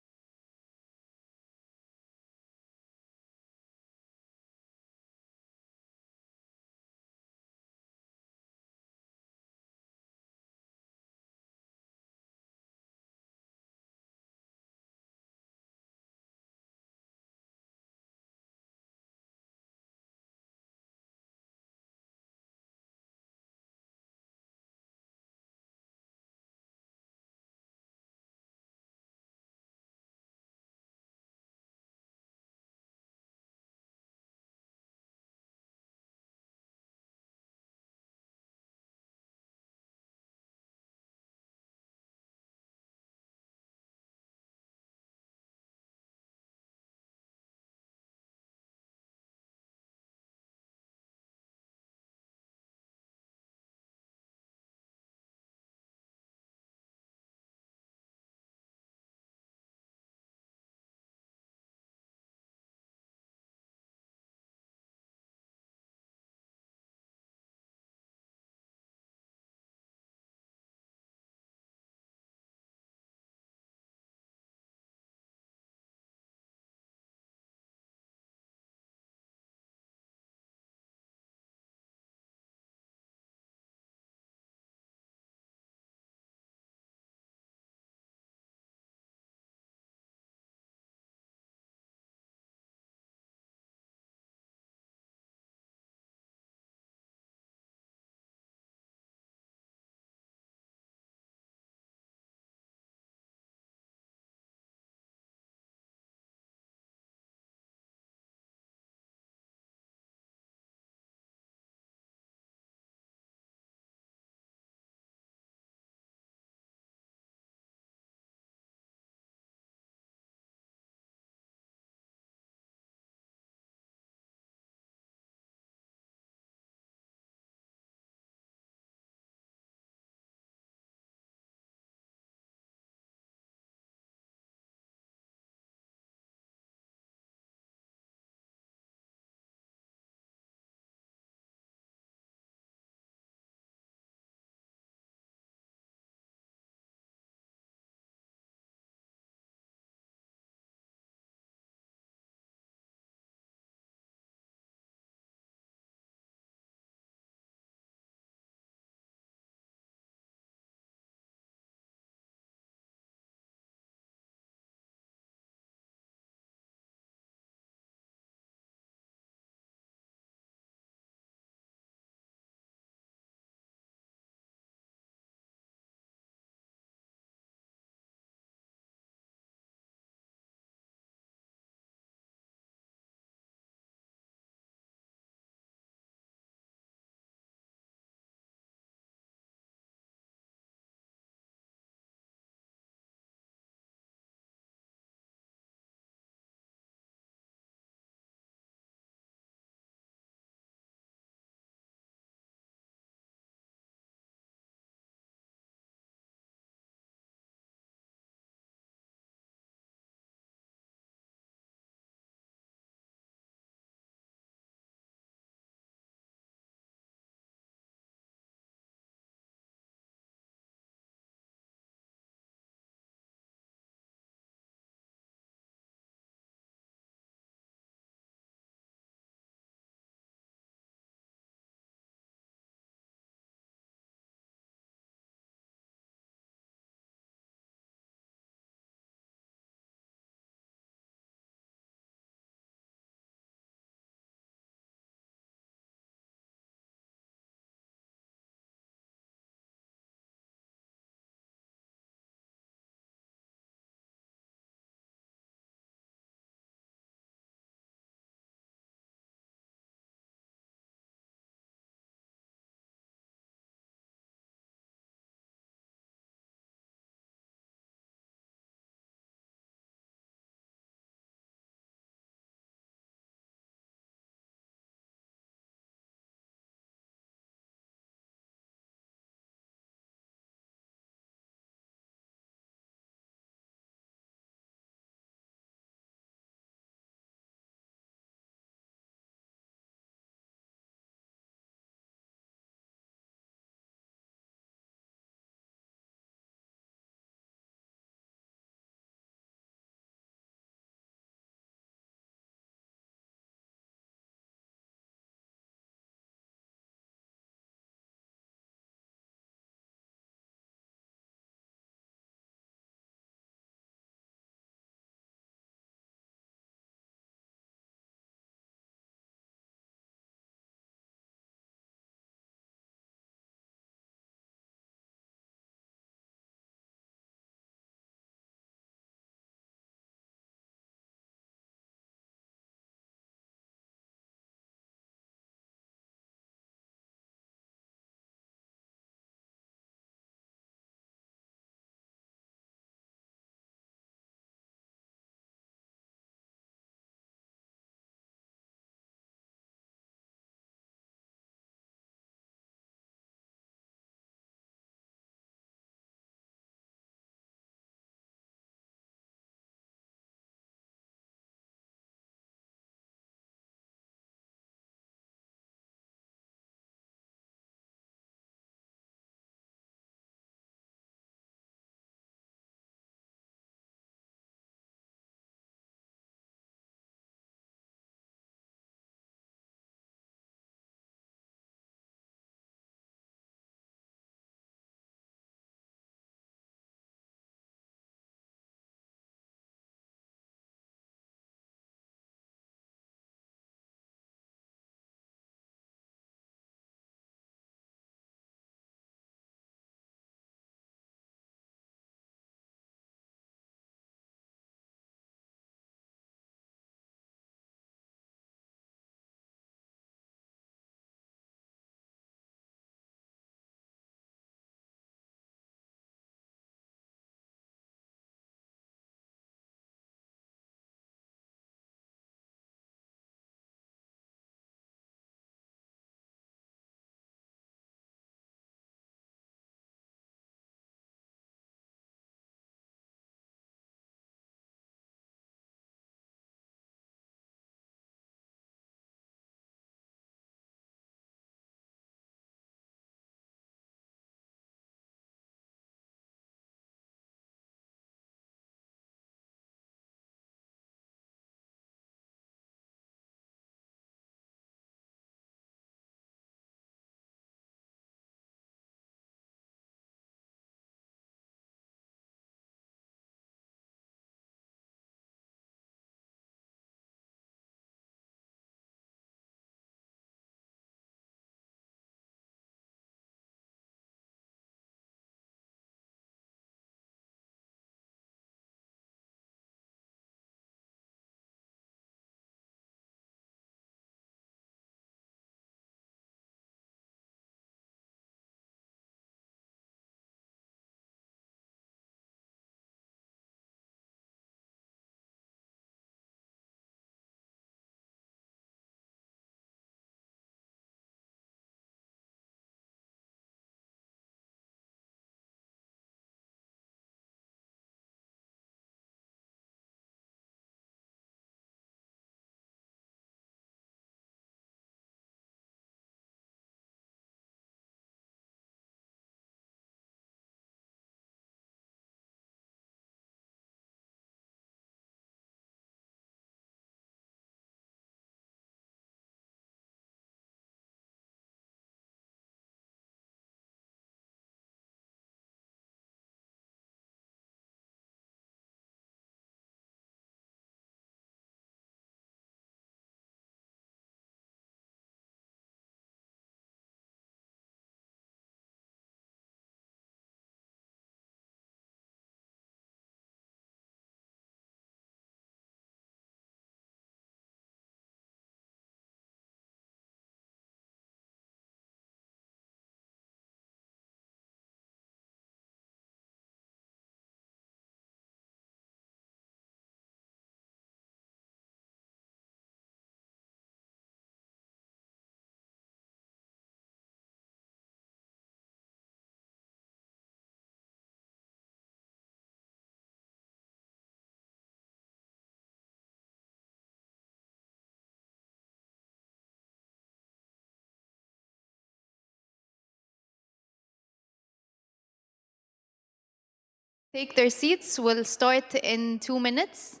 Take their seats. We'll start in 2 minutes.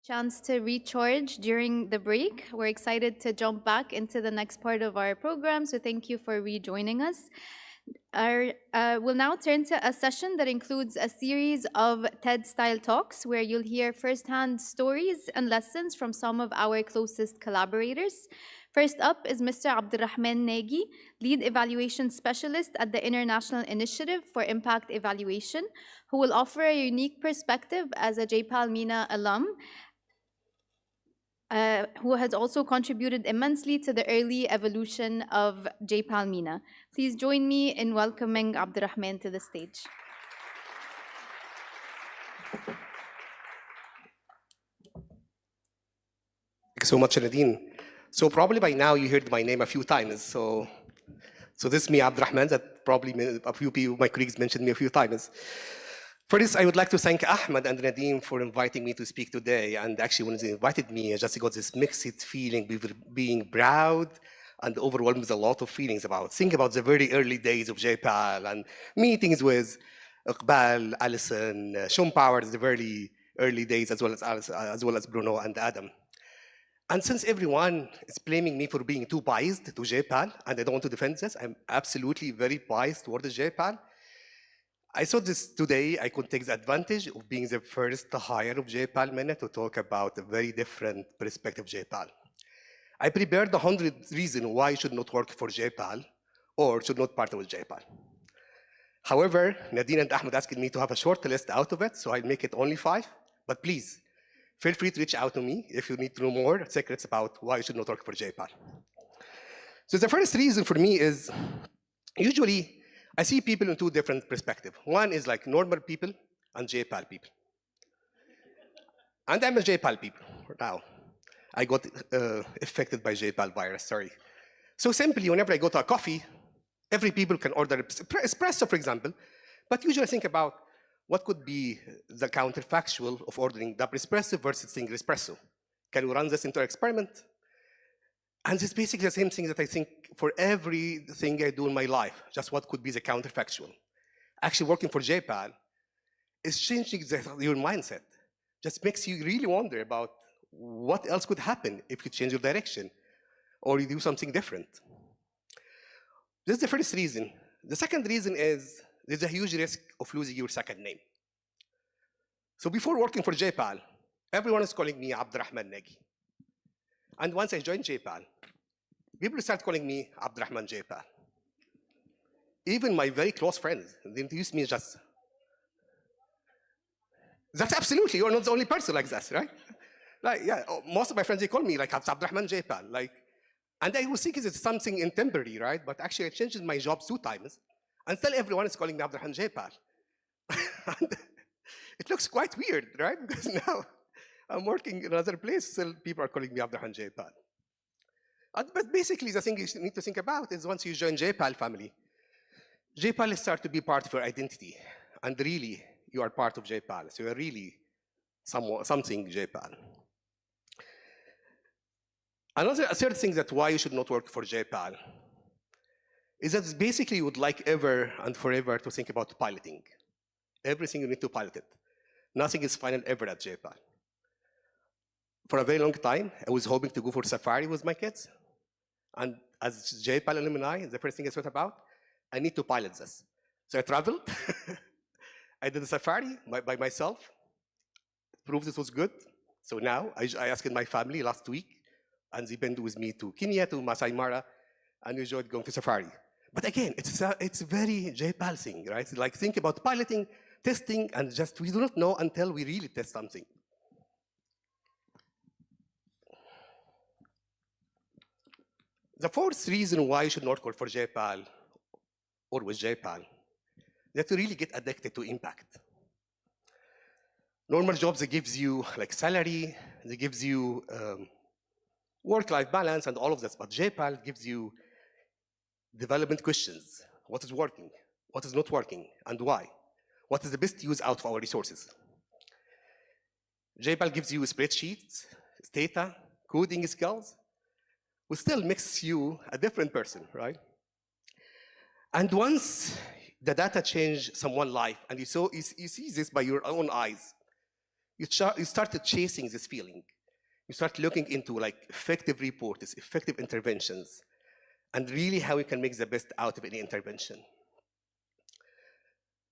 Chance to recharge during the break. We're excited to jump back into the next part of our program, so thank you for rejoining us. We'll now turn to a session that includes a series of TED-style talks where you'll hear firsthand stories and lessons from some of our closest collaborators. First up is Mr. Abdurrahman Nagy, Lead Evaluation Specialist at the International Initiative for Impact Evaluation, who will offer a unique perspective as a J-PAL MENA alum, who has also contributed immensely to the early evolution of J-PAL MENA. Please join me in welcoming Abdurrahman to the stage. Thank you so much, Nadine. So probably by now you heard my name a few times. So this is me, Abdurrahman, that probably a few people, my colleagues mentioned me a few times. For this, I would like to thank Ahmed and Nadine for inviting me to speak today. And actually, when they invited me, I just got this mixed feeling, being proud and overwhelmed with a lot of feelings think about the very early days of J-PAL and meetings with Iqbal, Alison, Sean Powers, the very early days, as well as Bruno and Adam. And since everyone is blaming me for being too biased to J-PAL, and I don't want to defend this, I'm absolutely very biased towards J-PAL. I thought this today I could take the advantage of being the first hire of J-PAL MENA to talk about a very different perspective of J-PAL. I prepared 100 reasons why you should not work for J-PAL or should not partner with J-PAL. However, Nadine and Ahmed asked me to have a short list out of it, so I'll make it only 5. But please, feel free to reach out to me if you need to know more secrets about why you should not work for J-PAL. So the first reason for me is, usually, I see people in 2 different perspectives. One is like normal people and J-PAL people. And I'm a J-PAL people now. I got affected by J-PAL virus, sorry. So simply, whenever I go to a coffee, every people can order espresso, for example, but usually I think about what could be the counterfactual of ordering double espresso versus single espresso. Can we run this into an experiment? And it's basically the same thing that I think for everything I do in my life, just what could be the counterfactual. Actually working for J-PAL is changing your mindset. Just makes you really wonder about what else could happen if you change your direction or you do something different. This is the first reason. The second reason is there's a huge risk of losing your second name. So before working for J-PAL, everyone is calling me Abdurrahman Nagy. And once I joined J-PAL, people start calling me Abdurrahman J-PAL. Even my very close friends, they introduce me just, that's absolutely, you're not the only person like that, right? Like, yeah, most of my friends, they call me like Abdurrahman J-PAL. Like, and I was thinking it's something in temporary, right? But actually I changed my job 2 times, and still everyone is calling me Abdurrahman J-PAL. It looks quite weird, right? Because now I'm working in another place, still people are calling me Abdurrahman J-PAL. But basically, the thing you need to think about is once you join J-PAL family, J-PAL starts to be part of your identity. And really, you are part of J-PAL. So you're really something J-PAL. A third thing that why you should not work for J-PAL is that basically you would like ever and forever to think about piloting. Everything you need to pilot it. Nothing is final ever at J-PAL. For a very long time, I was hoping to go for safari with my kids. And as J-PAL alumni, the first thing I thought about, I need to pilot this. So I traveled. I did a safari by myself. Proved it was good. So now I asked my family last week, and they went with me to Kenya, to Masai Mara, and enjoyed going to safari. But again, it's a very J-PAL thing, right? Like think about piloting, testing, and just we do not know until we really test something. The fourth reason why you should not work for J-PAL or with J-PAL, that you really get addicted to impact. Normal jobs, it gives you like salary, it gives you work-life balance and all of this, but J-PAL gives you development questions. What is working? What is not working? And why? What is the best use out of our resources? J-PAL gives you spreadsheets, data, coding skills, which still makes you a different person, right? And once the data change someone's life, and you see this by your own eyes, you started chasing this feeling. You start looking into like effective reports, effective interventions, and really how we can make the best out of any intervention.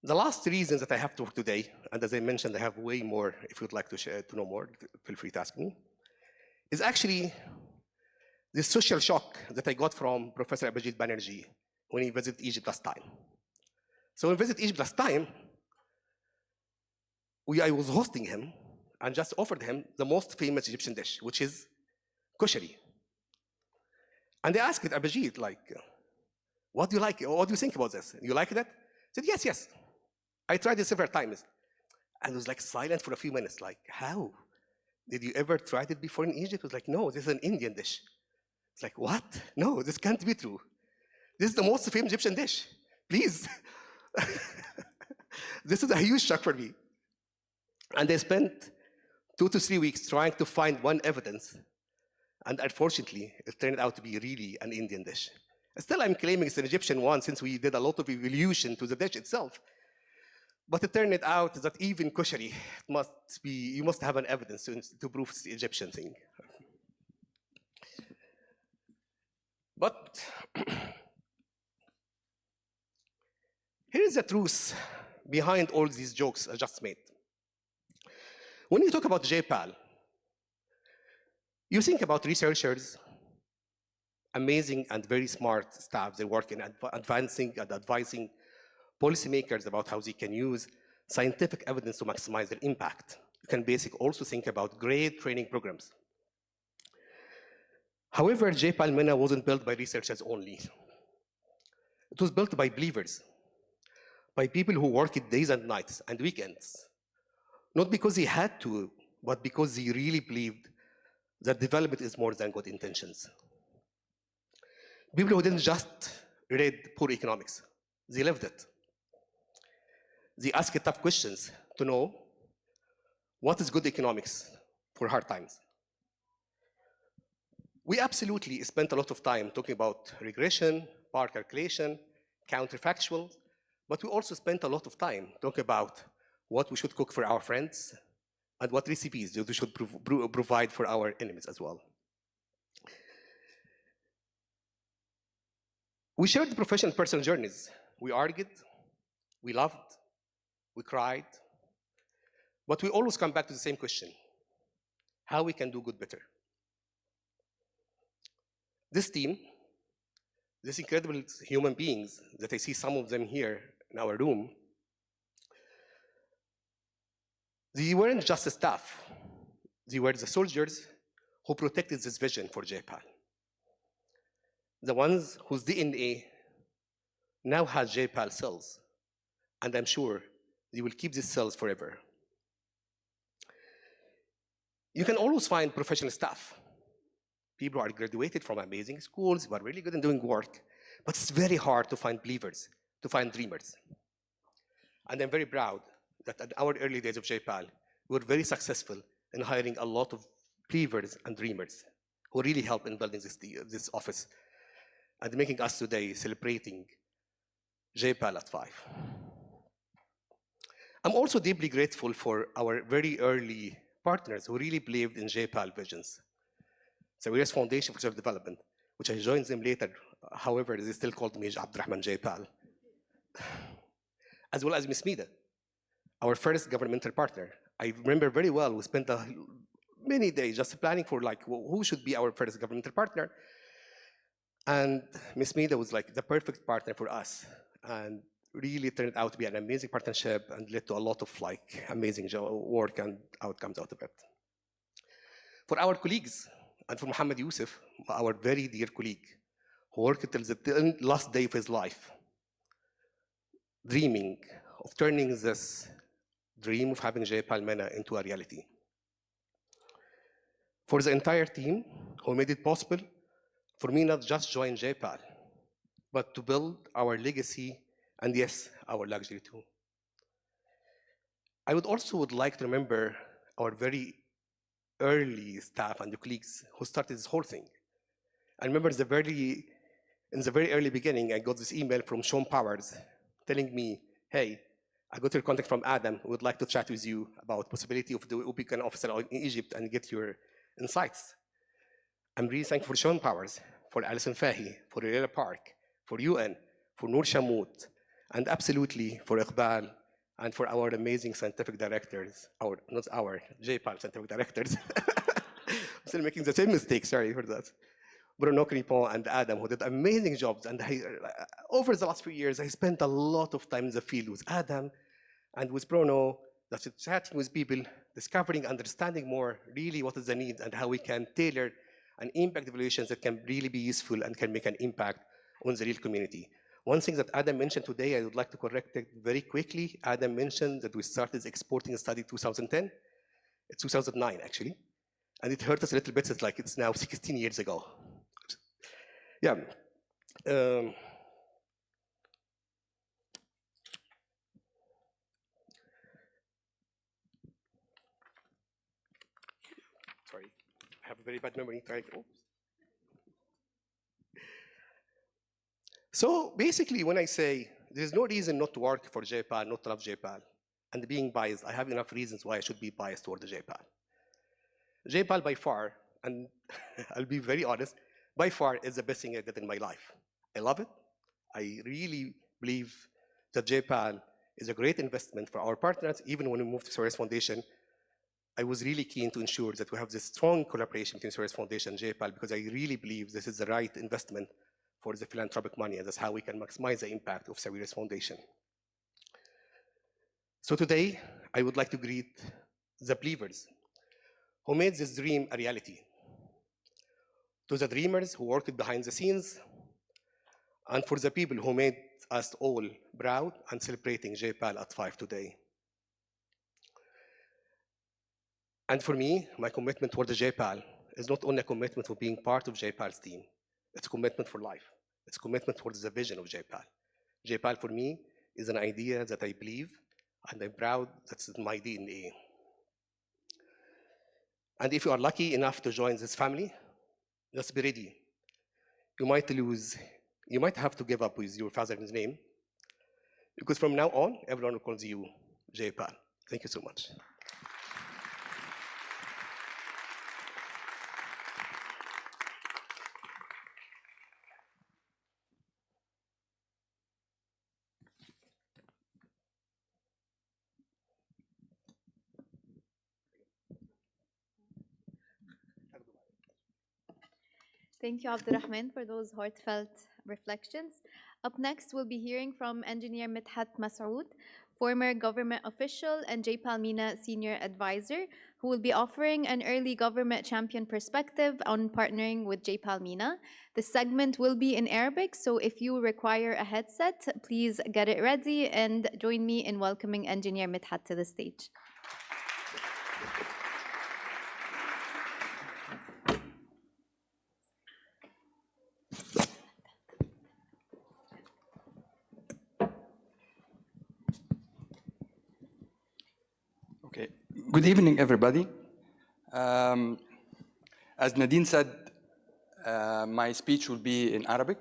The last reasons that I have to work today, and as I mentioned, I have way more, if you'd like to share, to know more, feel free to ask me, is actually the social shock that I got from Professor Abhijit Banerjee when he visited Egypt last time. So when he visited Egypt last time, I was hosting him and just offered him the most famous Egyptian dish, which is koshari. And they asked Abhijit, like, what do you like? What do you think about this? You like that? He said, yes, yes. I tried it several times. And it was like silent for a few minutes, like, how? Did you ever try it before in Egypt? It was like, no, this is an Indian dish. It's like, what? No, this can't be true. This is the most famous Egyptian dish. Please. This is a huge shock for me. And they spent 2 to 3 weeks trying to find one evidence. And unfortunately, it turned out to be really an Indian dish. Still, I'm claiming it's an Egyptian one since we did a lot of evolution to the dish itself. But it turned out that even koshari you must have an evidence to prove it's the Egyptian thing. But here is the truth behind all these jokes I just made. When you talk about J-PAL, you think about researchers, amazing and very smart staff. They work in advancing and advising policymakers about how they can use scientific evidence to maximize their impact. You can basically also think about great training programs. However, J-PAL MENA wasn't built by researchers only. It was built by believers, by people who worked days and nights and weekends, not because they had to, but because they really believed that development is more than good intentions. People who didn't just read poor economics, they lived it. They asked tough questions to know what is good economics for hard times. We absolutely spent a lot of time talking about regression, power calculation, counterfactual, but we also spent a lot of time talking about what we should cook for our friends and what recipes we should provide for our enemies as well. We shared professional and personal journeys. We argued, we loved, we cried, but we always come back to the same question: how we can do good better. This team, these incredible human beings that I see some of them here in our room, they weren't just the staff. They were the soldiers who protected this vision for J-PAL. The ones whose DNA now has J-PAL cells, and I'm sure they will keep these cells forever. You can always find professional staff. People who are graduated from amazing schools, who are really good in doing work, but it's very hard to find believers, to find dreamers. And I'm very proud that in our early days of J-PAL, we were very successful in hiring a lot of believers and dreamers who really helped in building this office and making us today celebrating J-PAL at 5. I'm also deeply grateful for our very early partners who really believed in J-PAL visions. Sawiris Foundation for Self-Development, which I joined them later. However, they still called me Abdurrahman J-PAL. As well as Ms. Mida, our first governmental partner. I remember very well, we spent many days just planning for like, who should be our first governmental partner. And Ms. Mida was like the perfect partner for us. And really turned out to be an amazing partnership and led to a lot of like amazing work and outcomes out of it. For our colleagues, and for Mohammed Youssef, our very dear colleague, who worked till the last day of his life, dreaming of turning this dream of having J-PAL MENA into a reality. For the entire team who made it possible for me not just join J-PAL, but to build our legacy and yes, our luxury too. I would also like to remember our very early staff and colleagues who started this whole thing. I remember in the very early beginning, I got this email from Sean Powers telling me, hey, I got your contact from Adam, who would like to chat with you about possibility of the becoming officer in Egypt and get your insights. I'm really thankful for Sean Powers, for Alison Fahy, for Leila Park, for UN, for Noor Shamout, and absolutely for Iqbal, and for our amazing scientific directors, not our, J-PAL scientific directors. I'm still making the same mistake, sorry for that. Bruno Cripon and Adam, who did amazing jobs. And over the last few years, I spent a lot of time in the field with Adam and with Bruno, that's chatting with people, discovering, understanding more really what is the need and how we can tailor an impact evaluations that can really be useful and can make an impact on the real community. One thing that Adam mentioned today, I would like to correct it very quickly. Adam mentioned that we started exporting a study in 2010. It's 2009, actually. And it hurt us a little bit, it's like it's now 16 years ago. Yeah. Sorry, I have a very bad memory. So basically, when I say there's no reason not to work for J-PAL, not to love J-PAL, and being biased, I have enough reasons why I should be biased toward the J-PAL. J-PAL by far, and I'll be very honest, by far is the best thing I did in my life. I love it. I really believe that J-PAL is a great investment for our partners. Even when we moved to Sawiris Foundation, I was really keen to ensure that we have this strong collaboration between Sawiris Foundation and J-PAL because I really believe this is the right investment for the philanthropic money, and that's how we can maximize the impact of Sawiris Foundation. So today, I would like to greet the believers who made this dream a reality. To the dreamers who worked behind the scenes, and for the people who made us all proud and celebrating J-PAL at 5 today. And for me, my commitment toward the J-PAL is not only a commitment for being part of J-PAL's team, it's a commitment for life. It's a commitment towards the vision of J-PAL. J-PAL for me is an idea that I believe, and I'm proud that's in my DNA. And if you are lucky enough to join this family, just be ready. You might have to give up with your father's name, because from now on, everyone calls you J-PAL. Thank you so much. Thank you, Abdurrahman, for those heartfelt reflections. Up next, we'll be hearing from Engineer Midhat Masoud, former government official and J-PAL MENA senior advisor, who will be offering an early government champion perspective on partnering with J-PAL MENA. The segment will be in Arabic, so if you require a headset, please get it ready and join me in welcoming Engineer Midhat to the stage. Okay. Good evening, everybody. As Nadine said, my speech will be in Arabic.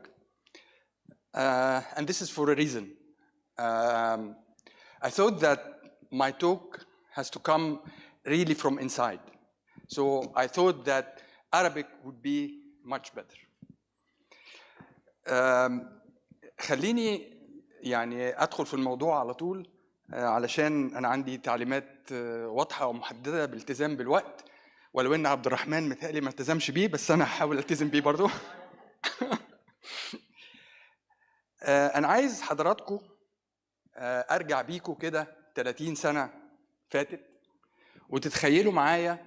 And this is for a reason. I thought that my talk has to come really from inside. So I thought that Arabic would be much better. خليني يعني أدخل في الموضوع على طول علشان أنا عندي تعليمات واضحة ومحددة بالالتزام بالوقت، ولو إن عبد الرحمن متهيألي ما التزمش بيه، بس أنا هحاول ألتزم بيه برضو. أنا عايز حضراتكم أرجع بيكم كده 30 سنة فاتت وتتخيلوا معايا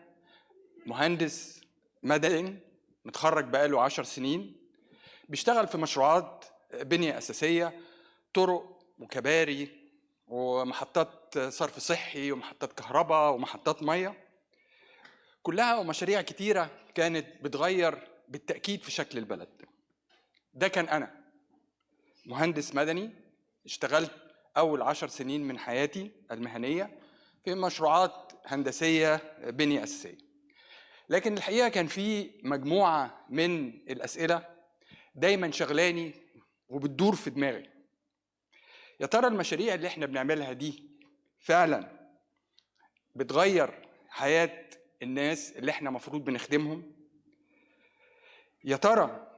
مهندس مدني متخرج بقاله 10 سنين بيشتغل في مشروعات بنية أساسية، طرق وكباري ومحطات صرف صحي ومحطات كهرباء ومحطات مية، كلها ومشاريع كتيرة كانت بتغير بالتأكيد في شكل البلد. ده كان أنا مهندس مدني، اشتغلت أول 10 سنين من حياتي المهنية في مشروعات هندسية بنية أساسية. لكن الحقيقة كان في مجموعة من الأسئلة دايما شغلاني وبتدور في دماغي. يا ترى المشاريع اللي احنا بنعملها دي فعلا بتغير حياة الناس اللي احنا مفروض بنخدمهم؟ يا ترى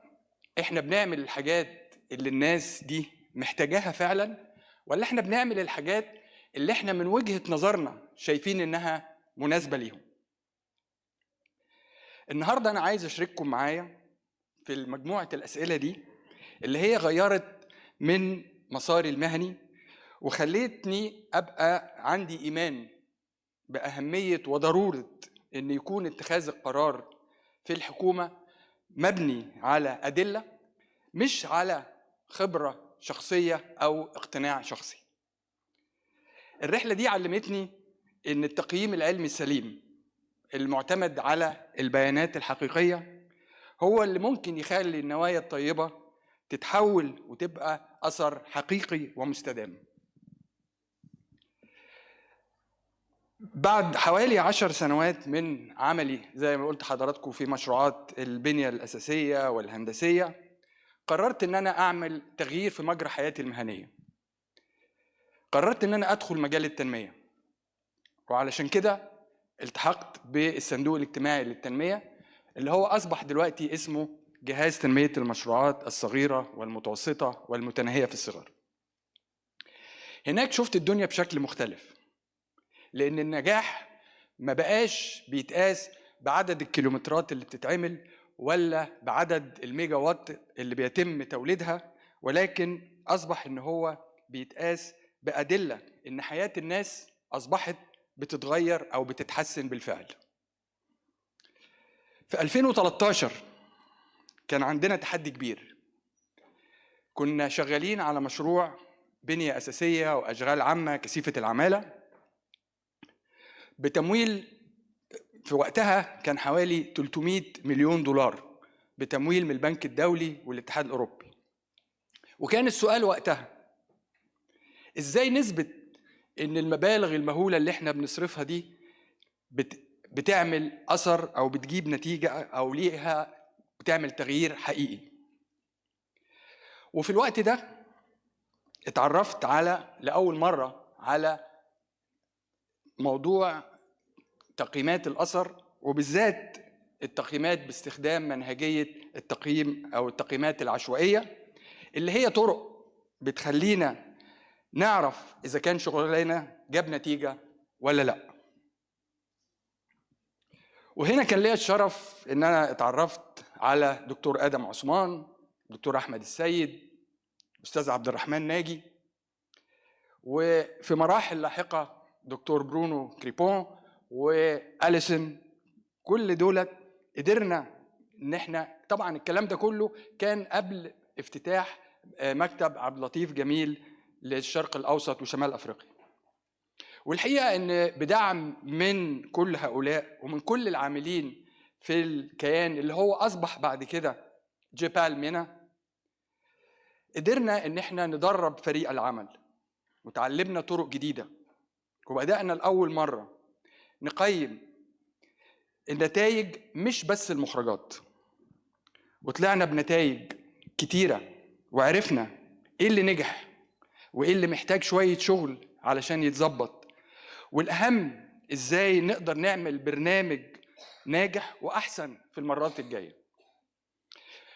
احنا بنعمل الحاجات اللي الناس دي محتاجاها فعلا، ولا احنا بنعمل الحاجات اللي احنا من وجهة نظرنا شايفين انها مناسبة ليهم؟ النهاردة انا عايز اشارككم معايا في مجموعة الاسئلة دي اللي هي غيرت من مساري المهني وخليتني ابقى عندي ايمان باهمية وضرورة ان يكون اتخاذ القرار في الحكومة مبني على ادلة، مش على خبرة شخصية او اقتناع شخصي. الرحلة دي علمتني ان التقييم العلمي السليم المعتمد على البيانات الحقيقية هو اللي ممكن يخلي النوايا الطيبة تتحول وتبقى أثر حقيقي ومستدام. بعد حوالي 10 سنوات من عملي زي ما قلت حضراتكم في مشروعات البنية الأساسية والهندسية، قررت ان انا اعمل تغيير في مجرى حياتي المهنية. قررت ان انا ادخل مجال التنمية، وعلشان كده التحقت بالصندوق الاجتماعي للتنمية اللي هو اصبح دلوقتي اسمه جهاز تنمية المشروعات الصغيرة والمتوسطة والمتناهية في الصغر. هناك شفت الدنيا بشكل مختلف، لان النجاح ما بقاش بيتقاس بعدد الكيلومترات اللي بتتعمل ولا بعدد الميجا وات اللي بيتم توليدها، ولكن أصبح إن هو بيتقاس بأدلة إن حياة الناس أصبحت بتتغير أو بتتحسن بالفعل. في 2013 كان عندنا تحدي كبير. كنا شغالين على مشروع بنية أساسية وأشغال عامة كثيفة العمالة بتمويل في وقتها كان حوالي 300 مليون دولار بتمويل من البنك الدولي والاتحاد الأوروبي. وكان السؤال وقتها إزاي نثبت إن المبالغ المهولة اللي احنا بنصرفها دي بتعمل أثر أو بتجيب نتيجة أو ليها بتعمل تغيير حقيقي. وفي الوقت ده اتعرفت لأول مرة على موضوع تقييمات الأثر، وبالذات التقييمات باستخدام منهجية التقييم أو التقييمات العشوائية اللي هي طرق بتخلينا نعرف إذا كان شغلنا جاب نتيجة ولا لأ. وهنا كان ليا الشرف إن أنا اتعرفت على دكتور آدم عثمان، دكتور أحمد السيد، أستاذ عبد الرحمن ناجي، وفي مراحل لاحقة دكتور برونو كريبون وأليسون. كل دولت قدرنا إن احنا طبعا الكلام ده كله كان قبل افتتاح مكتب عبد اللطيف جميل للشرق الأوسط وشمال أفريقيا. والحقيقة إن بدعم من كل هؤلاء ومن كل العاملين في الكيان اللي هو أصبح بعد كده J-PAL MENA، قدرنا إن احنا ندرب فريق العمل وتعلمنا طرق جديدة، وبدأنا لأول مرة نقيم النتائج مش بس المخرجات، وطلعنا بنتائج كتيرة وعرفنا إيه اللي نجح وإيه اللي محتاج شوية شغل علشان يتظبط، والأهم إزاي نقدر نعمل برنامج ناجح وأحسن في المرات الجاية.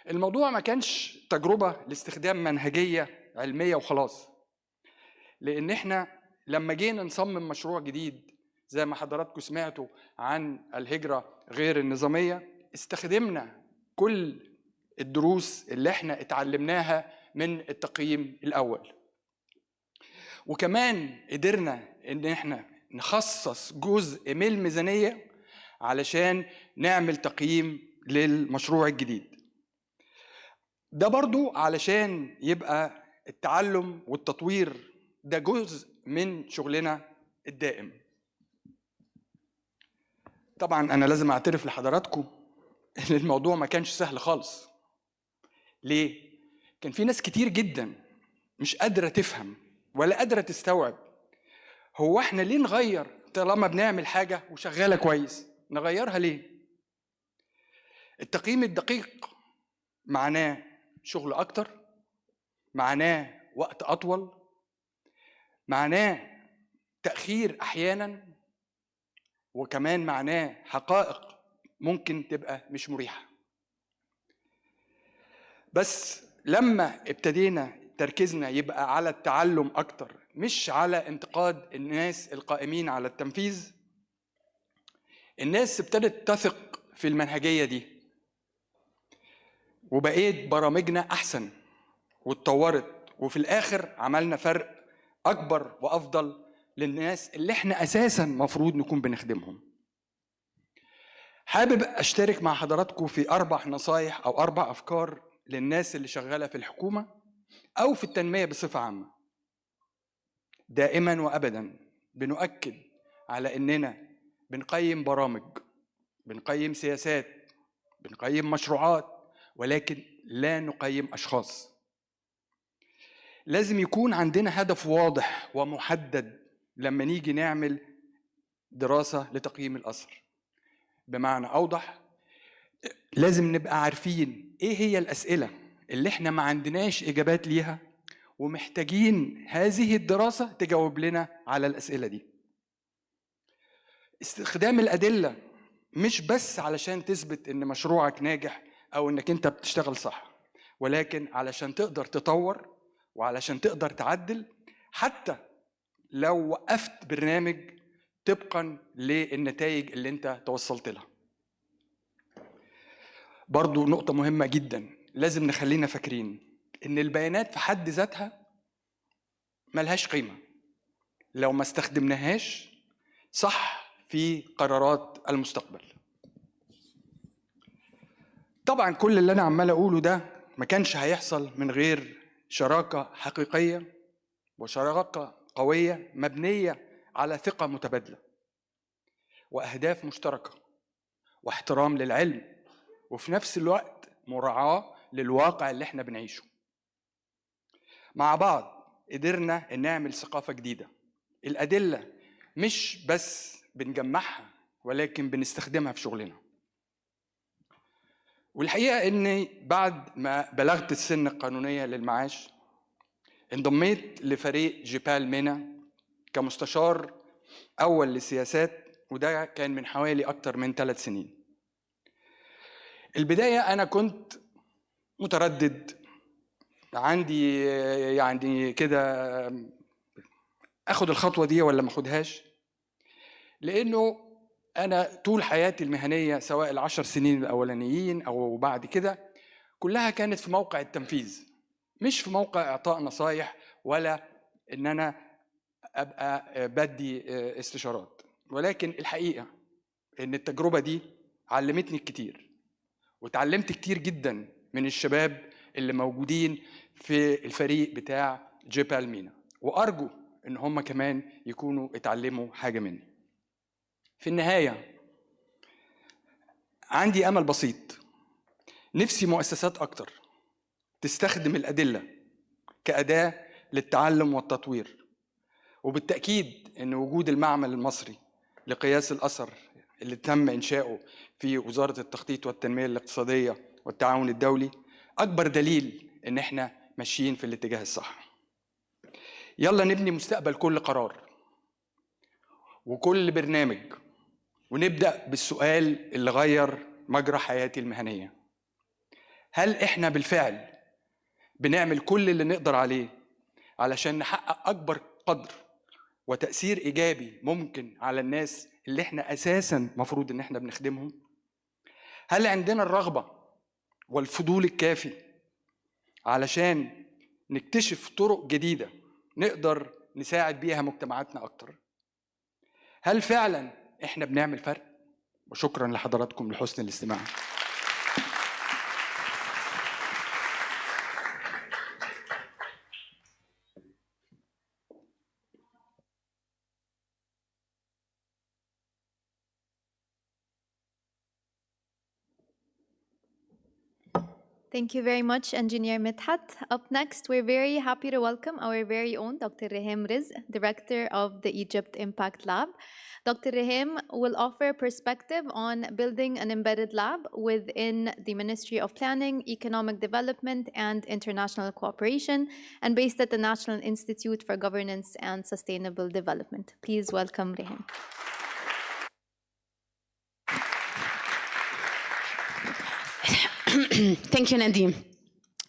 الموضوع ما كانش تجربة لاستخدام منهجية علمية وخلاص، لأن إحنا لما جينا نصمم مشروع جديد زي ما حضراتكم سمعتوا عن الهجرة غير النظامية، استخدمنا كل الدروس اللي احنا اتعلمناها من التقييم الأول، وكمان قدرنا ان احنا نخصص جزء من الميزانية علشان نعمل تقييم للمشروع الجديد. ده برضو علشان يبقى التعلم والتطوير ده جزء من شغلنا الدائم. طبعا أنا لازم أعترف لحضراتكم إن الموضوع ما كانش سهل خالص. ليه؟ كان في ناس كتير جدا مش قادرة تفهم ولا قادرة تستوعب هو احنا ليه نغير طالما بنعمل حاجة وشغالة كويس؟ نغيرها ليه؟ التقييم الدقيق معناه شغل أكتر، معناه وقت أطول، معناه تأخير أحيانا، وكمان معناه حقائق ممكن تبقى مش مريحة. بس لما ابتدينا تركيزنا يبقى على التعلم أكتر مش على انتقاد الناس القائمين على التنفيذ، الناس ابتدت تثق في المنهجية دي، وبقيت برامجنا أحسن واتطورت، وفي الآخر عملنا فرق أكبر وأفضل للناس اللي احنا أساساً مفروض نكون بنخدمهم. حابب أشترك مع حضراتكم في 4 نصايح أو 4 أفكار للناس اللي شغالة في الحكومة أو في التنمية بصفة عامة. دائماً وأبداً بنؤكد على إننا بنقيم برامج، بنقيم سياسات، بنقيم مشروعات، ولكن لا نقيم أشخاص. لازم يكون عندنا هدف واضح ومحدد لما نيجي نعمل دراسة لتقييم الأثر. بمعنى أوضح، لازم نبقى عارفين إيه هي الأسئلة اللي إحنا ما عندناش إجابات ليها ومحتاجين هذه الدراسة تجاوب لنا على الأسئلة دي. استخدام الأدلة مش بس علشان تثبت إن مشروعك ناجح أو إنك أنت بتشتغل صح، ولكن علشان تقدر تطور وعلشان تقدر تعدل، حتى لو وقفت برنامج طبقاً للنتائج اللي أنت توصلت لها. برضو نقطة مهمة جداً لازم نخلينا فاكرين إن البيانات في حد ذاتها ملهاش قيمة لو ما استخدمناهاش صح في قرارات المستقبل. طبعاً كل اللي أنا عمال أقوله ده ما كانش هيحصل من غير شراكة حقيقية وشراكة قوية مبنية على ثقة متبادلة وأهداف مشتركة واحترام للعلم، وفي نفس الوقت مراعاة للواقع اللي احنا بنعيشه. مع بعض قدرنا نعمل ثقافة جديدة. الأدلة مش بس بنجمعها ولكن بنستخدمها في شغلنا. والحقيقة إني بعد ما بلغت السن القانونية للمعاش انضميت لفريق جيبال مينا كمستشار أول للسياسات، وده كان من حوالي أكتر من 3 سنين. البداية أنا كنت متردد، عندي يعني كده أخد الخطوة دي ولا ما أخدهاش، لأنه أنا طول حياتي المهنية سواء ال10 سنين الأولانيين أو بعد كده كلها كانت في موقع التنفيذ، مش في موقع إعطاء نصايح ولا إن أنا أبقى بدي استشارات. ولكن الحقيقة إن التجربة دي علمتني كتير، وتعلمت كتير جدا من الشباب اللي موجودين في الفريق بتاع جيبال مينا، وأرجو إن هم كمان يكونوا اتعلموا حاجة مني. في النهاية عندي أمل بسيط، نفسي مؤسسات أكتر تستخدم الأدلة كأداة للتعلم والتطوير. وبالتأكيد أن وجود المعمل المصري لقياس الأثر اللي تم إنشاؤه في وزارة التخطيط والتنمية الاقتصادية والتعاون الدولي أكبر دليل أن احنا ماشيين في الاتجاه الصح. يلا نبني مستقبل كل قرار وكل برنامج، ونبدأ بالسؤال اللي غير مجرى حياتي المهنية: هل احنا بالفعل بنعمل كل اللي نقدر عليه علشان نحقق أكبر قدر وتأثير إيجابي ممكن على الناس اللي احنا أساساً مفروض إن احنا بنخدمهم؟ هل عندنا الرغبة والفضول الكافي علشان نكتشف طرق جديدة نقدر نساعد بيها مجتمعاتنا أكتر؟ هل فعلاً احنا بنعمل فرق؟ وشكراً لحضراتكم لحسن الاستماع. Thank you very much, Engineer Midhat. Up next, we're very happy to welcome our very own Dr. Rehem Riz, Director of the Egypt Impact Lab. Dr. Rehem will offer perspective on building an embedded lab within the Ministry of Planning, Economic Development, and International Cooperation, and based at the National Institute for Governance and Sustainable Development. Please welcome Rehem. Thank you, Nadim.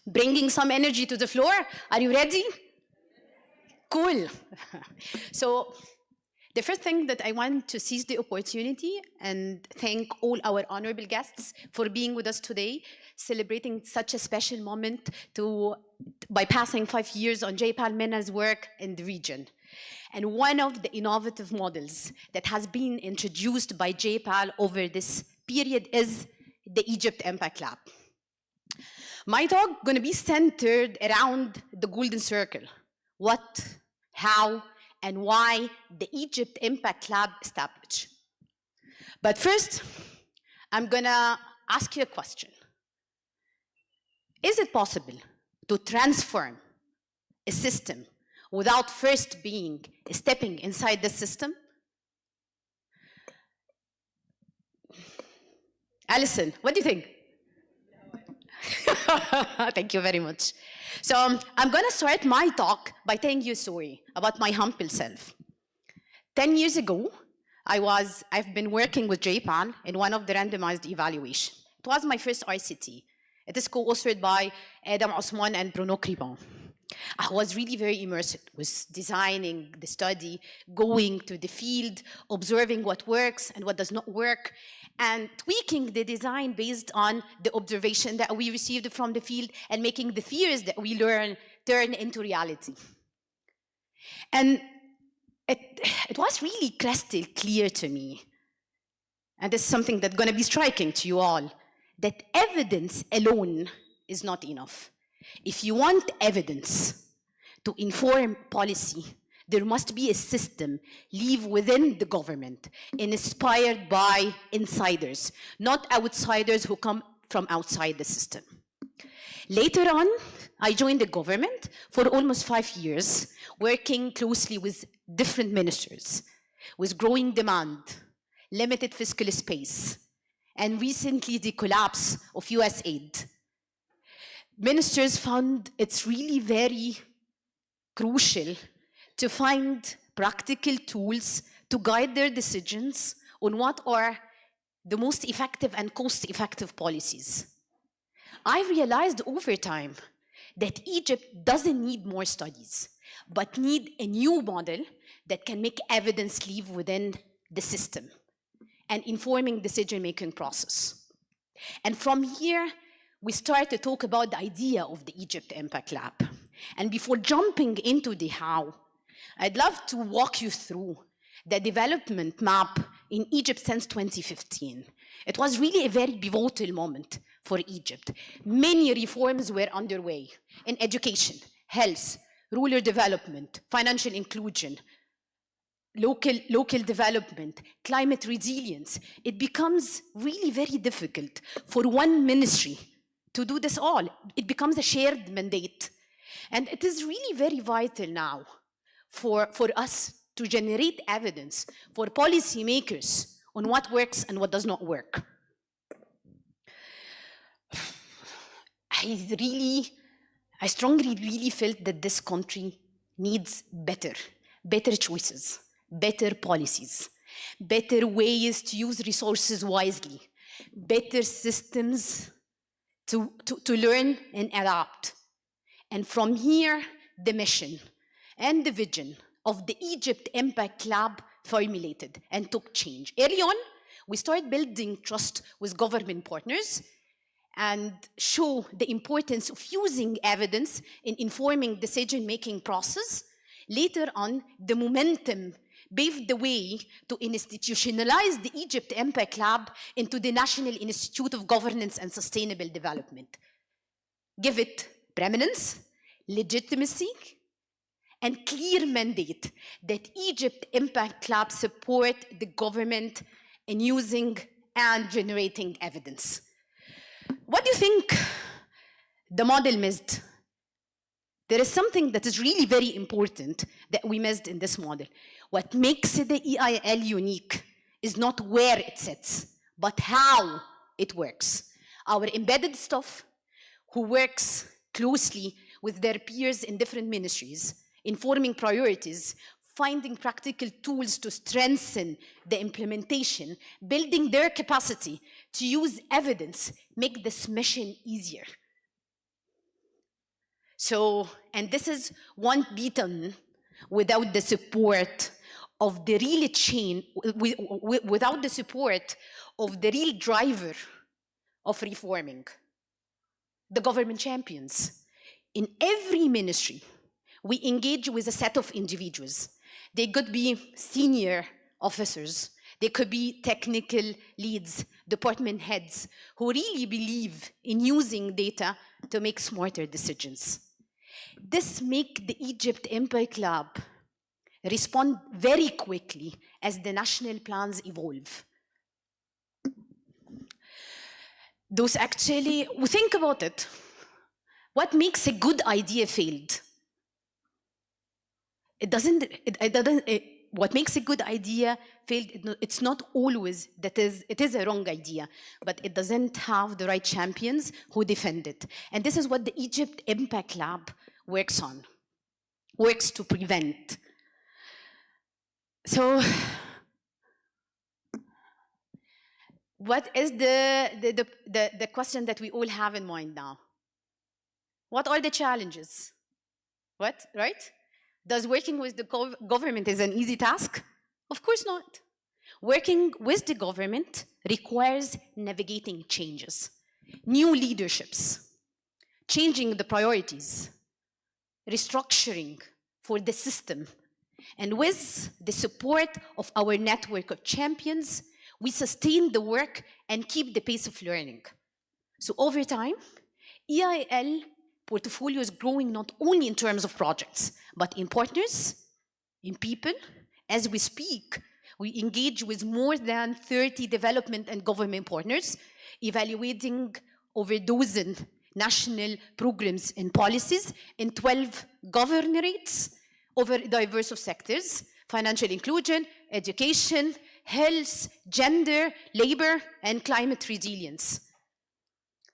Bringing some energy to the floor. Are you ready? Cool. So, the first thing that I want to seize the opportunity and thank all our honorable guests for being with us today, celebrating such a special moment by passing 5 years on J-PAL MENA's work in the region. And one of the innovative models that has been introduced by J-PAL over this period is the Egypt Impact Lab. My talk going to be centered around the golden circle. What, how, and why the Egypt Impact Lab established. But first, I'm going to ask you a question. Is it possible to transform a system without first stepping inside the system? Alison, what do you think? Thank you very much. So I'm going to start my talk by telling you a story about my humble self. 10 years ago, I've been working with J-PAL in one of the randomized evaluations. It was my first RCT. It is co-authored by Adam Osman and Bruno Cribon. I was really very immersed with designing the study, going to the field, observing what works and what does not work, and tweaking the design based on the observation that we received from the field and making the theories that we learn turn into reality. And it was really crystal clear to me, and this is something that's going to be striking to you all, that evidence alone is not enough. If you want evidence to inform policy, there must be a system live within the government, inspired by insiders, not outsiders who come from outside the system. Later on, I joined the government for almost 5 years, working closely with different ministers, with growing demand, limited fiscal space, and recently the collapse of US aid. Ministers found it's really very crucial to find practical tools to guide their decisions on what are the most effective and cost-effective policies. I realized over time that Egypt doesn't need more studies, but need a new model that can make evidence live within the system and informing decision-making process. And from here, we start to talk about the idea of the Egypt Impact Lab. And before jumping into the how, I'd love to walk you through the development map in Egypt since 2015. It was really a very pivotal moment for Egypt. Many reforms were underway in education, health, rural development, financial inclusion, local development, climate resilience. It becomes really very difficult for one ministry to do this all. It becomes a shared mandate. And it is really very vital now for us to generate evidence for policymakers on what works and what does not work. I strongly really felt that this country needs better choices, better policies, better ways to use resources wisely, better systems to learn and adapt. And from here, the mission and the vision of the Egypt Impact Lab formulated and took change. Early on, we started building trust with government partners and show the importance of using evidence in informing decision-making process. Later on, the momentum paved the way to institutionalize the Egypt Impact Lab into the National Institute of Governance and Sustainable Development. Give it preeminence, legitimacy, and clear mandate that Egypt Impact Lab support the government in using and generating evidence. What do you think the model missed. There is something that is really very important that we missed in this model. What makes the EIL unique is not where it sits, but how it works. Our embedded staff, who works closely with their peers in different ministries, informing priorities, finding practical tools to strengthen the implementation, building their capacity to use evidence, make this mission easier. So, and this is one beaten without the support of the real chain, without the support of the real driver of reforming, the government champions. In every ministry, we engage with a set of individuals. They could be senior officers, they could be technical leads, department heads, who really believe in using data to make smarter decisions. This makes the Egypt Impact Lab respond very quickly as the national plans evolve. Those actually, we think about it. What makes a good idea failed? What makes a good idea failed, it's not always that it is a wrong idea, but it doesn't have the right champions who defend it. And this is what the Egypt Impact Lab works on, works to prevent. So, what is the question that we all have in mind now? What are the challenges? What, right? Does working with the government is an easy task? Of course not. Working with the government requires navigating changes, new leaderships, changing the priorities, restructuring for the system. And with the support of our network of champions, we sustain the work and keep the pace of learning. So over time, EIL portfolio is growing not only in terms of projects, but in partners, in people. As we speak, we engage with more than 30 development and government partners, evaluating over a dozen national programs and policies in 12 governorates over diverse of sectors: financial inclusion, education, health, gender, labor, and climate resilience.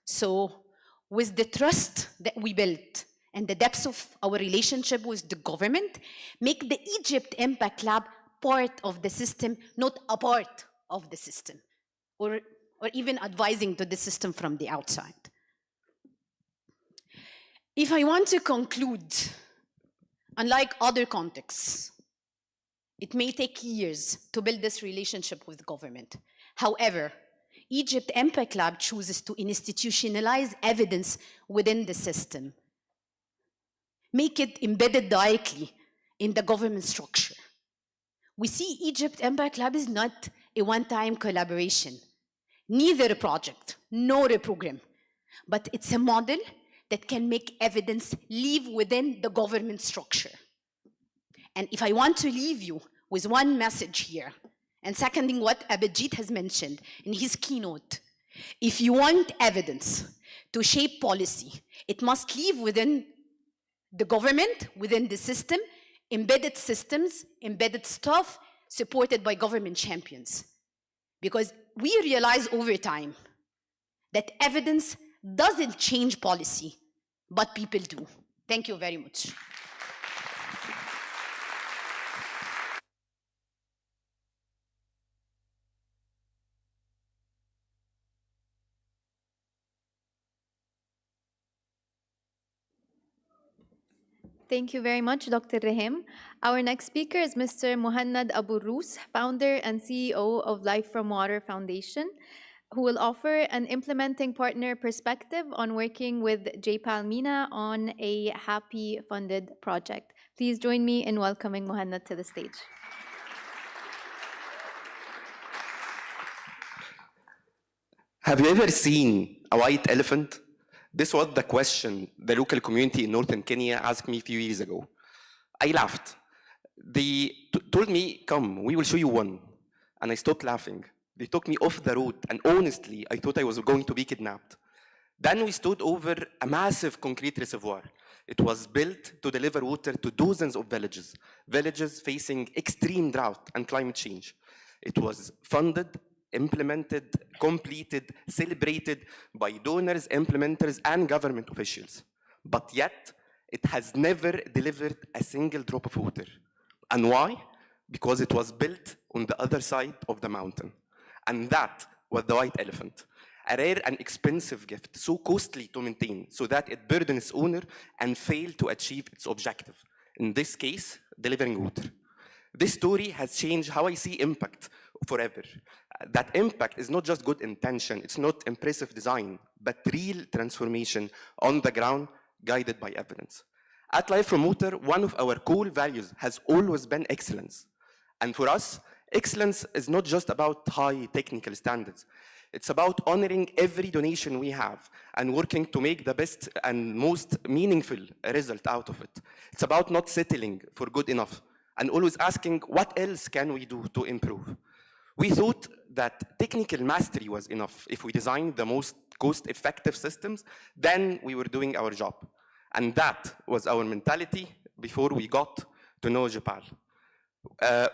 So, with the trust that we built and the depth of our relationship with the government, make the Egypt Impact Lab part of the system, not a part of the system, or even advising to the system from the outside. If I want to conclude, unlike other contexts, it may take years to build this relationship with government. However, Egypt Impact Lab chooses to institutionalize evidence within the system, make it embedded directly in the government structure. We see Egypt Impact Lab is not a one-time collaboration, neither a project, nor a program, but it's a model that can make evidence live within the government structure. And if I want to leave you with one message here, and seconding what Abhijit has mentioned in his keynote, if you want evidence to shape policy, it must live within the government, within the system, embedded systems, embedded staff, supported by government champions. Because we realize over time that evidence doesn't change policy, but people do. Thank you very much. Thank you very much, Dr. Rahim. Our next speaker is Mr. Muhannad Abu Rous, founder and CEO of Life from Water Foundation, who will offer an implementing partner perspective on working with J-PAL MENA on a happy funded project. Please join me in welcoming Muhannad to the stage. Have you ever seen a white elephant? This was the question the local community in northern Kenya asked me a few years ago. I laughed. They told me, come, we will show you one. And I stopped laughing. They took me off the road, and honestly, I thought I was going to be kidnapped. Then we stood over a massive concrete reservoir. It was built to deliver water to dozens of villages, villages facing extreme drought and climate change. It was funded, implemented, completed, celebrated by donors, implementers, and government officials. But yet, it has never delivered a single drop of water. And why? Because it was built on the other side of the mountain. And that was the white elephant. A rare and expensive gift, so costly to maintain, so that it burdens its owner and failed to achieve its objective. In this case, delivering water. This story has changed how I see impact forever. That impact is not just good intention, it's not impressive design, but real transformation on the ground, guided by evidence. At Life from Water, one of our core values has always been excellence. And for us, excellence is not just about high technical standards. It's about honoring every donation we have and working to make the best and most meaningful result out of it. It's about not settling for good enough and always asking, what else can we do to improve? We thought that technical mastery was enough. If we designed the most cost-effective systems, then we were doing our job. And that was our mentality before we got to know J-PAL.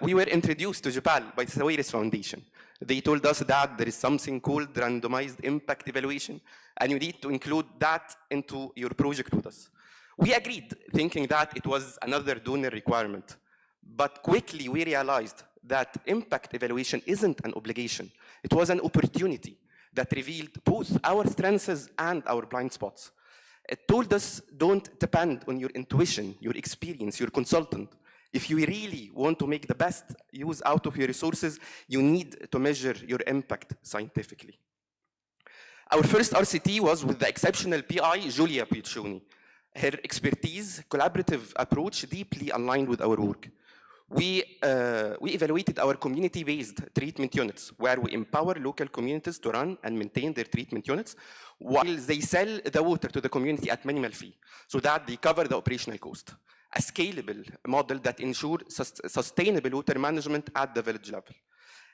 We were introduced to J-PAL by the Sawiris Foundation. They told us that there is something called randomized impact evaluation, and you need to include that into your project with us. We agreed, thinking that it was another donor requirement. But quickly we realized that impact evaluation isn't an obligation. It was an opportunity that revealed both our strengths and our blind spots. It told us, don't depend on your intuition, your experience, your consultant. If you really want to make the best use out of your resources, you need to measure your impact scientifically. Our first RCT was with the exceptional PI, Julia Piccioni. Her expertise, collaborative approach deeply aligned with our work. We evaluated our community-based treatment units, where we empower local communities to run and maintain their treatment units, while they sell the water to the community at minimal fee, so that they cover the operational cost. A scalable model that ensures sustainable water management at the village level.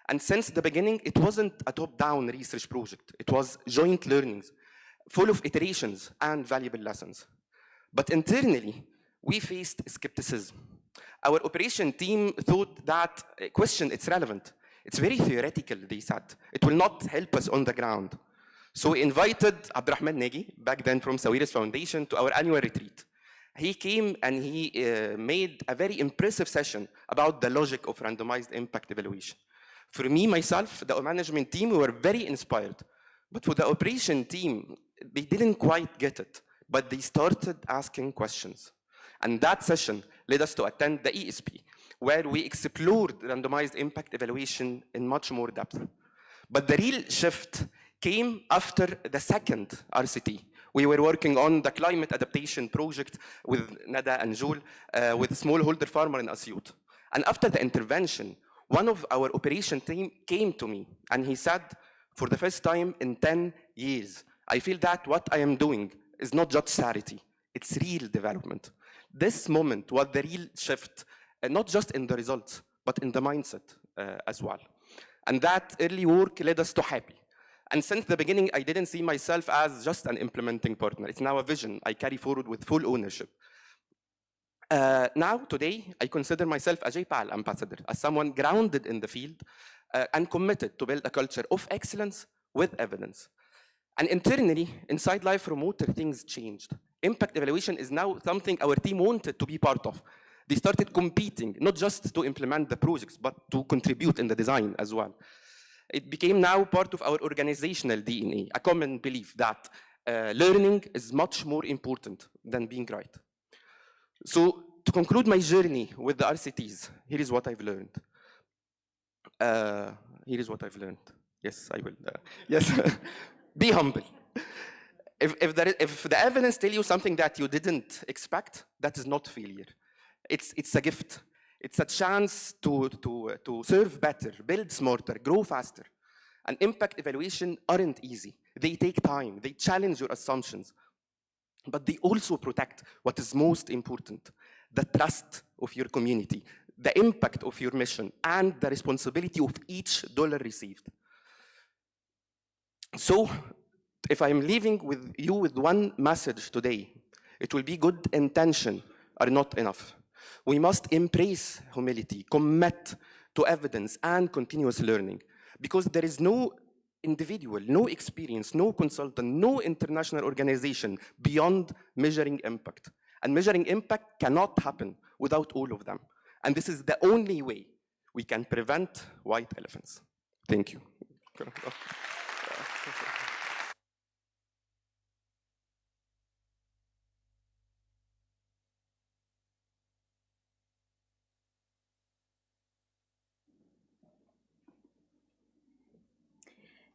And since the beginning, it wasn't a top-down research project. It was joint learnings, full of iterations and valuable lessons. But internally, we faced skepticism. Our operation team thought that question, it's relevant. It's very theoretical, they said. It will not help us on the ground. So we invited Abdurrahman Negi, back then from Sawiris Foundation, to our annual retreat. He came and he made a very impressive session about the logic of randomized impact evaluation. For me, myself, the management team, we were very inspired. But for the operation team, they didn't quite get it, but they started asking questions. And that session led us to attend the ESP, where we explored randomized impact evaluation in much more depth. But the real shift came after the second RCT. We were working on the climate adaptation project with Nada and Joule, with a smallholder farmer in Asyut. And after the intervention, one of our operation team came to me and he said, for the first time in 10 years, I feel that what I am doing is not just charity, it's real development. This moment was the real shift, not just in the results, but in the mindset as well. And that early work led us to Happy. And since the beginning, I didn't see myself as just an implementing partner. It's now a vision I carry forward with full ownership. Now, today, I consider myself a J-PAL ambassador, as someone grounded in the field and committed to build a culture of excellence with evidence. And internally, inside Life from Water, things changed. Impact evaluation is now something our team wanted to be part of. They started competing, not just to implement the projects, but to contribute in the design as well. It became now part of our organizational DNA, a common belief that learning is much more important than being right. So to conclude my journey with the RCTs, here is what I've learned. Here is what I've learned. Yes, I will. Yes, be humble. If the evidence tells you something that you didn't expect, that is not failure. It's a gift. It's a chance to serve better, build smarter, grow faster. And impact evaluation aren't easy. They take time. They challenge your assumptions. But they also protect what is most important, the trust of your community, the impact of your mission, and the responsibility of each dollar received. So, if I'm leaving with you with one message today, it will be good intention are not enough. We must embrace humility, commit to evidence and continuous learning, because there is no individual, no experience, no consultant, no international organization beyond measuring impact. And measuring impact cannot happen without all of them. And this is the only way we can prevent white elephants. Thank you.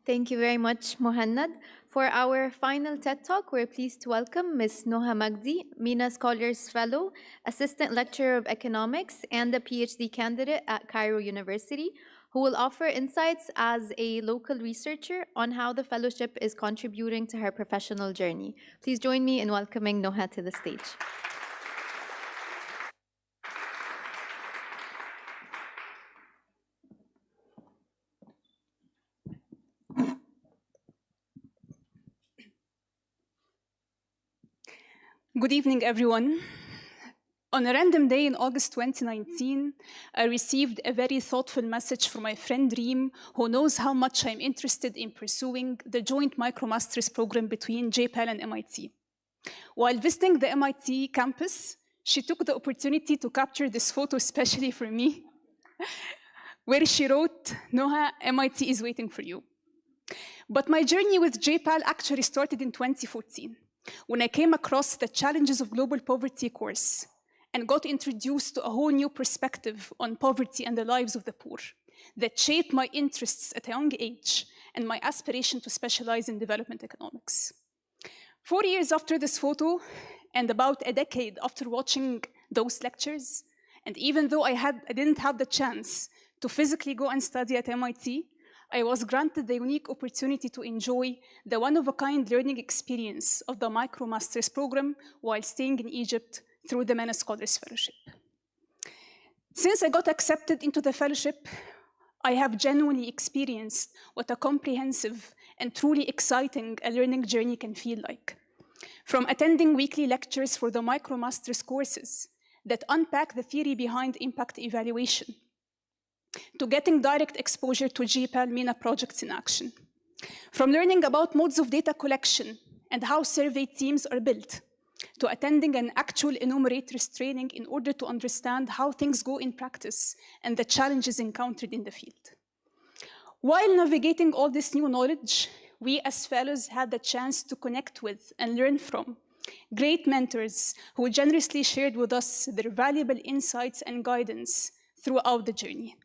Thank you very much, Mohannad. For our final TED Talk, we're pleased to welcome Ms. Noha Magdi, MENA Scholars Fellow, Assistant Lecturer of Economics, and a PhD candidate at Cairo University, who will offer insights as a local researcher on how the fellowship is contributing to her professional journey. Please join me in welcoming Noha to the stage. Good evening, everyone. On a random day in August 2019, I received a very thoughtful message from my friend Reem, who knows how much I'm interested in pursuing the joint MicroMasters program between J-PAL and MIT. While visiting the MIT campus, she took the opportunity to capture this photo especially for me, where she wrote, "Noha, MIT is waiting for you." But my journey with J-PAL actually started in 2014. When I came across the Challenges of Global Poverty course and got introduced to a whole new perspective on poverty and the lives of the poor that shaped my interests at a young age and my aspiration to specialize in development economics. 4 years after this photo, and about a decade after watching those lectures, and even though I didn't have the chance to physically go and study at MIT, I was granted the unique opportunity to enjoy the one-of-a-kind learning experience of the MicroMasters program while staying in Egypt through the MENA Scholars Fellowship. Since I got accepted into the fellowship, I have genuinely experienced what a comprehensive and truly exciting a learning journey can feel like. From attending weekly lectures for the MicroMasters courses that unpack the theory behind impact evaluation, to getting direct exposure to J-PAL MENA projects in action. From learning about modes of data collection and how survey teams are built, to attending an actual enumerators training in order to understand how things go in practice and the challenges encountered in the field. While navigating all this new knowledge, we as fellows had the chance to connect with and learn from great mentors who generously shared with us their valuable insights and guidance throughout the journey.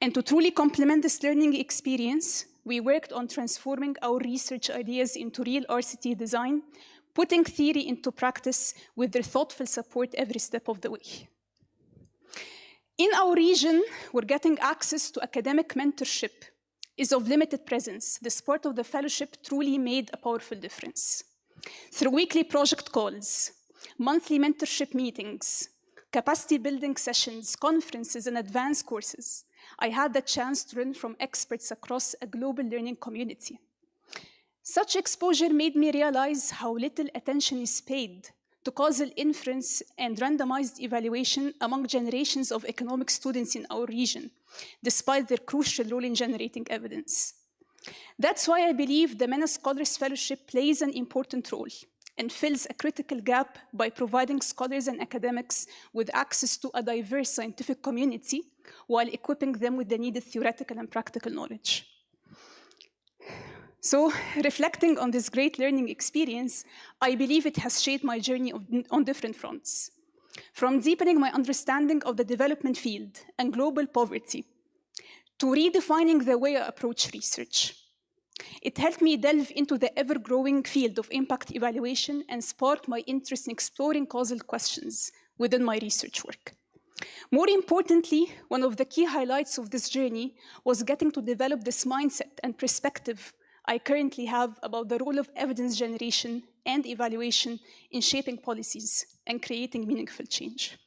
And to truly complement this learning experience, we worked on transforming our research ideas into real RCT design, putting theory into practice with their thoughtful support every step of the way. In our region, we're getting access to academic mentorship is of limited presence. This part of the fellowship truly made a powerful difference. Through weekly project calls, monthly mentorship meetings, capacity building sessions, conferences, and advanced courses, I had the chance to learn from experts across a global learning community. Such exposure made me realize how little attention is paid to causal inference and randomized evaluation among generations of economic students in our region, despite their crucial role in generating evidence. That's why I believe the MENA Scholars Fellowship plays an important role and fills a critical gap by providing scholars and academics with access to a diverse scientific community while equipping them with the needed theoretical and practical knowledge. So, reflecting on this great learning experience, I believe it has shaped my journey on different fronts. From deepening my understanding of the development field and global poverty, to redefining the way I approach research. It helped me delve into the ever-growing field of impact evaluation and sparked my interest in exploring causal questions within my research work. More importantly, one of the key highlights of this journey was getting to develop this mindset and perspective I currently have about the role of evidence generation and evaluation in shaping policies and creating meaningful change.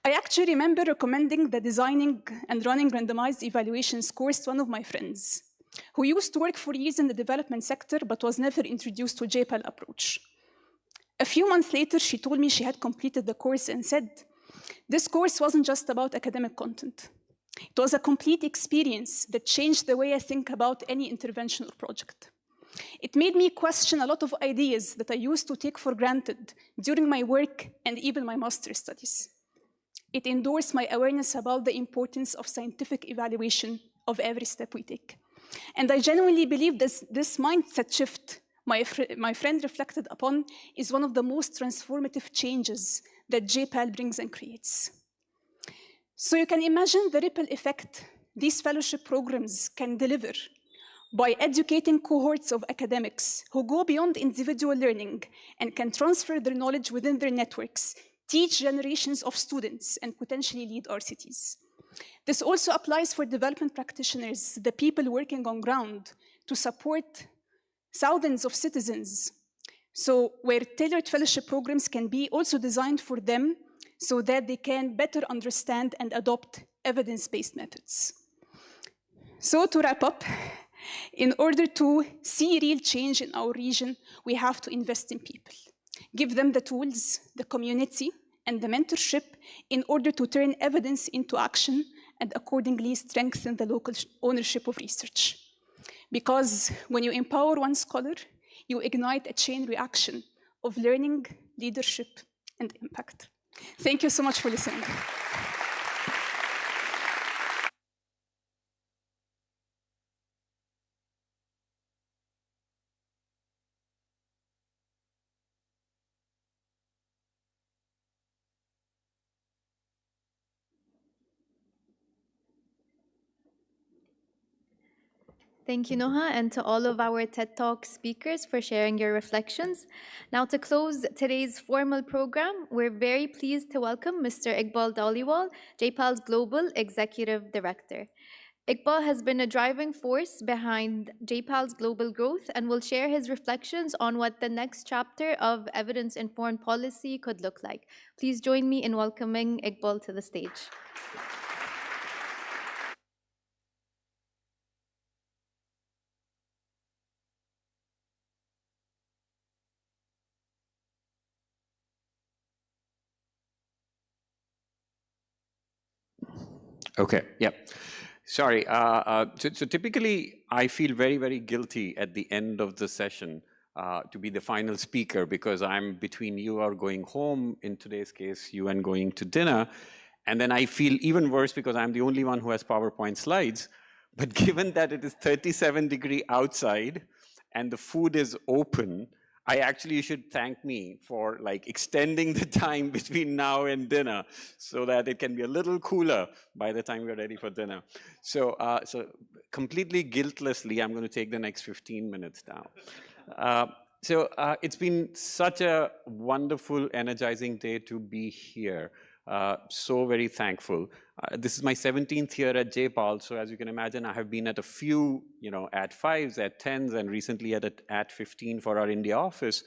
I actually remember recommending the designing and running randomized evaluations course to one of my friends. who used to work for years in the development sector but was never introduced to J-PAL approach. A few months later, she told me she had completed the course and said, this course wasn't just about academic content. It was a complete experience that changed the way I think about any intervention or project. It made me question a lot of ideas that I used to take for granted during my work and even my master's studies. It endorsed my awareness about the importance of scientific evaluation of every step we take. And I genuinely believe this mindset shift my friend reflected upon is one of the most transformative changes that J-PAL brings and creates. So you can imagine the ripple effect these fellowship programs can deliver by educating cohorts of academics who go beyond individual learning and can transfer their knowledge within their networks, teach generations of students, and potentially lead RCTs. This also applies for development practitioners, the people working on ground, to support thousands of citizens. So where tailored fellowship programs can be also designed for them so that they can better understand and adopt evidence-based methods. So to wrap up, in order to see real change in our region, we have to invest in people, give them the tools, the community, and the mentorship in order to turn evidence into action and accordingly strengthen the local ownership of research. Because when you empower one scholar, you ignite a chain reaction of learning, leadership, and impact. Thank you so much for listening. Thank you, Noha, and to all of our TED Talk speakers for sharing your reflections. Now, to close today's formal program, we're very pleased to welcome Mr. Iqbal Dhaliwal, J-PAL's Global Executive Director. Iqbal has been a driving force behind J-PAL's global growth and will share his reflections on what the next chapter of evidence-informed policy could look like. Please join me in welcoming Iqbal to the stage. Okay, yeah. Sorry. So typically, I feel very, very guilty at the end of the session to be the final speaker because I'm between you or going home, in today's case, you and going to dinner. And then I feel even worse because I'm the only one who has PowerPoint slides. But given that it is 37 degrees outside and the food is open, I actually should thank me for like extending the time between now and dinner so that it can be a little cooler by the time we're ready for dinner. So, so completely guiltlessly, I'm going to take the next 15 minutes now. It's been such a wonderful, energizing day to be here. So very thankful. This is my 17th year at J-PAL, so as you can imagine, I have been at a few, at 5s, at 10s, and recently at 15 for our India office.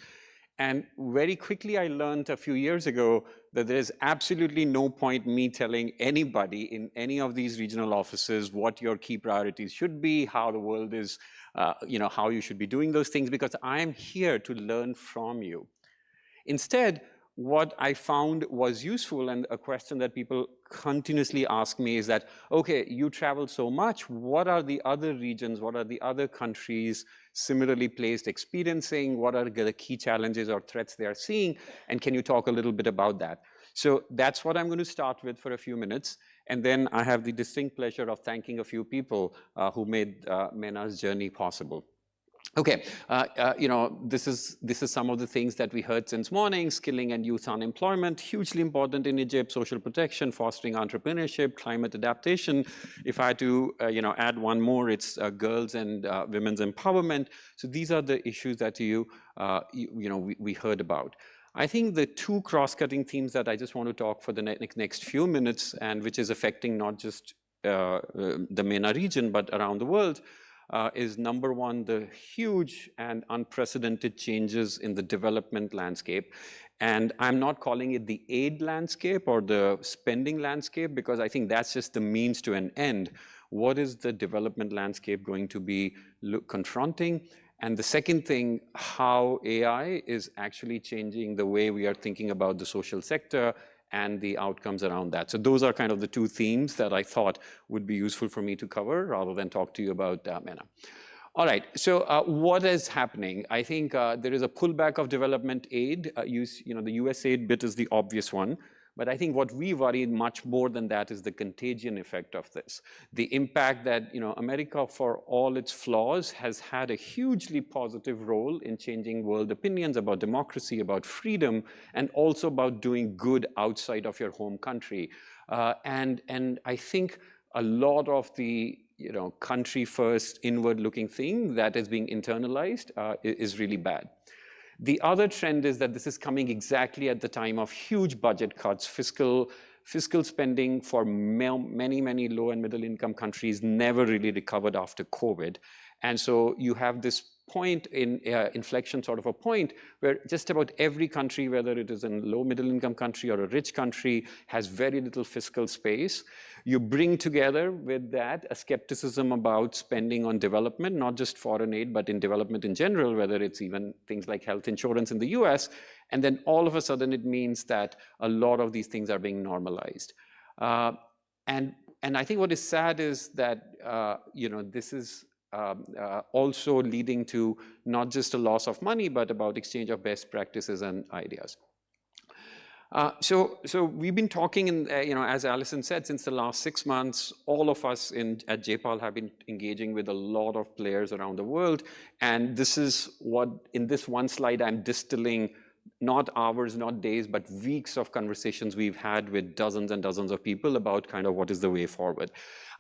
And very quickly, I learned a few years ago that there is absolutely no point me telling anybody in any of these regional offices what your key priorities should be, how the world is, how you should be doing those things, because I am here to learn from you. Instead, what I found was useful, and a question that people continuously ask me is that, okay, you travel so much, what are the other regions, what are the other countries similarly placed experiencing, what are the key challenges or threats they are seeing, and can you talk a little bit about that? So that's what I'm going to start with for a few minutes, and then I have the distinct pleasure of thanking a few people who made MENA's journey possible. Okay, this is some of the things that we heard since morning: skilling and youth unemployment, hugely important in Egypt, social protection, fostering entrepreneurship, climate adaptation. If I had to, add one more, it's girls and women's empowerment. So these are the issues that we heard about. I think the two cross-cutting themes that I just want to talk for the next few minutes, and which is affecting not just the MENA region, but around the world, is number one, the huge and unprecedented changes in the development landscape. And I'm not calling it the aid landscape or the spending landscape, because I think that's just the means to an end. what is the development landscape going to be confronting? And the second thing, how AI is actually changing the way we are thinking about the social sector and the outcomes around that. So those are kind of the two themes that I thought would be useful for me to cover rather than talk to you about MENA. All right, so what is happening? I think there is a pullback of development aid. The USAID bit is the obvious one. But I think what we worry much more than that is the contagion effect of this. The impact that America, for all its flaws, has had a hugely positive role in changing world opinions about democracy, about freedom, and also about doing good outside of your home country. And I think a lot of the country first, inward looking thing that is being internalized is really bad. The other trend is that this is coming exactly at the time of huge budget cuts. Fiscal spending for many, many low and middle income countries never really recovered after COVID. And so you have this point in inflection, sort of a point where just about every country, whether it is a low middle income country or a rich country, has very little fiscal space. You bring together with that a skepticism about spending on development, not just foreign aid, but in development in general, whether it's even things like health insurance in the US. And then all of a sudden it means that a lot of these things are being normalized. And I think what is sad is that, this is also leading to not just a loss of money, but about exchange of best practices and ideas. So we've been talking, as Alison said, since the last 6 months, all of us at J-PAL have been engaging with a lot of players around the world. And this is what, in this one slide, I'm distilling not hours, not days, but weeks of conversations we've had with dozens and dozens of people about kind of what is the way forward.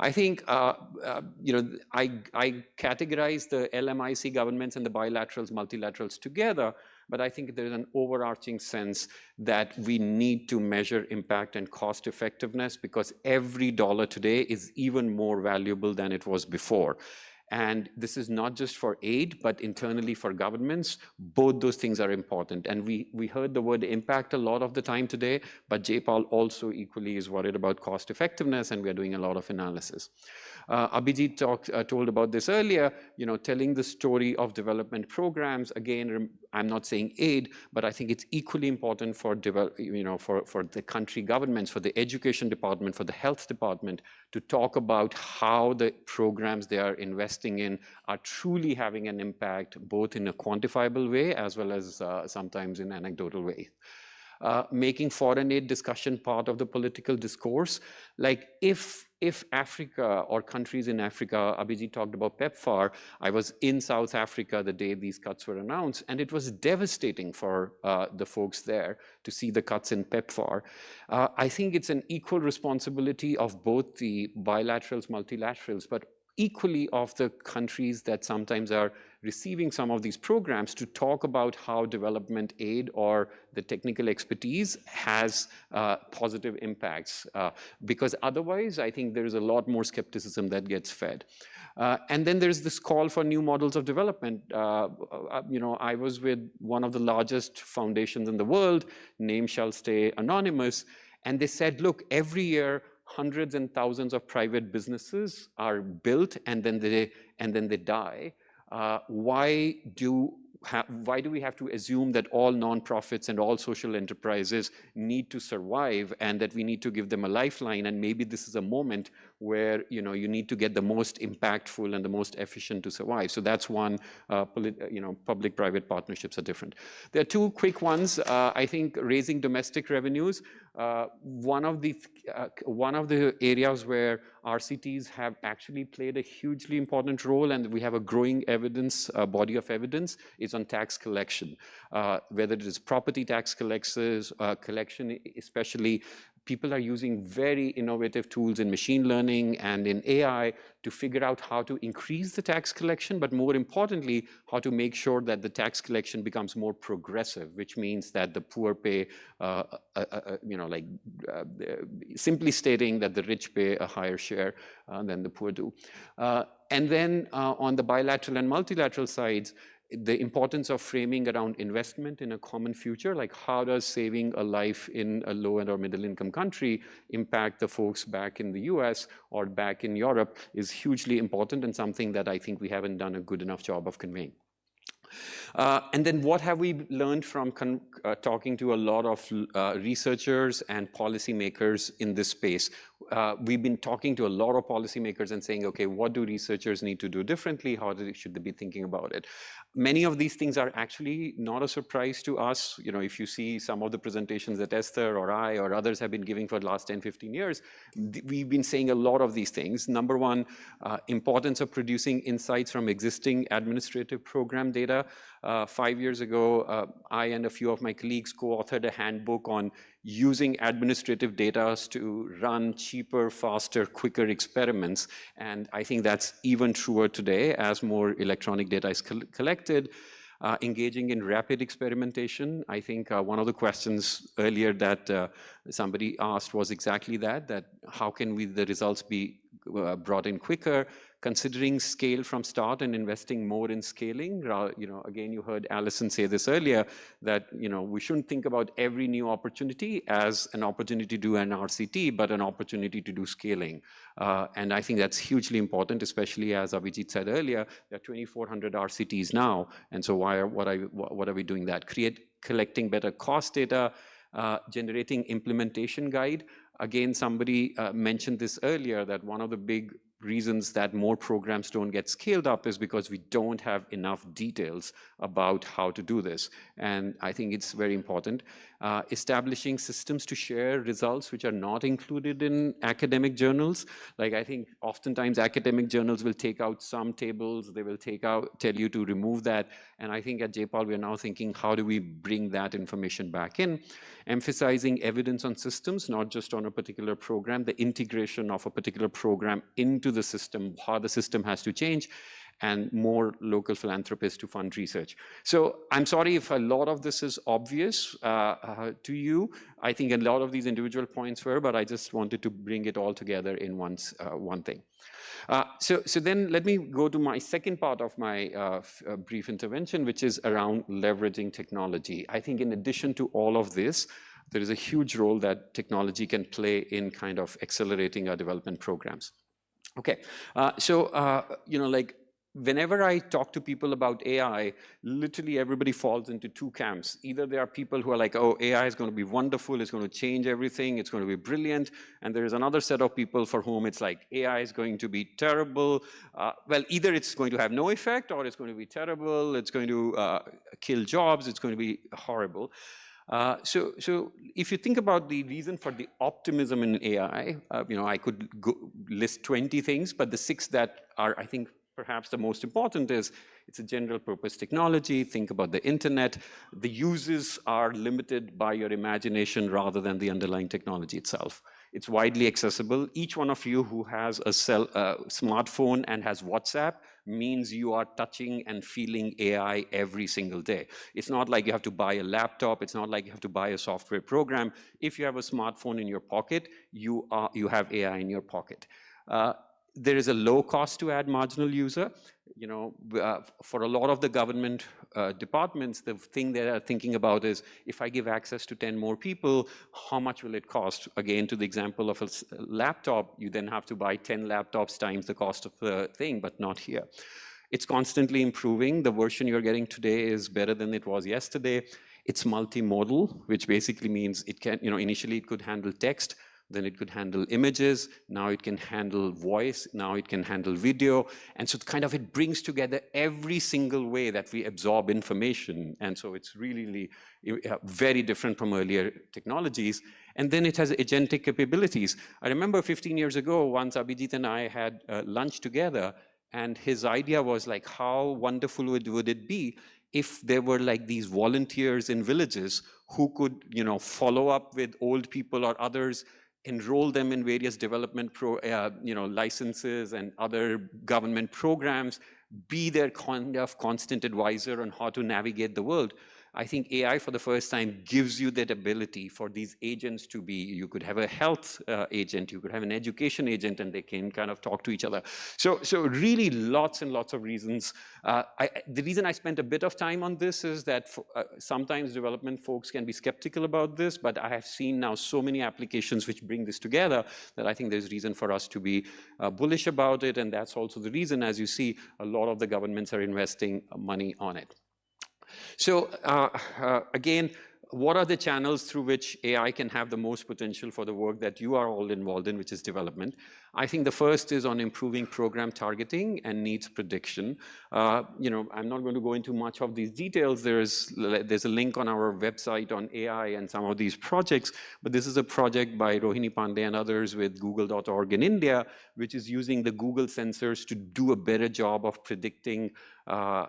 I think, I categorize the LMIC governments and the bilaterals, multilaterals together, but I think there's an overarching sense that we need to measure impact and cost effectiveness because every dollar today is even more valuable than it was before. And this is not just for aid, but internally for governments. Both those things are important. And we heard the word impact a lot of the time today, but J-PAL also equally is worried about cost effectiveness, and we are doing a lot of analysis. Abhijit told about this earlier, telling the story of development programs. Again, I'm not saying aid, but I think it's equally important for the country governments, for the education department, for the health department, to talk about how the programs they are investing in are truly having an impact, both in a quantifiable way as well as sometimes in anecdotal way. Making foreign aid discussion part of the political discourse. Like if Africa or countries in Africa, Abhijit talked about PEPFAR, I was in South Africa the day these cuts were announced, and it was devastating for the folks there to see the cuts in PEPFAR. I think it's an equal responsibility of both the bilaterals, multilaterals, but equally of the countries that sometimes are receiving some of these programs to talk about how development aid or the technical expertise has positive impacts. Because otherwise, I think there is a lot more skepticism that gets fed. And then there's this call for new models of development. I was with one of the largest foundations in the world, name shall stay anonymous, and they said, look, every year, hundreds and thousands of private businesses are built and then they die. Why do we have to assume that all nonprofits and all social enterprises need to survive and that we need to give them a lifeline? And maybe this is a moment where you need to get the most impactful and the most efficient to survive. So that's one. Public-private partnerships are different. There are two quick ones. I think raising domestic revenues. One of the areas where RCTs have actually played a hugely important role, and we have a growing body of evidence, is on tax collection. Whether it is property tax collection, especially, people are using very innovative tools in machine learning and in AI to figure out how to increase the tax collection, but more importantly, how to make sure that the tax collection becomes more progressive, which means that the poor pay, simply stating that the rich pay a higher share than the poor do. And then on the bilateral and multilateral sides, the importance of framing around investment in a common future, like how does saving a life in a low and or middle income country impact the folks back in the US or back in Europe, is hugely important and something that I think we haven't done a good enough job of conveying. And then what have we learned from talking to a lot of researchers and policymakers in this space? We've been talking to a lot of policymakers and saying, okay, what do researchers need to do differently? How should they be thinking about it? Many of these things are actually not a surprise to us. You know, if you see some of the presentations that Esther or I or others have been giving for the last 10, 15 years, we've been saying a lot of these things. Number one, importance of producing insights from existing administrative program data. 5 years ago, I and a few of my colleagues co-authored a handbook on using administrative data to run cheaper, faster, quicker experiments. And I think that's even truer today as more electronic data is collected. Engaging in rapid experimentation. I think one of the questions earlier that somebody asked was exactly that how can the results be brought in quicker, considering scale from start and investing more in scaling. You know, again, you heard Alison say this earlier, that, you know, we shouldn't think about every new opportunity as an opportunity to do an RCT, but an opportunity to do scaling. And I think that's hugely important, especially as Abhijit said earlier, there are 2,400 RCTs now. And so what are we doing that? Collecting better cost data, generating implementation guide. Again, somebody mentioned this earlier, that one of the big reasons that more programs don't get scaled up is because we don't have enough details about how to do this. And I think it's very important. Establishing systems to share results which are not included in academic journals. Like, I think oftentimes academic journals will take out some tables, they will tell you to remove that. And I think at J-PAL, we're now thinking, how do we bring that information back in? Emphasizing evidence on systems, not just on a particular program, the integration of a particular program into the system, how the system has to change, and more local philanthropists to fund research. So I'm sorry if a lot of this is obvious to you. I think a lot of these individual points were, but I just wanted to bring it all together in one thing. So then let me go to my second part of my brief intervention, which is around leveraging technology. I think in addition to all of this, there is a huge role that technology can play in kind of accelerating our development programs. Okay, you know, like, whenever I talk to people about AI, literally everybody falls into two camps. Either there are people who are like, oh, AI is going to be wonderful, it's going to change everything, it's going to be brilliant. And there is another set of people for whom it's like, AI is going to be terrible. Well, either it's going to have no effect, or it's going to be terrible, it's going to kill jobs, it's going to be horrible. So if you think about the reason for the optimism in AI, you know, I could list 20 things, but the 6 that are, I think, perhaps the most important is it's a general purpose technology. Think about the internet. The uses are limited by your imagination rather than the underlying technology itself. It's widely accessible. Each one of you who has a smartphone and has WhatsApp means you are touching and feeling AI every single day. It's not like you have to buy a laptop. It's not like you have to buy a software program. If you have a smartphone in your pocket, you have AI in your pocket. There is a low cost to add marginal user. You know, for a lot of the government departments, the thing they are thinking about is, if I give access to 10 more people, how much will it cost? Again, to the example of a laptop, you then have to buy 10 laptops times the cost of the thing, but not here. It's constantly improving. The version you're getting today is better than it was yesterday. It's multimodal, which basically means it can, you know, initially it could handle text, then it could handle images, now it can handle voice, now it can handle video. And so it brings together every single way that we absorb information. And so it's really very different from earlier technologies. And then it has agentic capabilities. I remember 15 years ago, once Abhijit and I had lunch together, and his idea was like, how wonderful would it be if there were like these volunteers in villages who could, you know, follow up with old people or others, enroll them in various development licenses and other government programs, be their kind of constant advisor on how to navigate the world. I think AI for the first time gives you that ability for these agents to be, you could have a health agent, you could have an education agent, and they can kind of talk to each other. So really lots and lots of reasons. The reason I spent a bit of time on this is that sometimes development folks can be skeptical about this, but I have seen now so many applications which bring this together that I think there's reason for us to be bullish about it, and that's also the reason, as you see, a lot of the governments are investing money on it. So again, what are the channels through which AI can have the most potential for the work that you are all involved in, which is development? I think the first is on improving program targeting and needs prediction. You know, I'm not going to go into much of these details. There's a link on our website on AI and some of these projects, but this is a project by Rohini Pandey and others with Google.org in India, which is using the Google sensors to do a better job of predicting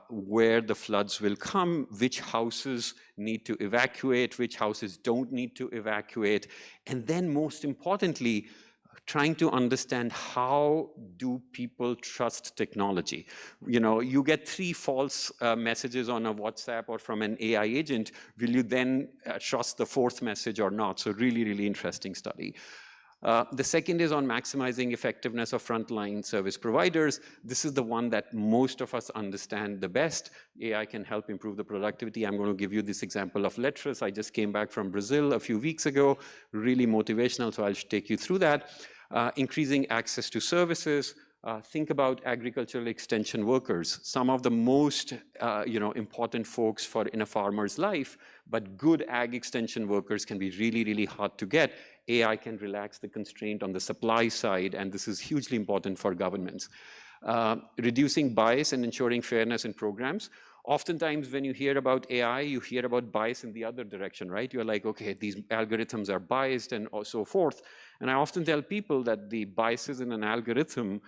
where the floods will come, which houses need to evacuate, which houses don't need to evacuate, and then most importantly, trying to understand how do people trust technology. You know, you get 3 false messages on a WhatsApp or from an AI agent. Will you then trust the 4th message or not? So really, really interesting study. The second is on maximizing effectiveness of frontline service providers. This is the one that most of us understand the best. AI can help improve the productivity. I'm going to give you this example of Letras. I just came back from Brazil a few weeks ago, really motivational, so I'll take you through that. Increasing access to services. Think about agricultural extension workers, some of the most important folks in a farmer's life, but good ag extension workers can be really, really hard to get. AI can relax the constraint on the supply side, and this is hugely important for governments. Reducing bias and ensuring fairness in programs. Oftentimes when you hear about AI, you hear about bias in the other direction, right? You're like, okay, these algorithms are biased and so forth. And I often tell people that the biases in an algorithm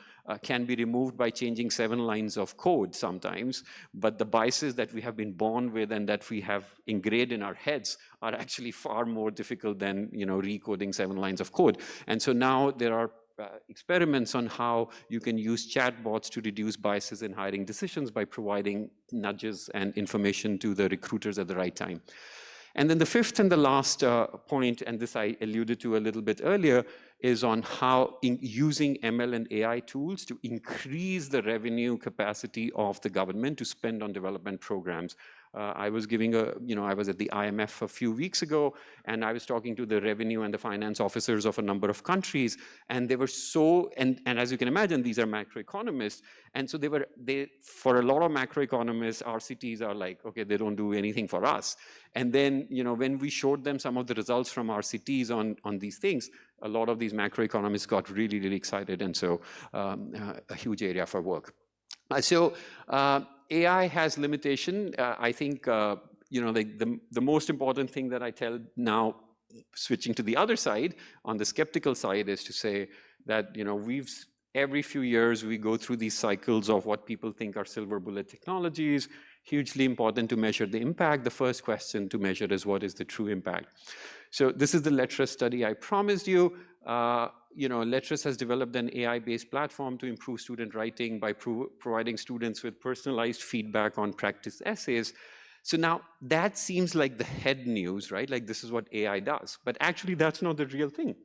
can be removed by changing 7 lines of code sometimes, but the biases that we have been born with and that we have ingrained in our heads are actually far more difficult than, you know, recoding 7 lines of code. And so now there are experiments on how you can use chatbots to reduce biases in hiring decisions by providing nudges and information to the recruiters at the right time. And then the 5th and the last point, and this I alluded to a little bit earlier, is on how using ML and AI tools to increase the revenue capacity of the government to spend on development programs. I was giving I was at the IMF a few weeks ago, and I was talking to the revenue and the finance officers of a number of countries, and they were so, and as you can imagine, these are macroeconomists, and so for a lot of macroeconomists, RCTs are like, okay, they don't do anything for us. And then, you know, when we showed them some of the results from RCTs on these things, a lot of these macroeconomists got really, really excited, and so a huge area for work. AI has limitation. I think, the most important thing that I tell now, switching to the other side, on the skeptical side, is to say that, you know, every few years we go through these cycles of what people think are silver bullet technologies. Hugely important to measure the impact. The first question to measure is, what is the true impact? So this is the Letras study I promised you. Letras has developed an AI-based platform to improve student writing by providing students with personalized feedback on practice essays. So now that seems like the head news, right? Like this is what AI does, but actually that's not the real thing.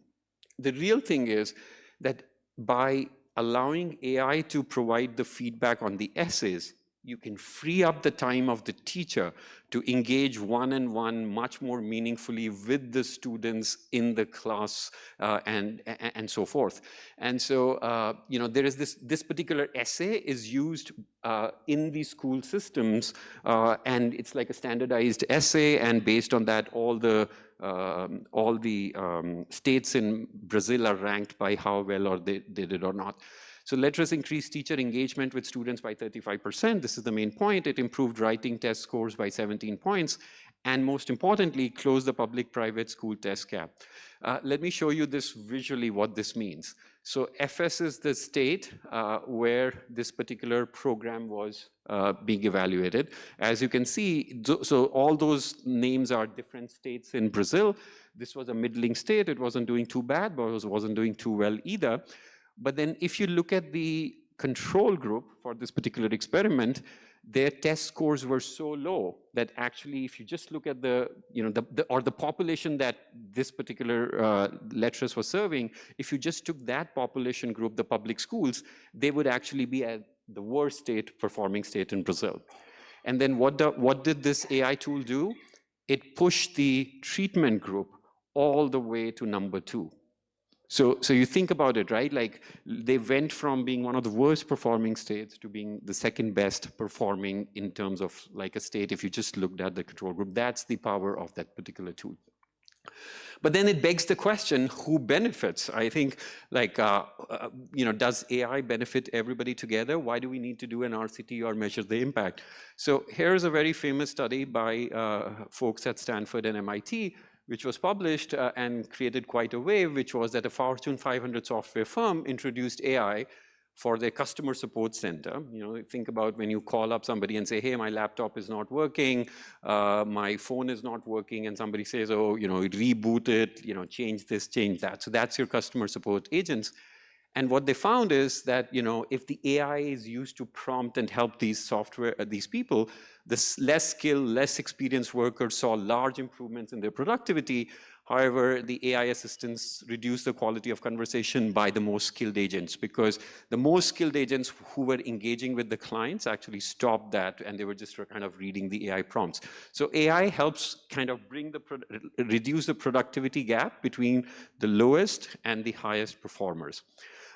The real thing is that by allowing AI to provide the feedback on the essays, you can free up the time of the teacher to engage one-on-one much more meaningfully with the students in the class and so forth. And so, there is this particular essay is used in these school systems, and it's like a standardized essay, and based on that, all the states in Brazil are ranked by how well or they did or not. So Letras increased teacher engagement with students by 35%. This is the main point. It improved writing test scores by 17 points. And most importantly, closed the public-private school test gap. Let me show you this visually, what this means. So FS is the state where this particular program was being evaluated. As you can see, so all those names are different states in Brazil. This was a middling state. It wasn't doing too bad, but it wasn't doing too well either. But then if you look at the control group for this particular experiment, their test scores were so low that actually, if you just look at the population that this particular lecturers was serving, if you just took that population group, the public schools, they would actually be at the worst performing state in Brazil. And then what did this AI tool do? It pushed the treatment group all the way to number 2. So you think about it, right? Like they went from being one of the worst performing states to being the second best performing in terms of like a state if you just looked at the control group. That's the power of that particular tool. But then it begs the question, who benefits? I think, like, does AI benefit everybody together? Why do we need to do an RCT or measure the impact? So here's a very famous study by folks at Stanford and MIT, which was published and created quite a wave, which was that a Fortune 500 software firm introduced AI for their customer support center. Think about when you call up somebody and say, hey, my laptop is not working, my phone is not working, and somebody says, oh, reboot it, change this, change that. So that's your customer support agents. And what they found is that, if the AI is used to prompt and help these people, the less skilled, less experienced workers saw large improvements in their productivity. However, the AI assistants reduced the quality of conversation by the most skilled agents, because the most skilled agents who were engaging with the clients actually stopped that, and they were just kind of reading the AI prompts. So AI helps kind of reduce the productivity gap between the lowest and the highest performers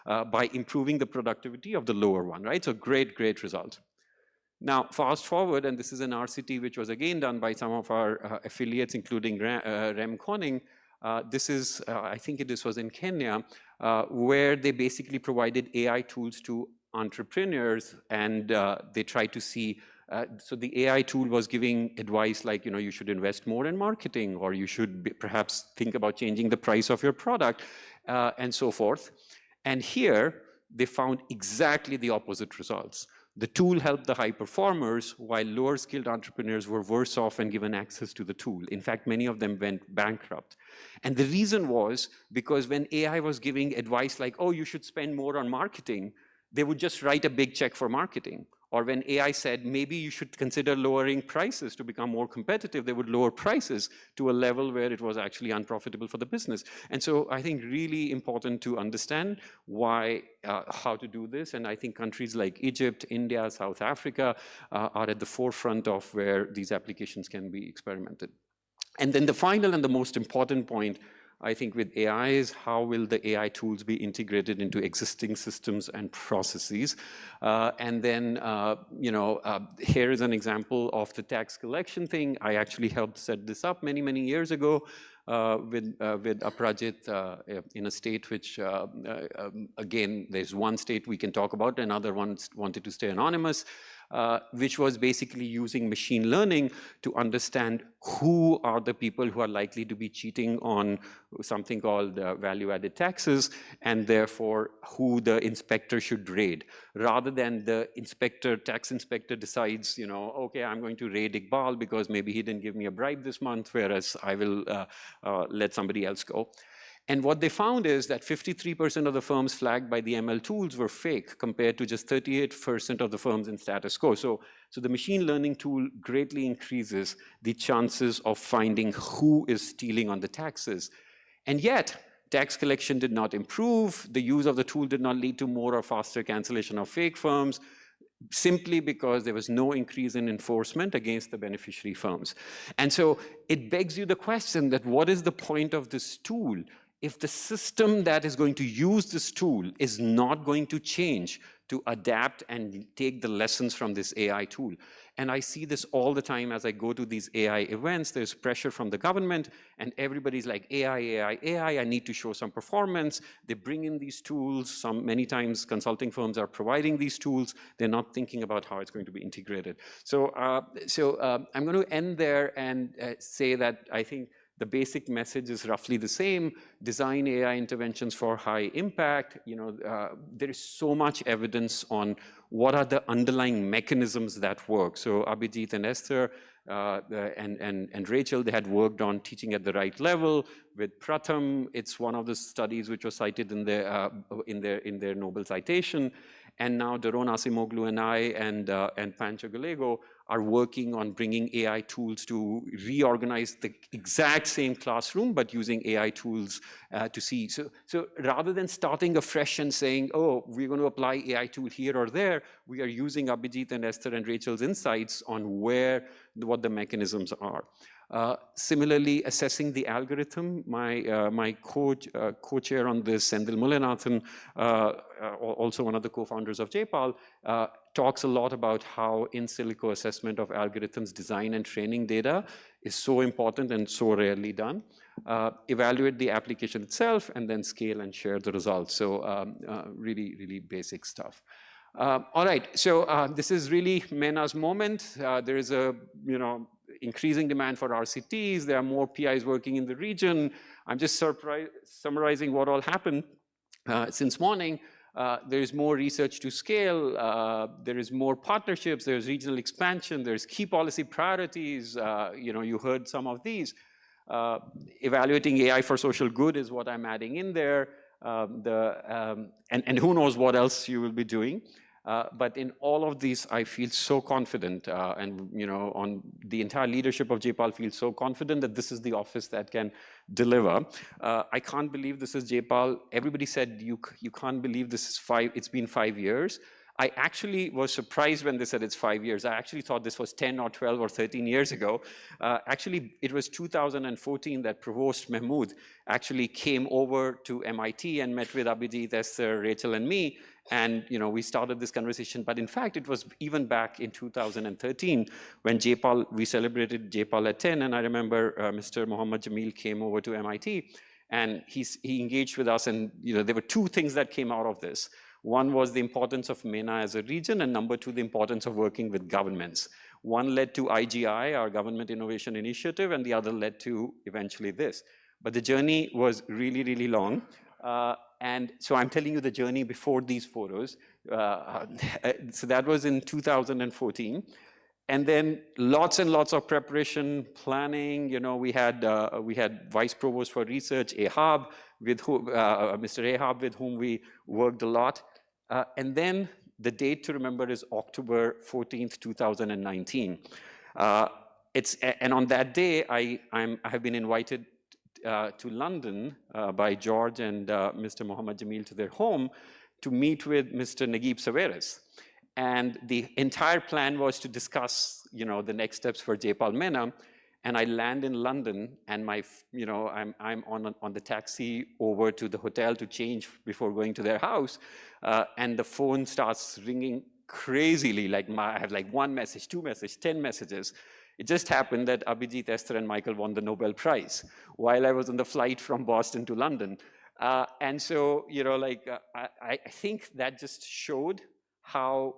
by improving the productivity of the lower one, right? So great result. Now, fast forward, and this is an RCT which was again done by some of our affiliates, including Rem Koning. This is, I think this was in Kenya, where they basically provided AI tools to entrepreneurs, and they tried to see, so the AI tool was giving advice like, you should invest more in marketing, or you should perhaps think about changing the price of your product, and so forth. And here, they found exactly the opposite results. The tool helped the high performers, while lower skilled entrepreneurs were worse off when given access to the tool. In fact, many of them went bankrupt. And the reason was because when AI was giving advice like, oh, you should spend more on marketing, they would just write a big check for marketing. Or when AI said, maybe you should consider lowering prices to become more competitive, they would lower prices to a level where it was actually unprofitable for the business. And so I think really important to understand why, how to do this. And I think countries like Egypt, India, South Africa are at the forefront of where these applications can be experimented. And then the final and the most important point, I think, with AI is how will the AI tools be integrated into existing systems and processes. And then, here is an example of the tax collection thing. I actually helped set this up many years ago with Aprajit in a state which, again, there's one state we can talk about, another one wanted to stay anonymous. Which was basically using machine learning to understand who are the people who are likely to be cheating on something called value-added taxes, and therefore who the inspector should raid, rather than the tax inspector decides, okay, I'm going to raid Iqbal because maybe he didn't give me a bribe this month, whereas I will let somebody else go. And what they found is that 53% of the firms flagged by the ML tools were fake, compared to just 38% of the firms in status quo. So the machine learning tool greatly increases the chances of finding who is stealing on the taxes. And yet, tax collection did not improve. The use of the tool did not lead to more or faster cancellation of fake firms, simply because there was no increase in enforcement against the beneficiary firms. And so it begs you the question that what is the point of this tool if the system that is going to use this tool is not going to change to adapt and take the lessons from this AI tool? And I see this all the time as I go to these AI events. There's pressure from the government, and everybody's like, AI, I need to show some performance. They bring in these tools. Many times consulting firms are providing these tools. They're not thinking about how it's going to be integrated. So I'm going to end there and say that I think the basic message is roughly the same. Design AI interventions for high impact. There is so much evidence on what are the underlying mechanisms that work. So Abhijit and Esther and Rachel, they had worked on teaching at the right level. With Pratham, it's one of the studies which was cited in their Nobel citation. And now Daron Asimoglu and I and Pancho Gallego are working on bringing AI tools to reorganize the exact same classroom, but using AI tools to see. So rather than starting afresh and saying, oh, we're going to apply AI tool here or there, we are using Abhijit and Esther and Rachel's insights on what the mechanisms are. Similarly, assessing the algorithm, my co-chair on this, Sendil Mulanathan, also one of the co-founders of J-PAL, talks a lot about how in silico assessment of algorithms, design and training data is so important and so rarely done. Evaluate the application itself and then scale and share the results. So really, really basic stuff. All right, so this is really MENA's moment. There is a, increasing demand for RCTs. There are more PIs working in the region. I'm just summarizing what all happened since morning. There is more research to scale. There is more partnerships. There's regional expansion. There's key policy priorities. You heard some of these. Evaluating AI for social good is what I'm adding in there. And who knows what else you will be doing. But in all of these, I feel so confident, and on the entire leadership of J-PAL feels so confident that this is the office that can deliver. I can't believe this is J-PAL. Everybody said you can't believe this is it's been 5 years. I actually was surprised when they said it's 5 years. I actually thought this was 10 or 12 or 13 years ago. Actually, it was 2014 that Provost Mahmood actually came over to MIT and met with Abhijit, Esther, Rachel, and me. And we started this conversation. But in fact, it was even back in 2013 when we celebrated J-PAL at 10. And I remember Mr. Mohammad Jamil came over to MIT. And he engaged with us. And there were two things that came out of this. One was the importance of MENA as a region, and number two, the importance of working with governments. One led to IGI, our Government Innovation Initiative, and the other led to eventually this. But the journey was really, really long. And so I'm telling you the journey before these photos. So that was in 2014. And then lots and lots of preparation, planning. We had Vice Provost for Research, Ahab, Mr. Ahab, with whom we worked a lot. And then the date to remember is October 14th, 2019. And on that day, I have been invited to London by George and Mr. Mohammad Jamil to their home to meet with Mr. Naguib Sawiris. And the entire plan was to discuss, the next steps for J-PAL MENA. And I land in London, and I'm on the taxi over to the hotel to change before going to their house, and the phone starts ringing crazily. I have one message, 2 messages, 10 messages. It just happened that Abhijit, Esther, and Michael won the Nobel Prize while I was on the flight from Boston to London. And so, I think that just showed how,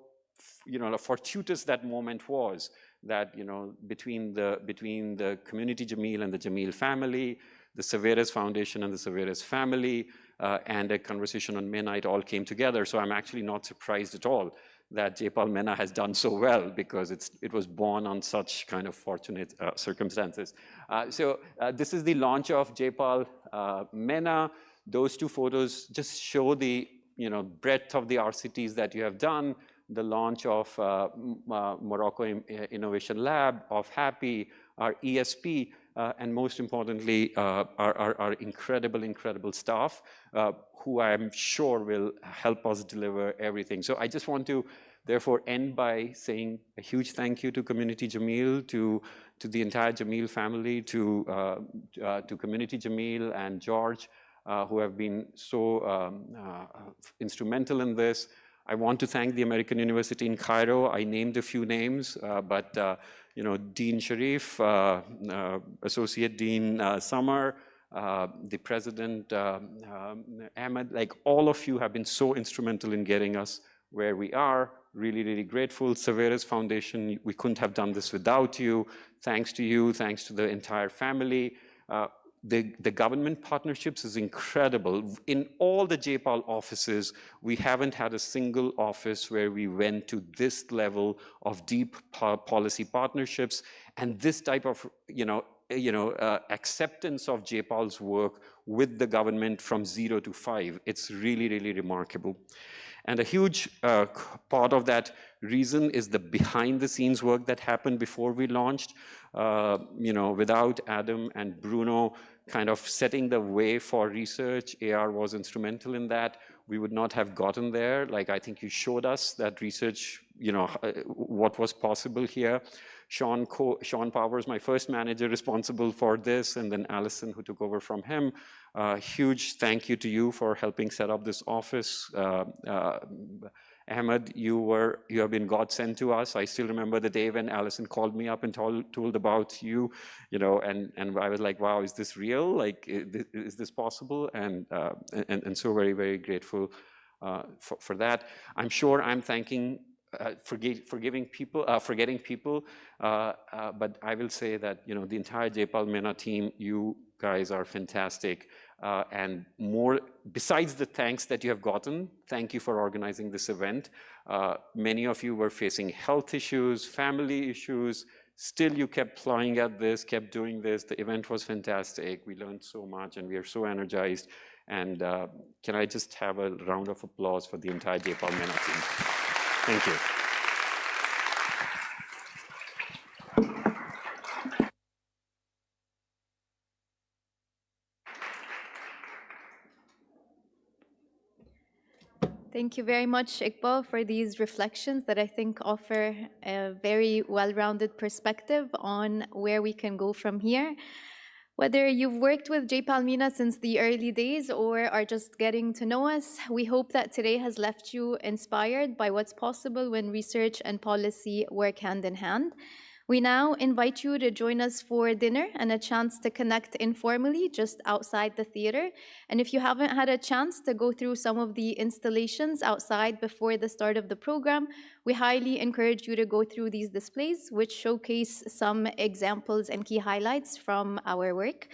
fortuitous that moment was. That between the community Jamil and the Jamil family, the Sawiris Foundation and the Sawiris family, and a conversation on MENA, it all came together. So I'm actually not surprised at all that J-PAL MENA has done so well, because it was born on such kind of fortunate circumstances. So this is the launch of J-PAL MENA. Those two photos just show the breadth of the RCTs that you have done. The launch of Morocco Innovation Lab, of Happy, our ESP, and most importantly, our incredible staff, who I'm sure will help us deliver everything. So I just want to, therefore, end by saying a huge thank you to Community Jamil, to the entire Jamil family, to Community Jamil and George, who have been so instrumental in this. I want to thank the American University in Cairo. I named a few names, but Dean Sharif, Associate Dean Summer, the President Ahmed, all of you have been so instrumental in getting us where we are. Really, really grateful. Sawiris Foundation, we couldn't have done this without you. Thanks to you, thanks to the entire family. The government partnerships is incredible. In all the J-PAL offices, we haven't had a single office where we went to this level of deep policy partnerships, and this type of acceptance of J-PAL's work with the government from 0 to 5. It's really, really remarkable. And a huge part of that reason is the behind-the-scenes work that happened before we launched. Without Adam and Bruno kind of setting the way for research, AR was instrumental in that. We would not have gotten there. Like, I think you showed us that research, what was possible here. Sean Powers, my first manager responsible for this, and then Allison, who took over from him. Huge thank you to you for helping set up this office. Ahmed, you have been God sent to us. I still remember the day when Allison called me up and told about you, and I was like, wow, is this real? Like, is this possible? And so very, very grateful for that. I'm sure I'm thanking, forgetting people, but I will say that, the entire J-PAL MENA team, you guys are fantastic. And more, besides the thanks that you have gotten, thank you for organizing this event. Many of you were facing health issues, family issues. Still, you kept plowing at this, kept doing this. The event was fantastic. We learned so much, and we are so energized. And can I just have a round of applause for the entire J-PAL MENA team? Thank you. Thank you very much, Iqbal, for these reflections that I think offer a very well-rounded perspective on where we can go from here. Whether you've worked with J-PAL MENA since the early days or are just getting to know us, we hope that today has left you inspired by what's possible when research and policy work hand in hand. We now invite you to join us for dinner and a chance to connect informally just outside the theater. And if you haven't had a chance to go through some of the installations outside before the start of the program, we highly encourage you to go through these displays, which showcase some examples and key highlights from our work.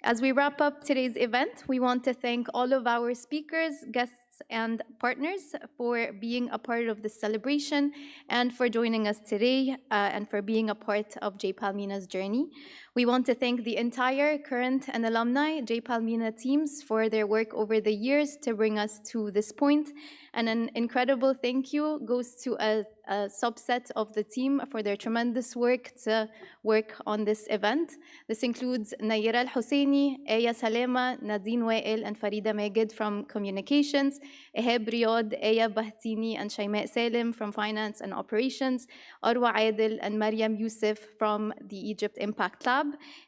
As we wrap up today's event, we want to thank all of our speakers, guests, and partners for being a part of this celebration and for joining us today and for being a part of J-PAL MENA's journey. We want to thank the entire current and alumni J-PAL MENA teams for their work over the years to bring us to this point. And an incredible thank you goes to a subset of the team for their tremendous work to work on this event. This includes Nayira Al-Husseini, Aya Salema, Nadine Wael, and Farida Megid from Communications, Eheb Riyad, Aya Bahtini, and Shaimaa Salim from Finance and Operations, Arwa Adil and Mariam Youssef from the Egypt Impact Lab,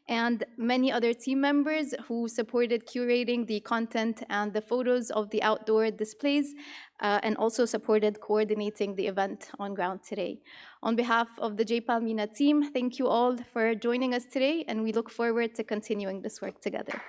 and many other team members who supported curating the content and the photos of the outdoor displays, and also supported coordinating the event on ground today. On behalf of the J-PAL MENA team, thank you all for joining us today, and we look forward to continuing this work together.